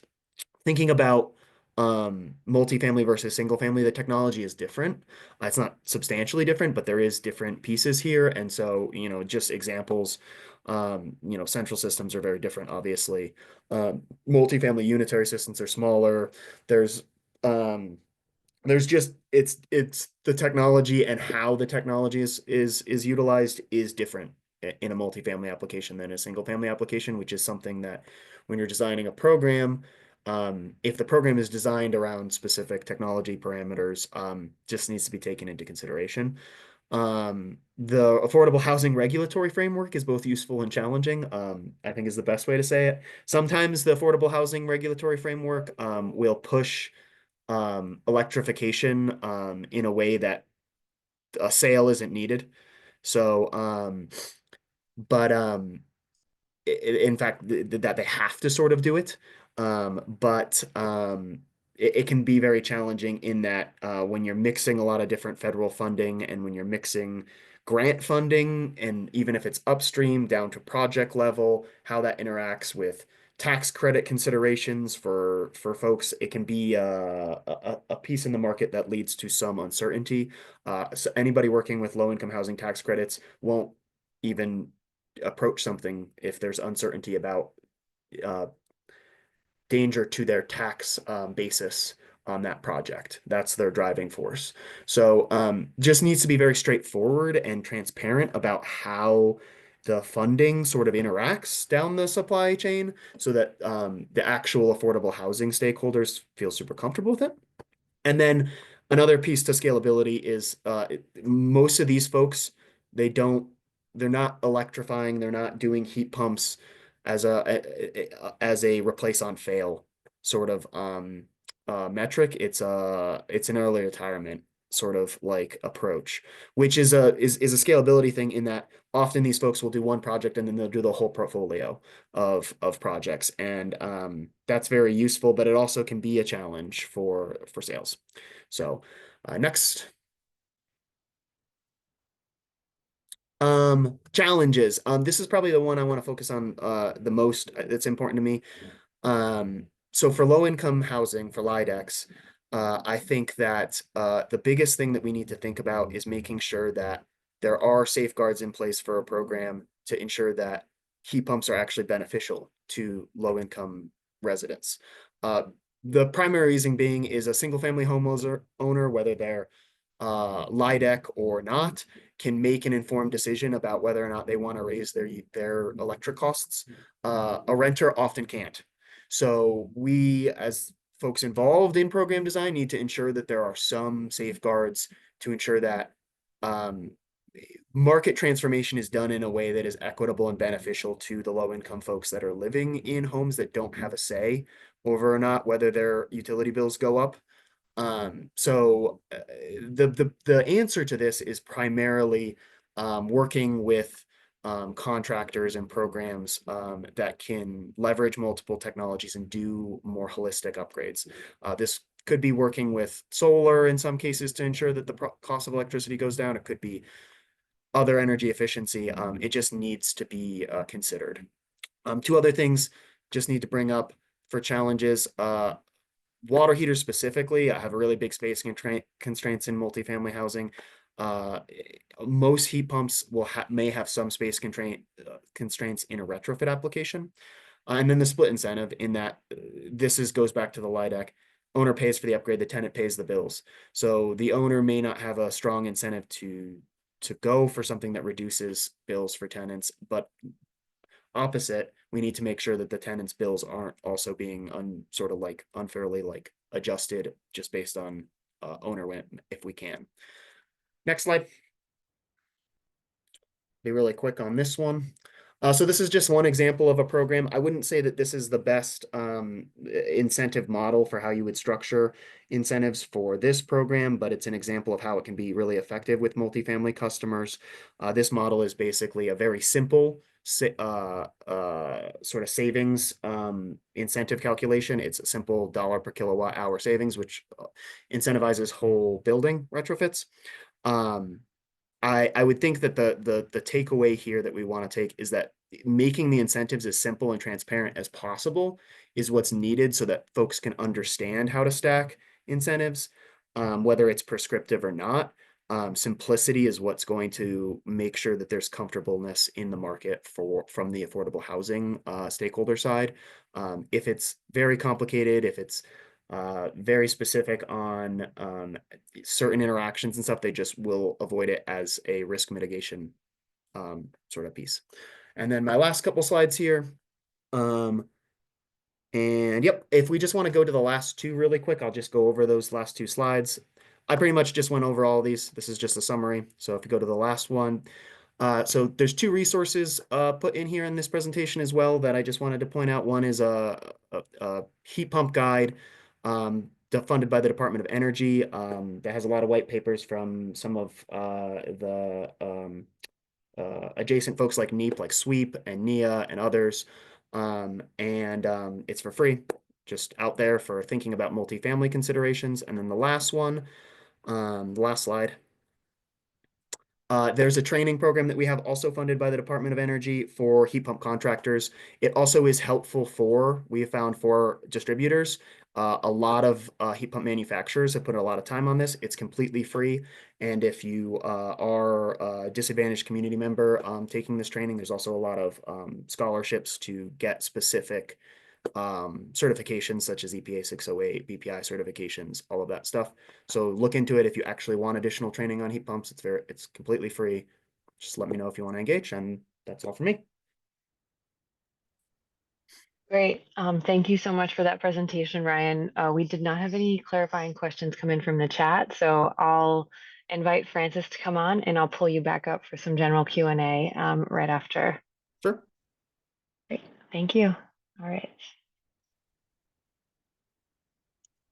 Thinking about multifamily versus single family, the technology is different. It's not substantially different, but there is different pieces here. And so, just examples, central systems are very different, obviously. Multifamily unitary systems are smaller. There's just it's the technology and how the technology is utilized is different in a multifamily application than a single family application, which is something that when you're designing a program, if the program is designed around specific technology parameters, just needs to be taken into consideration. The affordable housing regulatory framework is both useful and challenging, I think is the best way to say it. Sometimes the affordable housing regulatory framework will push electrification in a way that a sale isn't needed. So, but in fact, that they have to sort of do it. But it can be very challenging in that when you're mixing a lot of different federal funding, and when you're mixing grant funding, and even if it's upstream down to project level, how that interacts with tax credit considerations for folks, it can be a piece in the market that leads to some uncertainty. So anybody working with low income housing tax credits won't even approach something if there's uncertainty about danger to their tax basis on that project. That's their driving force. So just needs to be very straightforward and transparent about how the funding sort of interacts down the supply chain, so that the actual affordable housing stakeholders feel super comfortable with it. And then another piece to scalability is most of these folks, they're not electrifying, they're not doing heat pumps as a replace on fail sort of metric. It's an early retirement sort of like approach, which is a scalability thing, in that often these folks will do one project and then they'll do the whole portfolio of projects. And that's very useful, but it also can be a challenge for sales. So next. Challenges. This is probably the one I want to focus on the most. That's important to me. So for low income housing, for LIDEX, I think that the biggest thing that we need to think about is making sure that there are safeguards in place for a program to ensure that heat pumps are actually beneficial to low income residents. The primary reason being is a single family homeowner, whether they're LIDEC or not, can make an informed decision about whether or not they want to raise their electric costs. A renter often can't. So we, as folks involved in program design, need to ensure that there are some safeguards to ensure that market transformation is done in a way that is equitable and beneficial to the low income folks that are living in homes that don't have a say over or not whether their utility bills go up. So the answer to this is primarily working with contractors and programs that can leverage multiple technologies and do more holistic upgrades. This could be working with solar in some cases to ensure that the cost of electricity goes down. It could be other energy efficiency. It just needs to be considered. Two other things just need to bring up for challenges. water heaters specifically, I have a really big space constraints in multifamily housing. Most heat pumps may have some space constraints in a retrofit application. And then the split incentive in that goes back to the LIDAC. Owner pays for the upgrade, the tenant pays the bills. So the owner may not have a strong incentive to go for something that reduces bills for tenants, but opposite, we need to make sure that the tenants' bills aren't also being sort of like unfairly like adjusted just based on owner rent if we can. Next slide. Be really quick on this one. So this is just one example of a program. I wouldn't say that this is the best incentive model for how you would structure incentives for this program, but it's an example of how it can be really effective with multifamily customers. This model is basically a very simple sort of savings incentive calculation. It's a simple dollar per kilowatt hour savings, which incentivizes whole building retrofits. I would think that the takeaway here that we want to take is that making the incentives as simple and transparent as possible is what's needed so that folks can understand how to stack incentives, whether it's prescriptive or not. Simplicity is what's going to make sure that there's comfortableness in the market from the affordable housing stakeholder side. If it's very complicated, if it's very specific on certain interactions and stuff, they just will avoid it as a risk mitigation sort of piece. And then my last couple slides here. And yep, if we just want to go to the last two really quick, I'll just go over those last two slides. I pretty much just went over all these. This is just a summary. So if you go to the last one, so there's two resources put in here in this presentation as well that I just wanted to point out. One is a heat pump guide funded by the Department of Energy that has a lot of white papers from some of the adjacent folks like NEEP, like SWEEP and NEA and others. It's for free, just out there for thinking about multifamily considerations. And then the last one, the last slide. There's a training program that we have also funded by the Department of Energy for heat pump contractors. It also is helpful we have found for distributors. A lot of heat pump manufacturers have put a lot of time on this. It's completely free. And if you are a disadvantaged community member taking this training, there's also a lot of scholarships to get specific certifications such as EPA 608, BPI certifications, all of that stuff. So look into it if you actually want additional training on heat pumps. It's completely free. Just let me know if you want to engage, and that's all for me. Great. Thank you so much for that presentation, Ryan. We did not have any clarifying questions come in from the chat, so I'll invite Francis to come on and I'll pull you back up for some general Q&A right after. Sure. Great. Thank you. All right.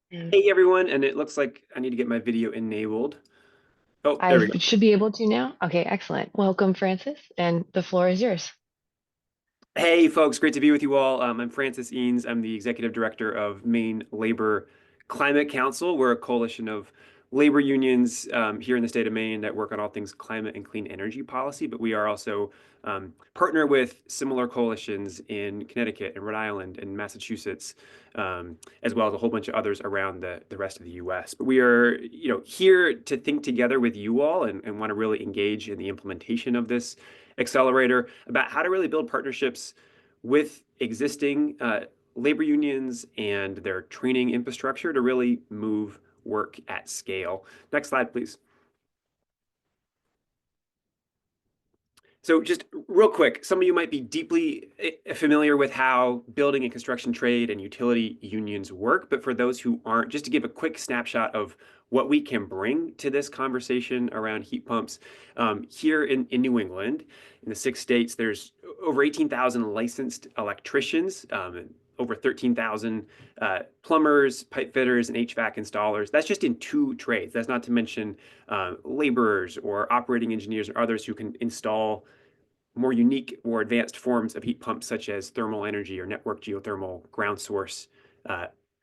Hey everyone, and it looks like I need to get my video enabled. Oh, there we go. I should be able to now. Okay, excellent. Welcome, Francis, and the floor is yours. Hey folks, great to be with you all. I'm Francis Eanes. I'm the Executive Director of Maine Labor Climate Council. We're a coalition of labor unions here in the state of Maine that work on all things climate and clean energy policy, but we are also partner with similar coalitions in Connecticut and Rhode Island and Massachusetts, as well as a whole bunch of others around the rest of the US. But we are here to think together with you all and want to really engage in the implementation of this accelerator about how to really build partnerships with existing labor unions and their training infrastructure to really move work at scale. Next slide, please. So just real quick, some of you might be deeply familiar with how building and construction trade and utility unions work, but for those who aren't, just to give a quick snapshot of what we can bring to this conversation around heat pumps. Here in New England, in the 6 states, there's over 18,000 licensed electricians, over 13,000 plumbers, pipe fitters, and HVAC installers. That's just in 2 trades. That's not to mention laborers or operating engineers or others who can install more unique or advanced forms of heat pumps, such as thermal energy or network geothermal ground source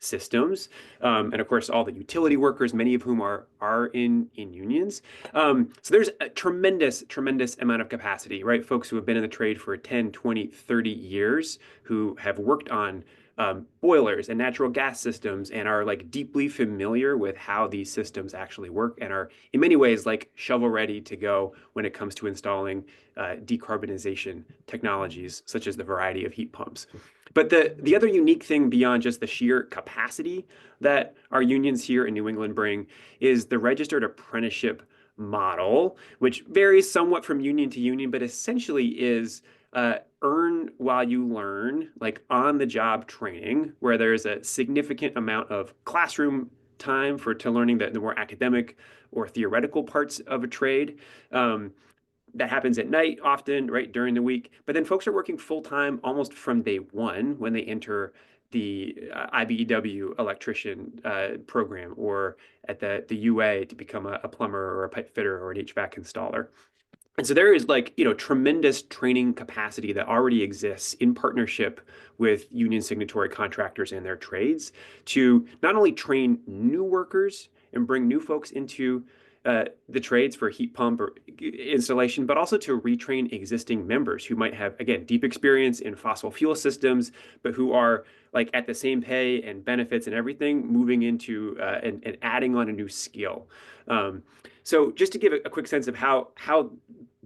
systems. And of course, all the utility workers, many of whom are in unions. So there's a tremendous amount of capacity, right? Folks who have been in the trade for 10, 20, 30 years, who have worked on boilers and natural gas systems and are like deeply familiar with how these systems actually work and are in many ways like shovel ready to go when it comes to installing decarbonization technologies such as the variety of heat pumps. But the other unique thing beyond just the sheer capacity that our unions here in New England bring is the registered apprenticeship model, which varies somewhat from union to union, but essentially is earn while you learn, like on the job training, where there's a significant amount of classroom time to learning the more academic or theoretical parts of a trade. That happens at night often, right, during the week. But then folks are working full time almost from day one when they enter the IBEW electrician program or at the UA to become a plumber or a pipe fitter or an HVAC installer. And so there is like, tremendous training capacity that already exists in partnership with union signatory contractors and their trades to not only train new workers and bring new folks into the trades for heat pump or installation, but also to retrain existing members who might have, again, deep experience in fossil fuel systems, but who are like at the same pay and benefits and everything, moving into and adding on a new skill. So just to give a quick sense of how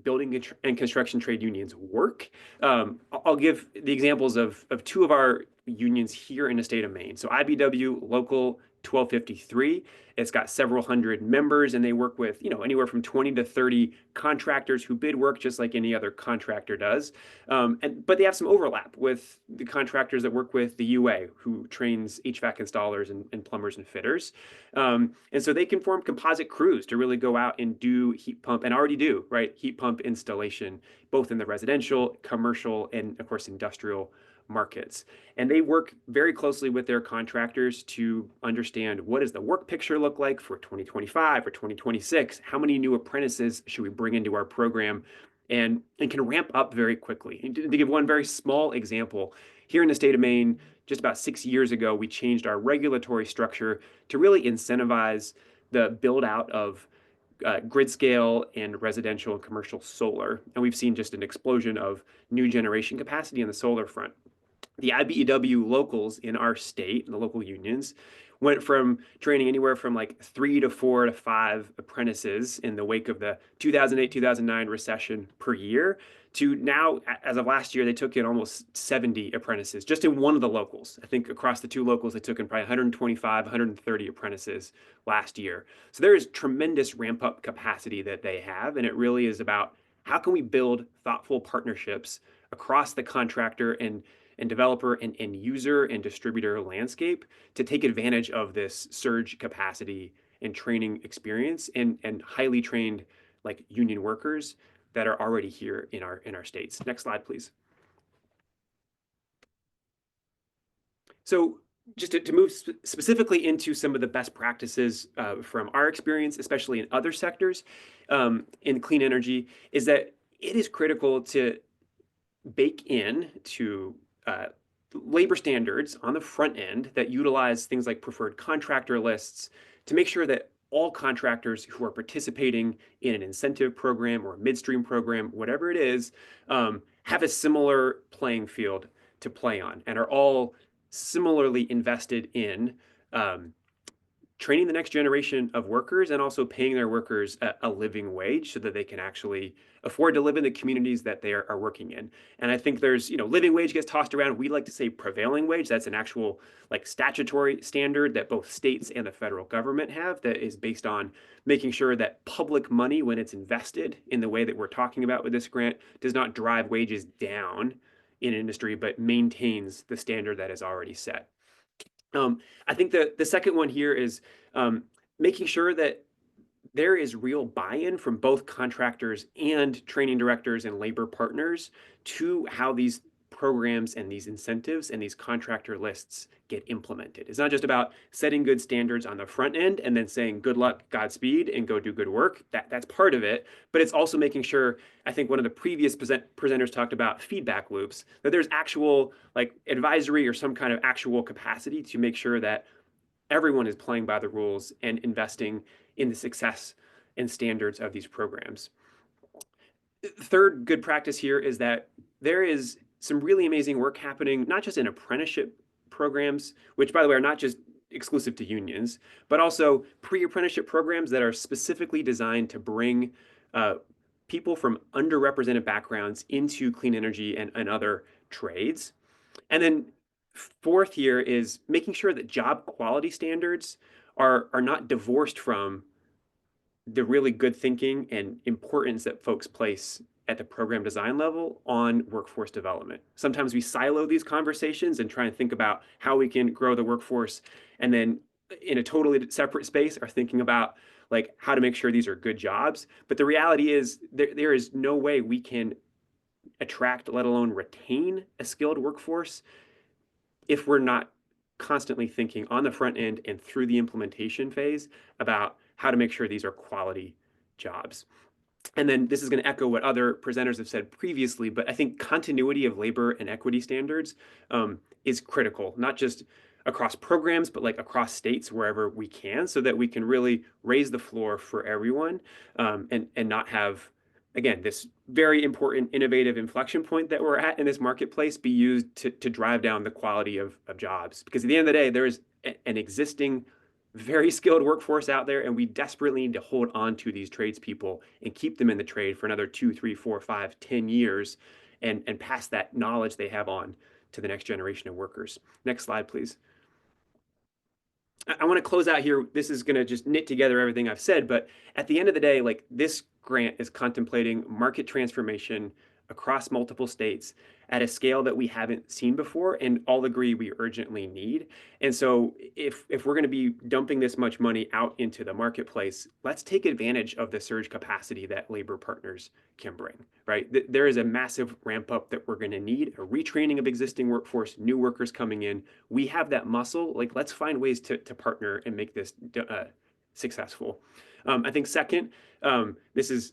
building and construction trade unions work, I'll give the examples of two of our unions here in the state of Maine. So IBW Local 1253, it's got several hundred members and they work with, anywhere from 20 to 30 contractors who bid work just like any other contractor does. But they have some overlap with the contractors that work with the UA, who trains HVAC installers and plumbers and fitters. And so they can form composite crews to really go out and do heat pump, and already do, right, heat pump installation, both in the residential, commercial, and of course, industrial markets. And they work very closely with their contractors to understand what does the work picture look like for 2025 or 2026? How many new apprentices should we bring into our program? And can ramp up very quickly. And to give one very small example, here in the state of Maine, just about 6 years ago, we changed our regulatory structure to really incentivize the build out of grid scale and residential and commercial solar. And we've seen just an explosion of new generation capacity on the solar front. The IBEW locals in our state, the local unions, went from training anywhere from like 3 to 4 to 5 apprentices in the wake of the 2008-2009 recession per year to now, as of last year, they took in almost 70 apprentices just in one of the locals. I think across the two locals, they took in probably 125, 130 apprentices last year. So there is tremendous ramp up capacity that they have. And it really is about how can we build thoughtful partnerships across the contractor and developer and user and distributor landscape to take advantage of this surge capacity and training experience and highly trained like union workers that are already here in our states. Next slide, please. So just to move specifically into some of the best practices from our experience, especially in other sectors in clean energy, is that it is critical to bake in to labor standards on the front end that utilize things like preferred contractor lists to make sure that all contractors who are participating in an incentive program or a midstream program, whatever it is, have a similar playing field to play on and are all similarly invested in training the next generation of workers and also paying their workers a living wage so that they can actually afford to live in the communities that they are working in. And I think there's, living wage gets tossed around. We like to say prevailing wage. That's an actual like statutory standard that both states and the federal government have that is based on making sure that public money, when it's invested in the way that we're talking about with this grant, does not drive wages down in industry, but maintains the standard that is already set. I think the second one here is making sure that there is real buy-in from both contractors and training directors and labor partners to how these programs and these incentives and these contractor lists get implemented. It's not just about setting good standards on the front end and then saying good luck, Godspeed, and go do good work. That's part of it, but it's also making sure, I think one of the previous presenters talked about feedback loops, that there's actual like advisory or some kind of actual capacity to make sure that everyone is playing by the rules and investing in the success and standards of these programs. Third good practice here is that there is some really amazing work happening, not just in apprenticeship programs, which by the way are not just exclusive to unions, but also pre-apprenticeship programs that are specifically designed to bring people from underrepresented backgrounds into clean energy and other trades. And then fourth here is making sure that job quality standards are not divorced from the really good thinking and importance that folks place at the program design level on workforce development. Sometimes we silo these conversations and try and think about how we can grow the workforce, and then in a totally separate space are thinking about like how to make sure these are good jobs. But the reality is there is no way we can attract, let alone retain, a skilled workforce if we're not constantly thinking on the front end and through the implementation phase about how to make sure these are quality jobs. And then this is going to echo what other presenters have said previously, but I think continuity of labor and equity standards is critical, not just across programs, but like across states wherever we can, so that we can really raise the floor for everyone and not have, again, this very important innovative inflection point that we're at in this marketplace be used to drive down the quality of jobs. Because at the end of the day, there is an existing very skilled workforce out there, and we desperately need to hold on to these tradespeople and keep them in the trade for another 2, 3, 4, 5, 10 years and pass that knowledge they have on to the next generation of workers. Next slide, please. I want to close out here. This is going to just knit together everything I've said, but at the end of the day, like, this grant is contemplating market transformation across multiple states at a scale that we haven't seen before and all agree we urgently need. And so if we're going to be dumping this much money out into the marketplace, let's take advantage of the surge capacity that labor partners can bring, right? There is a massive ramp up that we're going to need, a retraining of existing workforce, new workers coming in. We have that muscle. Like, let's find ways to partner and make this successful. I think second, this is,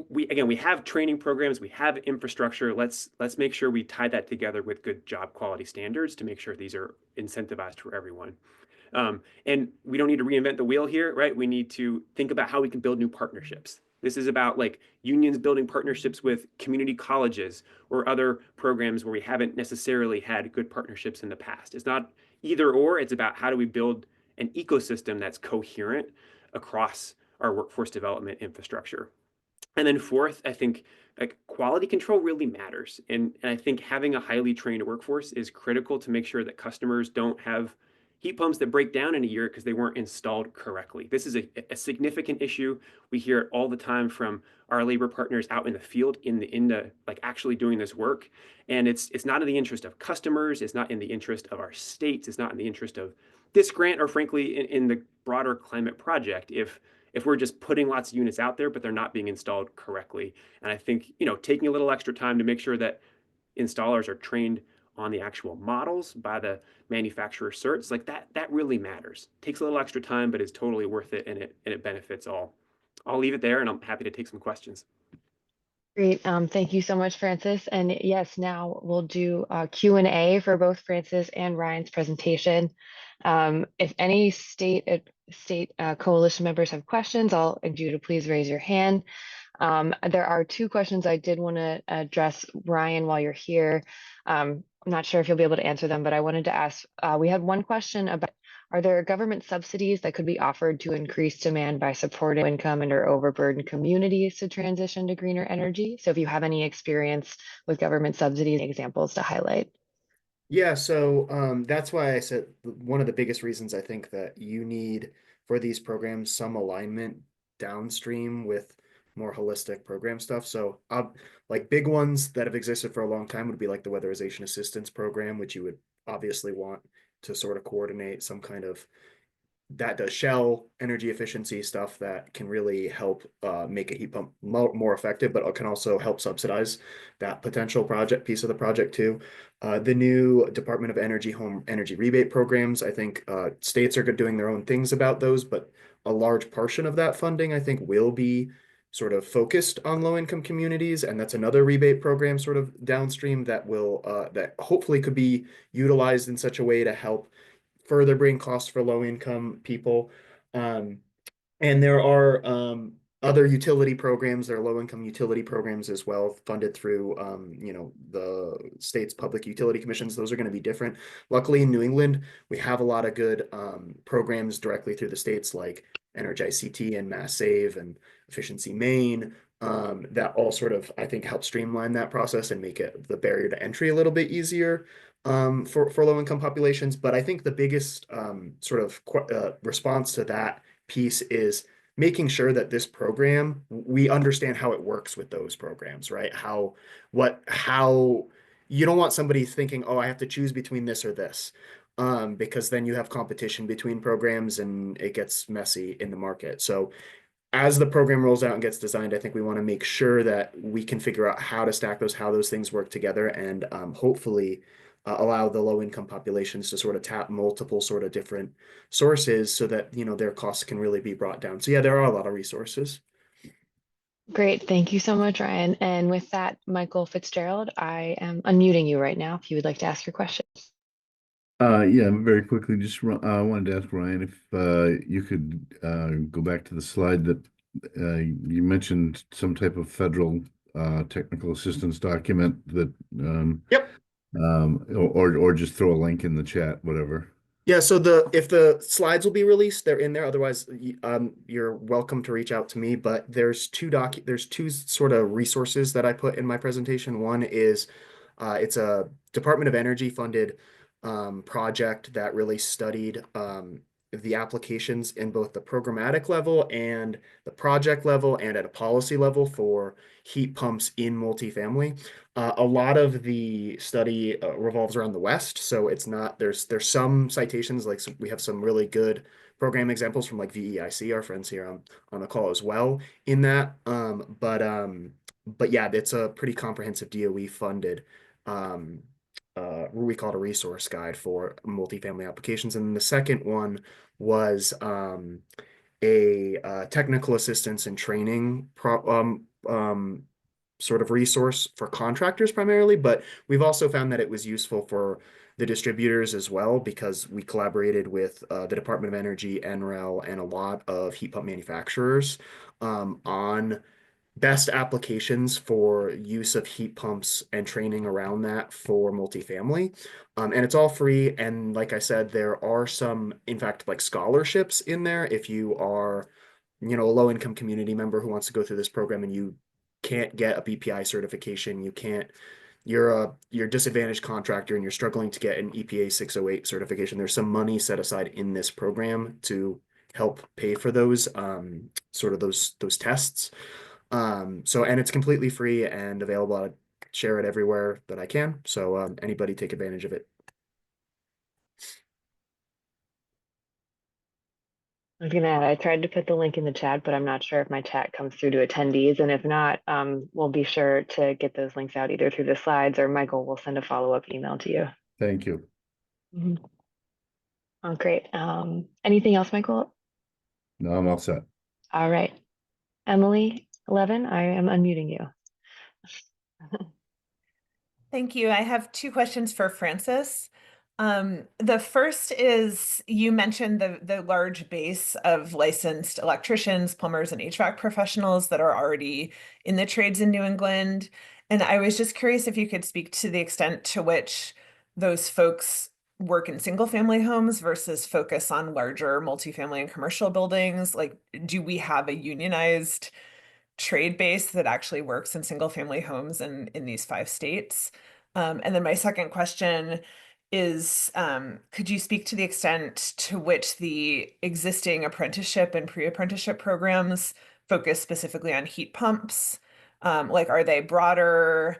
we have training programs, we have infrastructure. Let's make sure we tie that together with good job quality standards to make sure these are incentivized for everyone. And we don't need to reinvent the wheel here, right? We need to think about how we can build new partnerships. This is about like unions building partnerships with community colleges or other programs where we haven't necessarily had good partnerships in the past. It's not either or, it's about how do we build an ecosystem that's coherent across our workforce development infrastructure. And then fourth, I think like quality control really matters. And I think having a highly trained workforce is critical to make sure that customers don't have heat pumps that break down in a year because they weren't installed correctly. This is a significant issue. We hear it all the time from our labor partners out in the field in the like actually doing this work. And it's not in the interest of customers. It's not in the interest of our states. It's not in the interest of this grant, or frankly, in the broader climate project, if we're just putting lots of units out there, but they're not being installed correctly. And I think, taking a little extra time to make sure that installers are trained on the actual models by the manufacturer certs, like that really matters. Takes a little extra time, but is totally worth it, and it benefits all. I'll leave it there, and I'm happy to take some questions. Great. Thank you so much, Francis. And yes, now we'll do Q&A for both Francis and Ryan's presentation. If any state coalition members have questions, I'll invite you to please raise your hand. There are two questions I did want to address, Ryan, while you're here. I'm not sure if you'll be able to answer them, but I wanted to ask, we had one question about, are there government subsidies that could be offered to increase demand by supporting income and or overburdened communities to transition to greener energy? So if you have any experience with government subsidies, examples to highlight. Yeah, so that's why I said one of the biggest reasons I think that you need for these programs some alignment downstream with more holistic program stuff. So like big ones that have existed for a long time would be like the Weatherization Assistance Program, which you would obviously want to sort of coordinate some kind of, that does shell energy efficiency stuff that can really help make a heat pump more effective, but it can also help subsidize that potential project piece of the project too. The new Department of Energy home energy rebate programs, I think states are doing their own things about those, but a large portion of that funding I think will be sort of focused on low-income communities, and that's another rebate program sort of downstream that will that hopefully could be utilized in such a way to help further bring costs for low-income people. And there are other utility programs. There are low-income utility programs as well, funded through, the state's public utility commissions. Those are going to be different. Luckily, in New England, we have a lot of good programs directly through the states, like Energize CT and Mass Save and Efficiency Maine, that all sort of, I think, help streamline that process and make it the barrier to entry a little bit easier for low-income populations. But I think the biggest response to that piece is making sure that this program, we understand how it works with those programs, right? How you don't want somebody thinking, oh, I have to choose between this or this, because then you have competition between programs and it gets messy in the market. So as the program rolls out and gets designed, I think we want to make sure that we can figure out how to stack those, how those things work together, and hopefully allow the low income populations to sort of tap multiple sort of different sources so that, their costs can really be brought down. So yeah, there are a lot of resources. Great. Thank you so much, Ryan. And with that, Michael Fitzgerald, I am unmuting you right now if you would like to ask your questions. Yeah, very quickly, just I wanted to ask Ryan if you could go back to the slide that you mentioned some type of federal technical assistance document that Yep. Or just throw a link in the chat, whatever. Yeah, so if the slides will be released, they're in there. Otherwise, you're welcome to reach out to me. But there's two sort of resources that I put in my presentation. One is it's a Department of Energy funded project that really studied the applications in both the programmatic level and the project level and at a policy level for heat pumps in multifamily. A lot of the study revolves around the West, so it's not, there's some citations, like we have some really good program examples from like VEIC, our friends here on the call as well in that. But yeah, it's a pretty comprehensive DOE funded we call it a resource guide for multifamily applications. And the second one was a technical assistance and training sort of resource for contractors primarily, but we've also found that it was useful for the distributors as well, because we collaborated with the Department of Energy, NREL, and a lot of heat pump manufacturers on best applications for use of heat pumps and training around that for multifamily. And it's all free. And like I said, there are some, in fact, like scholarships in there if you are, a low income community member who wants to go through this program and you can't get a BPI certification, you're a disadvantaged contractor and you're struggling to get an EPA 608 certification. There's some money set aside in this program to help pay for those those tests. And it's completely free and available. I share it everywhere that I can. So anybody take advantage of it. I was gonna add, I tried to put the link in the chat, but I'm not sure if my chat comes through to attendees. And if not, we'll be sure to get those links out either through the slides or Michael will send a follow-up email to you. Thank you. Mm-hmm. Oh, great. Anything else, Michael? No, I'm all set. All right. Emily Levin, I am unmuting you. Thank you. I have two questions for Francis. The first is, you mentioned the large base of licensed electricians, plumbers, and HVAC professionals that are already in the trades in New England. And I was just curious if you could speak to the extent to which those folks work in single family homes versus focus on larger multifamily and commercial buildings. Like, do we have a unionized trade base that actually works in single family homes in these 5 states? And then my second question is, could you speak to the extent to which the existing apprenticeship and pre-apprenticeship programs focus specifically on heat pumps? Like, are they broader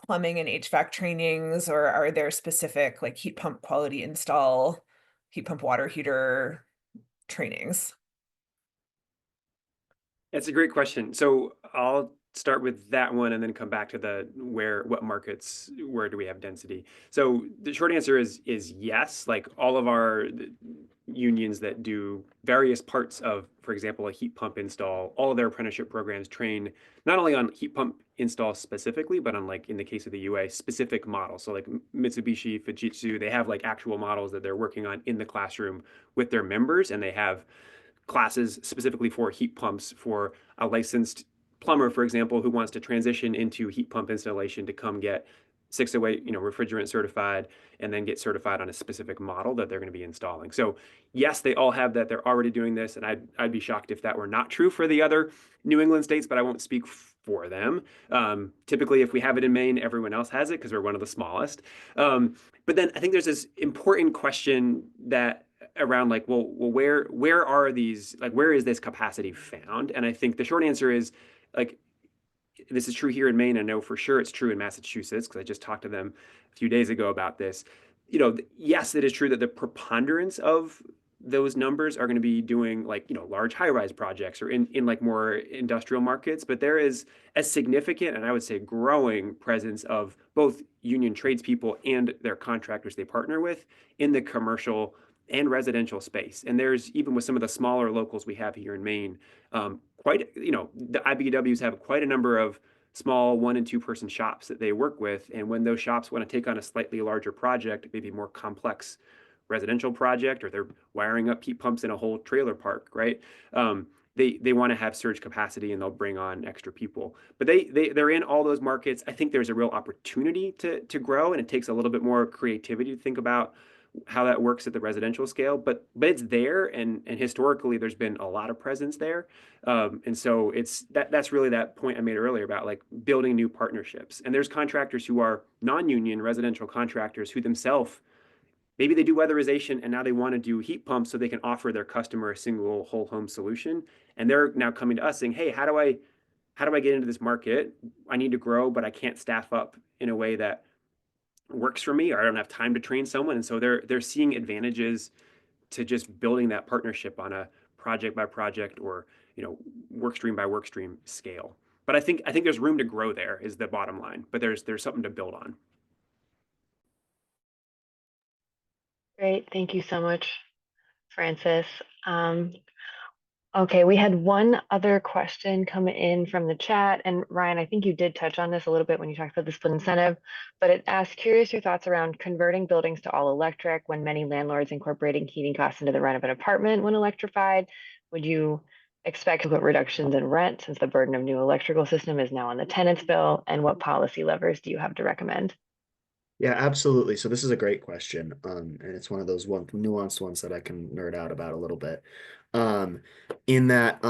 plumbing and HVAC trainings, or are there specific like heat pump quality install, heat pump water heater trainings? That's a great question. So I'll start with that one and then come back to what markets, where do we have density? So the short answer is yes. Like, all of our unions that do various parts of, for example, a heat pump install, all of their apprenticeship programs train not only on heat pump install specifically, but on, like in the case of the UA, specific models. So like Mitsubishi, Fujitsu, they have like actual models that they're working on in the classroom with their members, and they have classes specifically for heat pumps for a licensed plumber, for example, who wants to transition into heat pump installation to come get 608, refrigerant certified, and then get certified on a specific model that they're going to be installing. So yes, they all have that. They're already doing this, and I'd be shocked if that were not true for the other New England states, but I won't speak for them. Typically, if we have it in Maine, everyone else has it because we're one of the smallest. But then I think there's this important question that around like, well, where are these, like, where is this capacity found? And I think the short answer is, like, this is true here in Maine. I know for sure it's true in Massachusetts because I just talked to them a few days ago about this. Yes, it is true that the preponderance of those numbers are going to be doing like, large high-rise projects or in like more industrial markets, but there is a significant and I would say growing presence of both union tradespeople and their contractors they partner with in the commercial and residential space. And there's, even with some of the smaller locals we have here in Maine, the IBWs have quite a number of small 1 and 2 person shops that they work with. And when those shops want to take on a slightly larger project, maybe more complex residential project, or they're wiring up heat pumps in a whole trailer park, right? They want to have surge capacity and they'll bring on extra people. But they're in all those markets. I think there's a real opportunity to grow, and it takes a little bit more creativity to think about how that works at the residential scale, but it's there, and historically there's been a lot of presence there, and so that's really that point I made earlier about like building new partnerships. And there's contractors who are non-union residential contractors who themselves, maybe they do weatherization and now they want to do heat pumps so they can offer their customer a single whole home solution, and they're now coming to us saying, hey, how do I get into this market? I need to grow, but I can't staff up in a way that works for me, or I don't have time to train someone. And so they're seeing advantages to just building that partnership on a project by project or work stream by work stream scale. But I think there's room to grow there is the bottom line, but there's something to build on. Great, thank you so much, Francis. Okay, we had one other question come in from the chat, and Ryan, I think you did touch on this a little bit when you talked about the split incentive, but it asked, curious your thoughts around converting buildings to all electric when many landlords incorporating heating costs into the rent of an apartment when electrified. Would you expect reductions in rent since the burden of new electrical system is now on the tenant's bill? And what policy levers do you have to recommend? Yeah, absolutely. So this is a great question. And it's one of those nuanced ones that I can nerd out about a little bit. In that,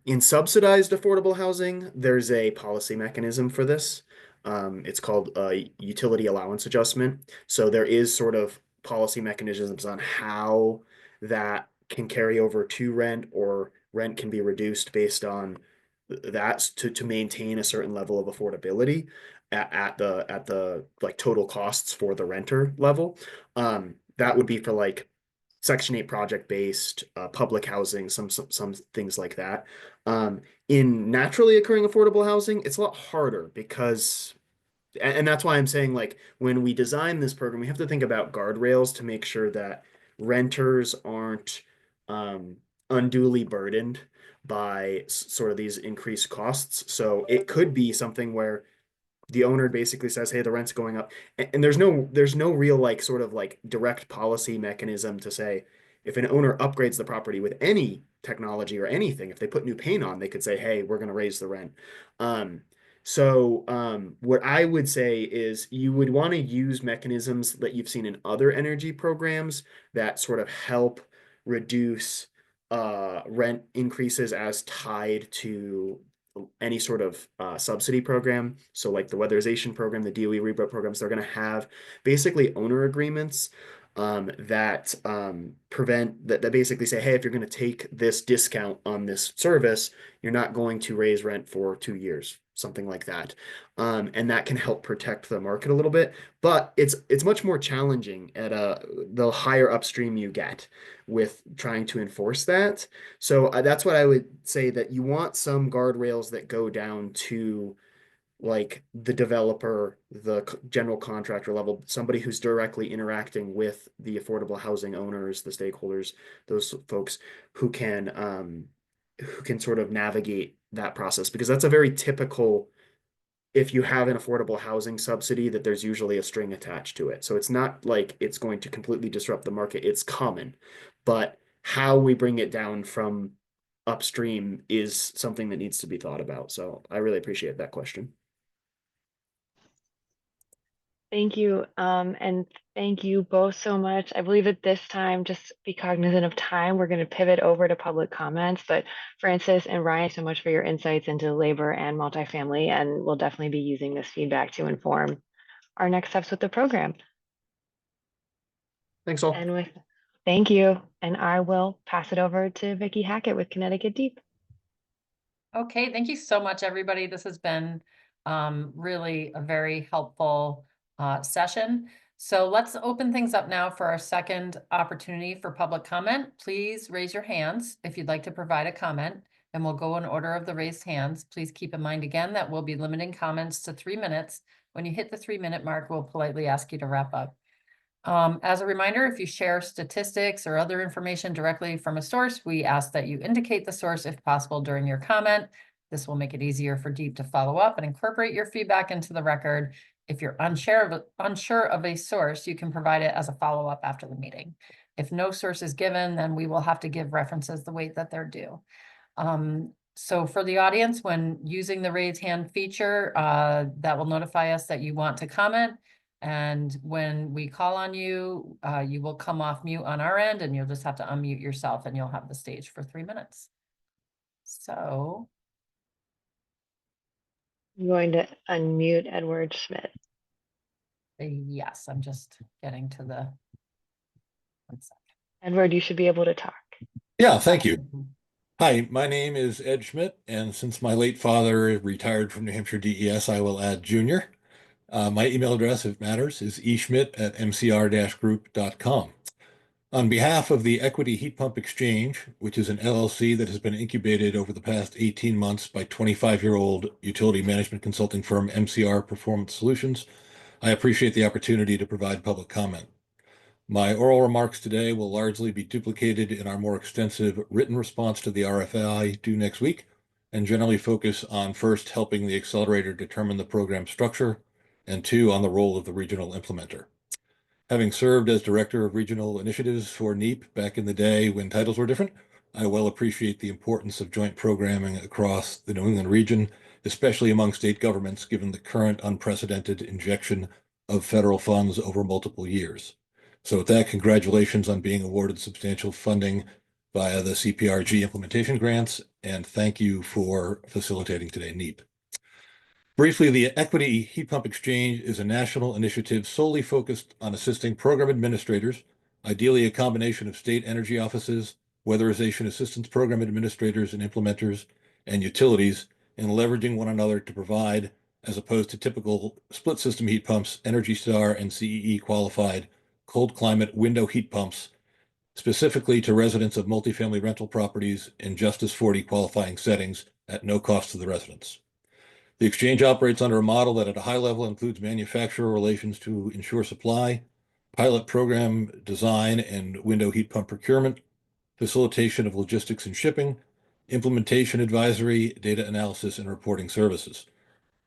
in subsidized affordable housing, there's a policy mechanism for this. It's called a utility allowance adjustment. So there is sort of policy mechanisms on how that can carry over to rent, or rent can be reduced based on that to maintain a certain level of affordability at the like total costs for the renter level. That would be for like Section 8 project based public housing, some things like that. In naturally occurring affordable housing, it's a lot harder because, and that's why I'm saying, like, when we design this program, we have to think about guardrails to make sure that renters aren't unduly burdened by sort of these increased costs. So it could be something where the owner basically says, hey, the rent's going up. And there's no real like sort of like direct policy mechanism to say, if an owner upgrades the property with any technology or anything, if they put new paint on, they could say, hey, we're going to raise the rent. What I would say is you would want to use mechanisms that you've seen in other energy programs that sort of help reduce rent increases as tied to any sort of subsidy program. So like the weatherization program, the DOE rebate programs, they're going to have basically owner agreements that prevent that basically say, hey, if you're going to take this discount on this service, you're not going to raise rent for 2 years, something like that. And that can help protect the market a little bit, but it's much more challenging at the higher upstream you get with trying to enforce that. So that's what I would say, that you want some guardrails that go down to like the developer, the general contractor level, somebody who's directly interacting with the affordable housing owners, the stakeholders, those folks who can sort of navigate that process, because that's a very typical, if you have an affordable housing subsidy, that there's usually a string attached to it. So it's not like it's going to completely disrupt the market. It's common, but how we bring it down from upstream is something that needs to be thought about. So I really appreciate that question. Thank you. And thank you both so much. I believe at this time, just be cognizant of time, we're going to pivot over to public comments. But Francis and Ryan, so much for your insights into labor and multifamily, and we'll definitely be using this feedback to inform our next steps with the program. Thanks all. And thank you. And I will pass it over to Vicki Hackett with Connecticut Deep. Okay, thank you so much, everybody. This has been really a very helpful session. So let's open things up now for our second opportunity for public comment. Please raise your hands if you'd like to provide a comment, and we'll go in order of the raised hands. Please keep in mind again that we'll be limiting comments to 3 minutes. When you hit the 3-minute mark, we'll politely ask you to wrap up. As a reminder, if you share statistics or other information directly from a source, we ask that you indicate the source if possible during your comment. This will make it easier for Deep to follow up and incorporate your feedback into the record. If you're unsure of a source, you can provide it as a follow-up after the meeting. If no source is given, then we will have to give references the weight that they're due. So for the audience, when using the raise hand feature, that will notify us that you want to comment. And when we call on you, you will come off mute on our end, and you'll just have to unmute yourself, and you'll have the stage for 3 minutes. So I'm going to unmute Edward Schmidt. yes, I'm just getting to the. One second. Edward, you should be able to talk. Yeah, thank you. Hi, my name is Ed Schmidt, and since my late father retired from New Hampshire DES, I will add Junior. My email address, if it matters, is eschmidt@mcr-group.com. On behalf of the Equity Heat Pump Exchange, which is an LLC that has been incubated over the past 18 months by 25-year-old utility management consulting firm MCR Performance Solutions, I appreciate the opportunity to provide public comment. My oral remarks today will largely be duplicated in our more extensive written response to the RFI due next week, and generally focus on first helping the accelerator determine the program structure, and 2 on the role of the regional implementer. Having served as Director of Regional Initiatives for NEEP back in the day when titles were different, I well appreciate the importance of joint programming across the New England region, especially among state governments, given the current unprecedented injection of federal funds over multiple years. So with that, congratulations on being awarded substantial funding via the CPRG implementation grants, and thank you for facilitating today, NEEP. Briefly, the Equity Heat Pump Exchange is a national initiative solely focused on assisting program administrators, ideally a combination of state energy offices, weatherization assistance program administrators and implementers, and utilities in leveraging one another to provide, as opposed to typical split system heat pumps, Energy Star and CEE qualified cold climate window heat pumps, specifically to residents of multifamily rental properties in Justice 40 qualifying settings at no cost to the residents. The exchange operates under a model that at a high level includes manufacturer relations to ensure supply, pilot program design and window heat pump procurement, facilitation of logistics and shipping, implementation advisory, data analysis, and reporting services.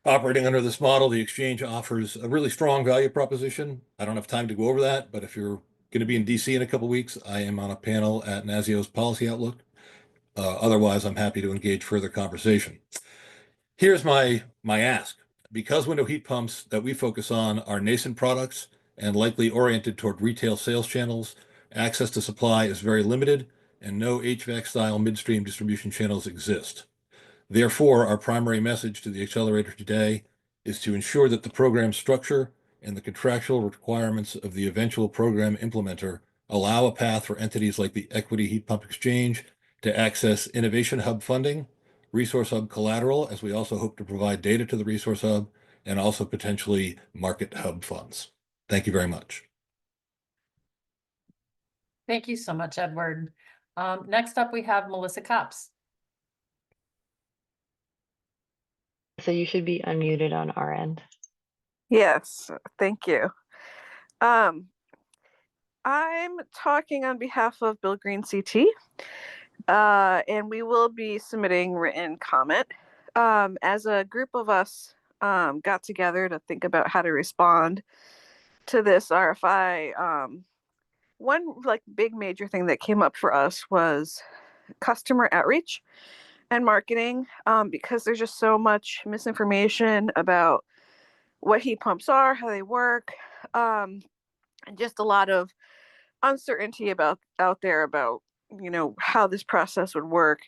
Operating under this model, the exchange offers a really strong value proposition. I don't have time to go over that, but if you're going to be in DC in a couple of weeks, I am on a panel at NASIO's Policy Outlook. Otherwise, I'm happy to engage further conversation. Here's my ask. Because window heat pumps that we focus on are nascent products and likely oriented toward retail sales channels, access to supply is very limited, and no HVAC-style midstream distribution channels exist. Therefore, our primary message to the accelerator today is to ensure that the program structure and the contractual requirements of the eventual program implementer allow a path for entities like the Equity Heat Pump Exchange to access Innovation Hub funding, Resource Hub collateral, as we also hope to provide data to the Resource Hub, and also potentially Market Hub funds. Thank you very much. Thank you so much, Edward. Next up, we have Melissa Copps. So you should be unmuted on our end. Yes, thank you. I'm talking on behalf of Bill Green CT, and we will be submitting written comment. As a group of us got together to think about how to respond to this RFI, one big major thing that came up for us was customer outreach and marketing, because there's just so much misinformation about what heat pumps are, how they work, and just a lot of uncertainty out there about how this process would work.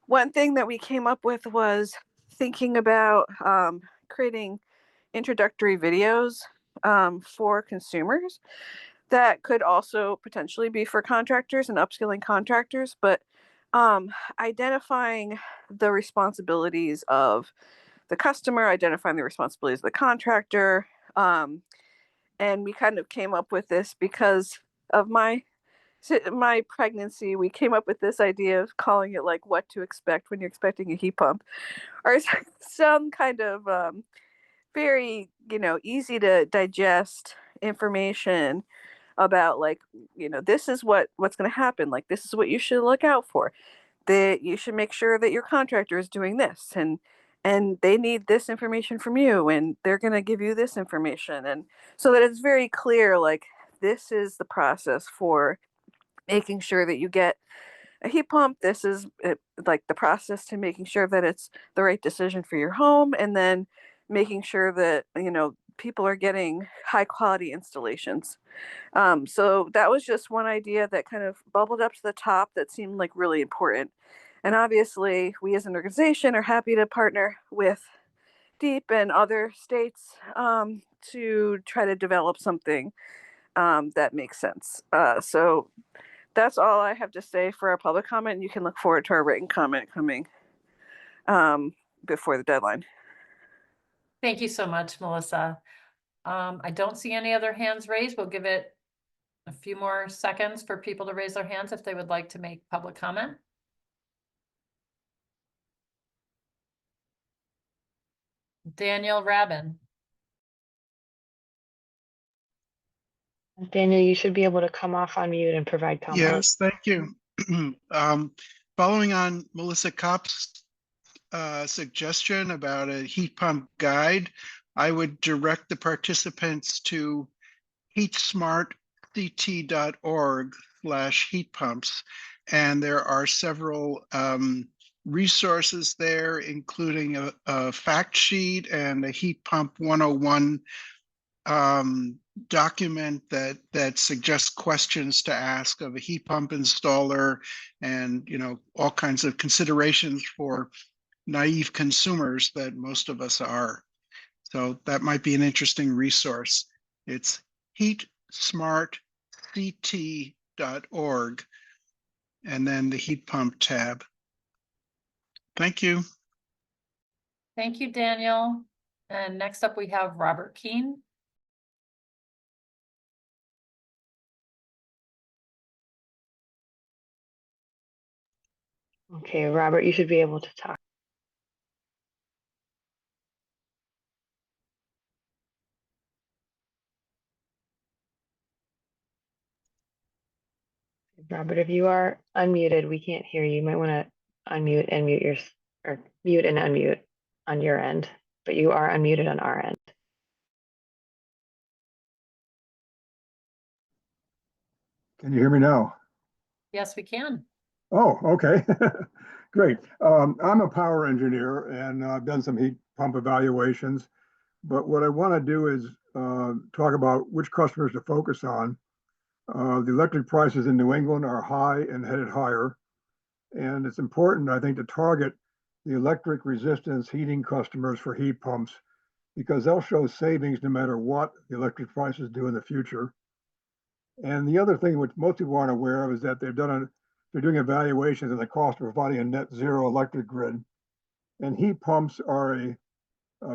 One thing that we came up with was thinking about creating introductory videos for consumers that could also potentially be for contractors and upskilling contractors, but identifying the responsibilities of the customer, identifying the responsibilities of the contractor. And we kind of came up with this because of my pregnancy. We came up with this idea of calling it like what to expect when you're expecting a heat pump, or some kind of very easy to digest information about, like, this is what's going to happen, like this is what you should look out for, that you should make sure that your contractor is doing this, and they need this information from you, and they're going to give you this information, and so that it's very clear, like, this is the process for making sure that you get a heat pump. This is like the process to making sure that it's the right decision for your home, and then making sure that people are getting high quality installations. So that was just one idea that kind of bubbled up to the top that seemed like really important. And obviously, we as an organization are happy to partner with DEEP and other states to try to develop something that makes sense. So that's all I have to say for our public comment. You can look forward to our written comment coming before the deadline. Thank you so much, Melissa. I don't see any other hands raised. We'll give it a few more seconds for people to raise their hands if they would like to make public comment. Daniel Rabin. Daniel, you should be able to come off on mute and provide comment. Yes, thank you. Following on Melissa Kopp's suggestion about a heat pump guide, I would direct the participants to heatsmartct.org/heat pumps. And there are several resources there, including a fact sheet and a heat pump 101 document that suggests questions to ask of a heat pump installer, and all kinds of considerations for naive consumers that most of us are. So that might be an interesting resource. It's heatsmartct.org and then the heat pump tab. Thank you. Thank you, Daniel. And next up we have Robert Keene. Okay, Robert, you should be able to talk. Robert, if you are unmuted, we can't hear you. You might want to unmute and mute or mute and unmute on your end, but you are unmuted on our end. Can you hear me now? Yes, we can. Oh, okay. Great. I'm a power engineer, and I've done some heat pump evaluations. But what I want to do is talk about which customers to focus on. The electric prices in New England are high and headed higher. And it's important, I think, to target the electric resistance heating customers for heat pumps, because they'll show savings no matter what the electric prices do in the future. And the other thing which most people aren't aware of is that they're doing evaluations of the cost of providing a net zero electric grid. And heat pumps are a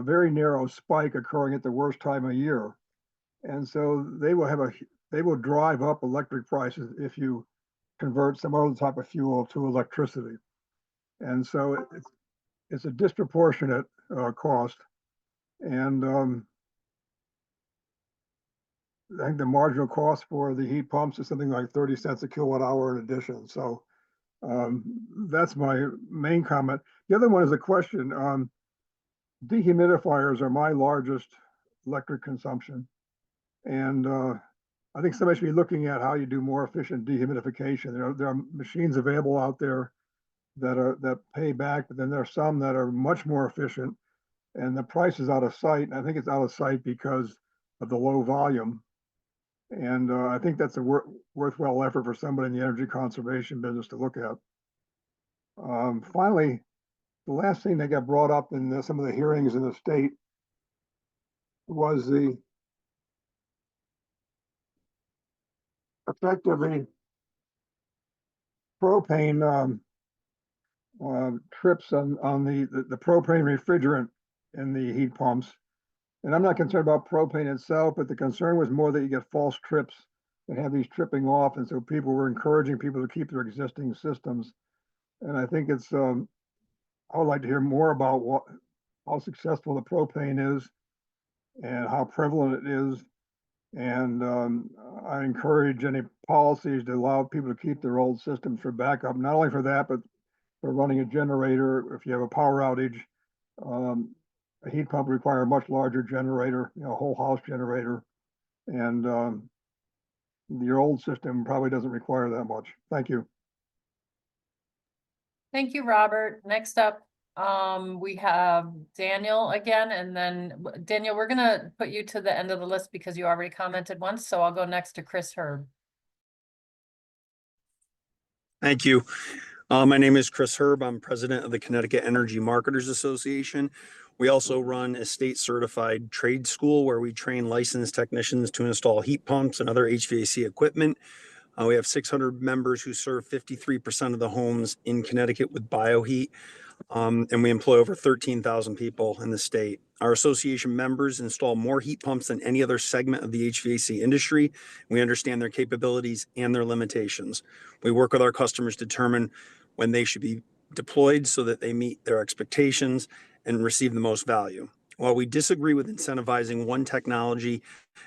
very narrow spike occurring at the worst time of year. And so they will drive up electric prices if you convert some other type of fuel to electricity. And so it's a disproportionate cost. And I think the marginal cost for the heat pumps is something like 30 cents a kilowatt hour in addition. So that's my main comment. The other one is a question. Dehumidifiers are my largest electric consumption. And I think somebody should be looking at how you do more efficient dehumidification. There are machines available out there that pay back, but then there are some that are much more efficient, and the price is out of sight. And I think it's out of sight because of the low volume. And I think that's a worthwhile effort for somebody in the energy conservation business to look at. Finally, the last thing that got brought up in some of the hearings in the state was the effect of the propane trips on the propane refrigerant in the heat pumps. And I'm not concerned about propane itself, but the concern was more that you get false trips and have these tripping off. And so people were encouraging people to keep their existing systems. And I think I would like to hear more about how successful the propane is and how prevalent it is. And I encourage any policies to allow people to keep their old systems for backup, not only for that, but for running a generator. If you have a power outage, a heat pump require a much larger generator, a whole house generator. And your old system probably doesn't require that much. Thank you. Thank you, Robert. Next up, we have Daniel again, and then Daniel, we're gonna put you to the end of the list because you already commented once, so I'll go next to Chris Herb. Thank you. My name is Chris Herb. I'm president of the Connecticut Energy Marketers Association. We also run a state certified trade school where we train licensed technicians to install heat pumps and other HVAC equipment. We have 600 members who serve 53% of the homes in Connecticut with bioheat. And we employ over 13,000 people in the state. Our association members install more heat pumps than any other segment of the HVAC industry. We understand their capabilities and their limitations. We work with our customers to determine when they should be deployed so that they meet their expectations and receive the most value. While we disagree with incentivizing one technology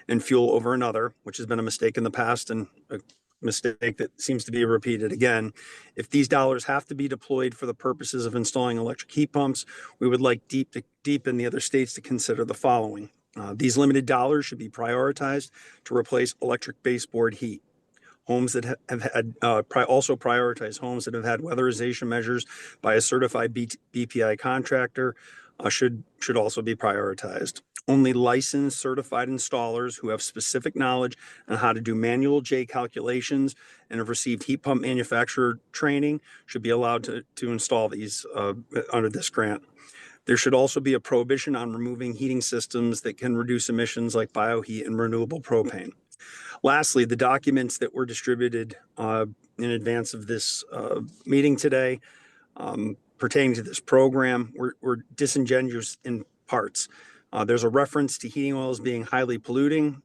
and fuel over another, which has been a mistake in the past and a mistake that seems to be repeated again, if these dollars have to be deployed for the purposes of installing electric heat pumps, we would like deep in the other states to consider the following. These limited dollars should be prioritized to replace electric baseboard heat. Homes that have had, also prioritize homes that have had weatherization measures by a certified BPI contractor should also be prioritized. Only licensed certified installers who have specific knowledge on how to do manual J calculations and have received heat pump manufacturer training should be allowed to install these under this grant. There should also be a prohibition on removing heating systems that can reduce emissions like bioheat and renewable propane. Lastly, the documents that were distributed in advance of this meeting today pertaining to this program were disingenuous in parts. There's a reference to heating oils being highly polluting,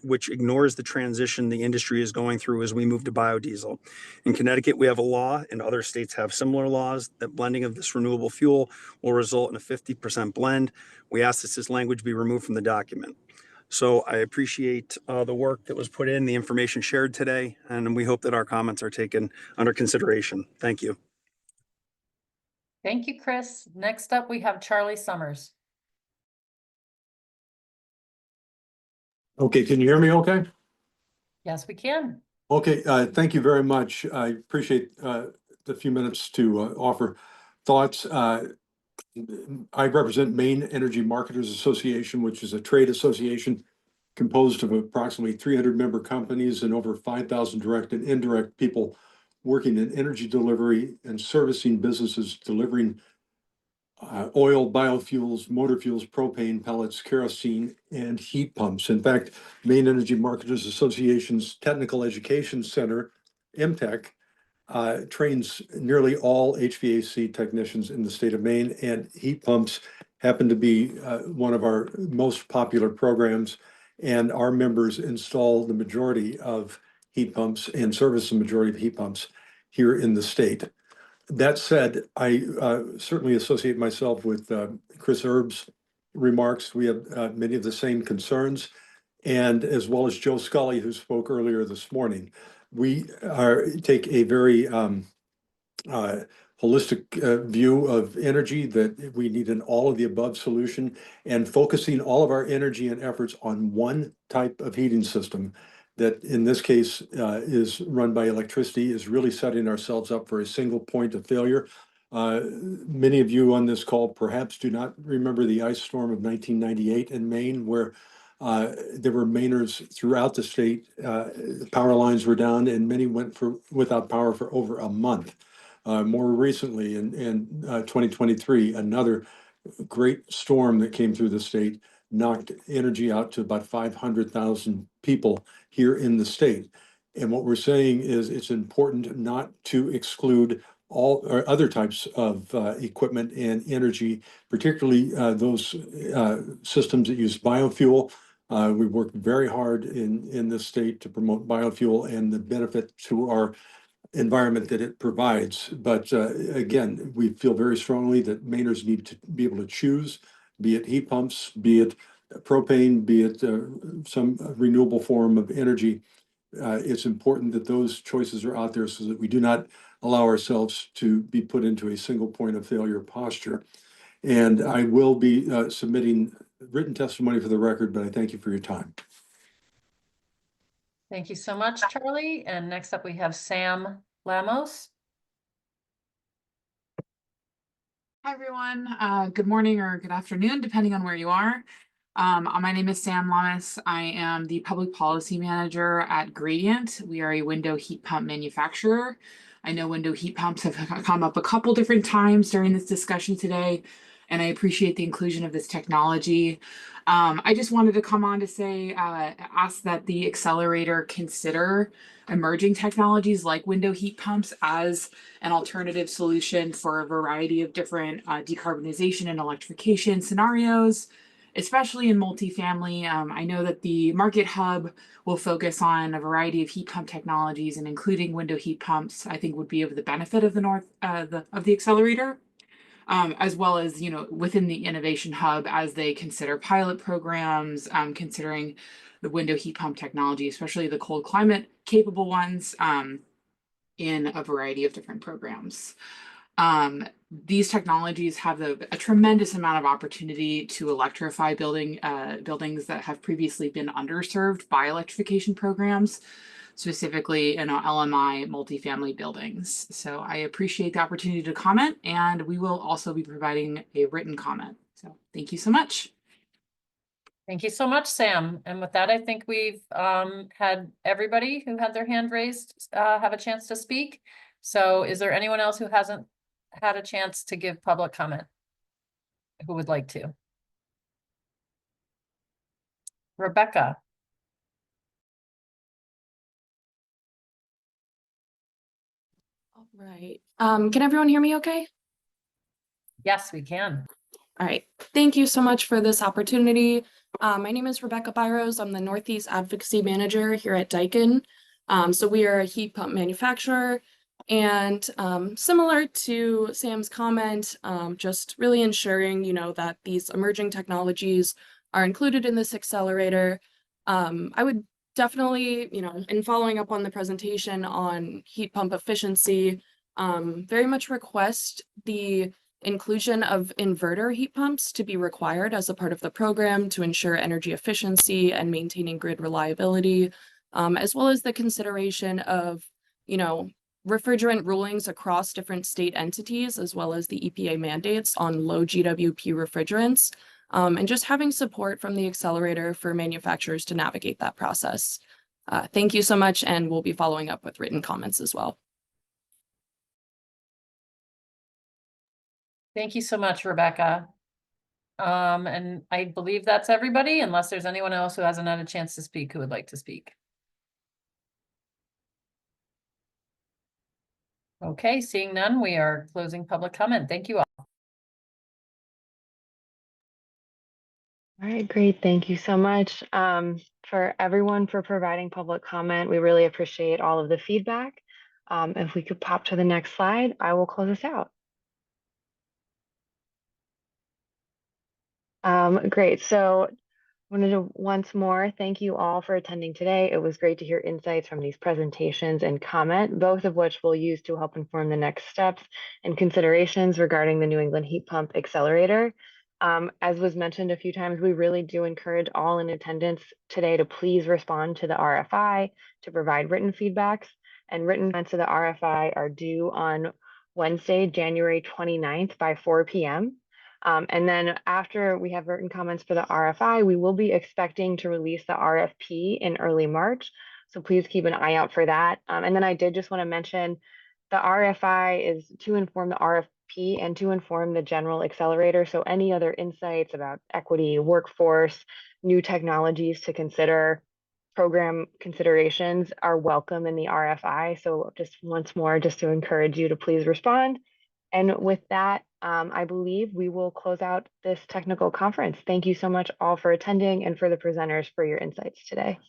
which ignores the transition the industry is going through as we move to biodiesel. In Connecticut, we have a law, and other states have similar laws, that blending of this renewable fuel will result in a 50% blend. We ask that this language be removed from the document. So I appreciate the work that was put in, the information shared today, and we hope that our comments are taken under consideration. Thank you. Thank you, Chris. Next up, we have Charlie Summers. Okay, can you hear me okay? Yes, we can. Okay, thank you very much. I appreciate the few minutes to offer thoughts. I represent Maine Energy Marketers Association, which is a trade association composed of approximately 300 member companies and over 5,000 direct and indirect people working in energy delivery and servicing businesses delivering oil, biofuels, motor fuels, propane, pellets, kerosene, and heat pumps. In fact, Maine Energy Marketers Association's Technical Education Center, MTech, trains nearly all HVAC technicians in the state of Maine, and heat pumps happen to be one of our most popular programs, and our members install the majority of heat pumps and service the majority of heat pumps here in the state. That said, I certainly associate myself with Chris Herb's remarks. We have many of the same concerns, and as well as Joe Scully, who spoke earlier this morning. We take a very holistic view of energy, that we need an all of the above solution, and focusing all of our energy and efforts on one type of heating system that in this case is run by electricity is really setting ourselves up for a single point of failure. Many of you on this call perhaps do not remember the ice storm of 1998 in Maine, where there were Mainers throughout the state. Power lines were down and many went without power for over a month. More recently in 2023, another great storm that came through the state knocked energy out to about 500,000 people here in the state. And what we're saying is it's important not to exclude all or other types of equipment and energy, particularly those systems that use biofuel. We work very hard in this state to promote biofuel and the benefit to our environment that it provides. But again, we feel very strongly that Mainers need to be able to choose, be it heat pumps, be it propane, be it some renewable form of energy. It's important that those choices are out there so that we do not allow ourselves to be put into a single point of failure posture. And I will be submitting written testimony for the record, but I thank you for your time. Thank you so much, Charlie. And next up, we have Sam Lamos. Hi, everyone. Good morning or good afternoon, depending on where you are. My name is Sam Lamas. I am the Public Policy Manager at Gradient. We are a window heat pump manufacturer. I know window heat pumps have come up a couple different times during this discussion today, and I appreciate the inclusion of this technology. I just wanted to come on to say, ask that the Accelerator consider emerging technologies like window heat pumps as an alternative solution for a variety of different decarbonization and electrification scenarios, especially in multifamily. I know that the Market Hub will focus on a variety of heat pump technologies, and including window heat pumps, I think would be of the benefit of the Accelerator. As well as, within the Innovation Hub as they consider pilot programs, considering the window heat pump technology, especially the cold climate capable ones, in a variety of different programs. These technologies have a tremendous amount of opportunity to electrify buildings that have previously been underserved by electrification programs, specifically in LMI multifamily buildings. So I appreciate the opportunity to comment, and we will also be providing a written comment. So thank you so much. Thank you so much, Sam. And with that, I think we've had everybody who had their hand raised have a chance to speak. So is there anyone else who hasn't had a chance to give public comment who would like to? Rebecca. All right. Can everyone hear me okay? Yes, we can. All right. Thank you so much for this opportunity. My name is Rebecca Byros. I'm the Northeast Advocacy Manager here at Daikin. So we are a heat pump manufacturer, and similar to Sam's comment, just really ensuring, that these emerging technologies are included in this accelerator. I would definitely, in following up on the presentation on heat pump efficiency, very much request the inclusion of inverter heat pumps to be required as a part of the program to ensure energy efficiency and maintaining grid reliability, as well as the consideration of, refrigerant rulings across different state entities, as well as the EPA mandates on low GWP refrigerants, and just having support from the accelerator for manufacturers to navigate that process. Thank you so much, and we'll be following up with written comments as well. Thank you so much, Rebecca. And I believe that's everybody, unless there's anyone else who hasn't had a chance to speak who would like to speak. Okay, seeing none, we are closing public comment. Thank you all. All right, great. Thank you so much for everyone for providing public comment. We really appreciate all of the feedback. If we could pop to the next slide, I will close us out. Great. So I wanted to once more thank you all for attending today. It was great to hear insights from these presentations and comment, both of which we'll use to help inform the next steps and considerations regarding the New England Heat Pump Accelerator. As was mentioned a few times, we really do encourage all in attendance today to please respond to the RFI, to provide written feedbacks, and written comments to the RFI are due on Wednesday, January 29th by 4 p.m. And then after we have written comments for the RFI, we will be expecting to release the RFP in early March. So please keep an eye out for that. And then I did just want to mention the RFI is to inform the RFP and to inform the general accelerator. So any other insights about equity, workforce, new technologies to consider, program considerations are welcome in the RFI. So just once more, just to encourage you to please respond. And with that, I believe we will close out this technical conference. Thank you so much all for attending and for the presenters for your insights today.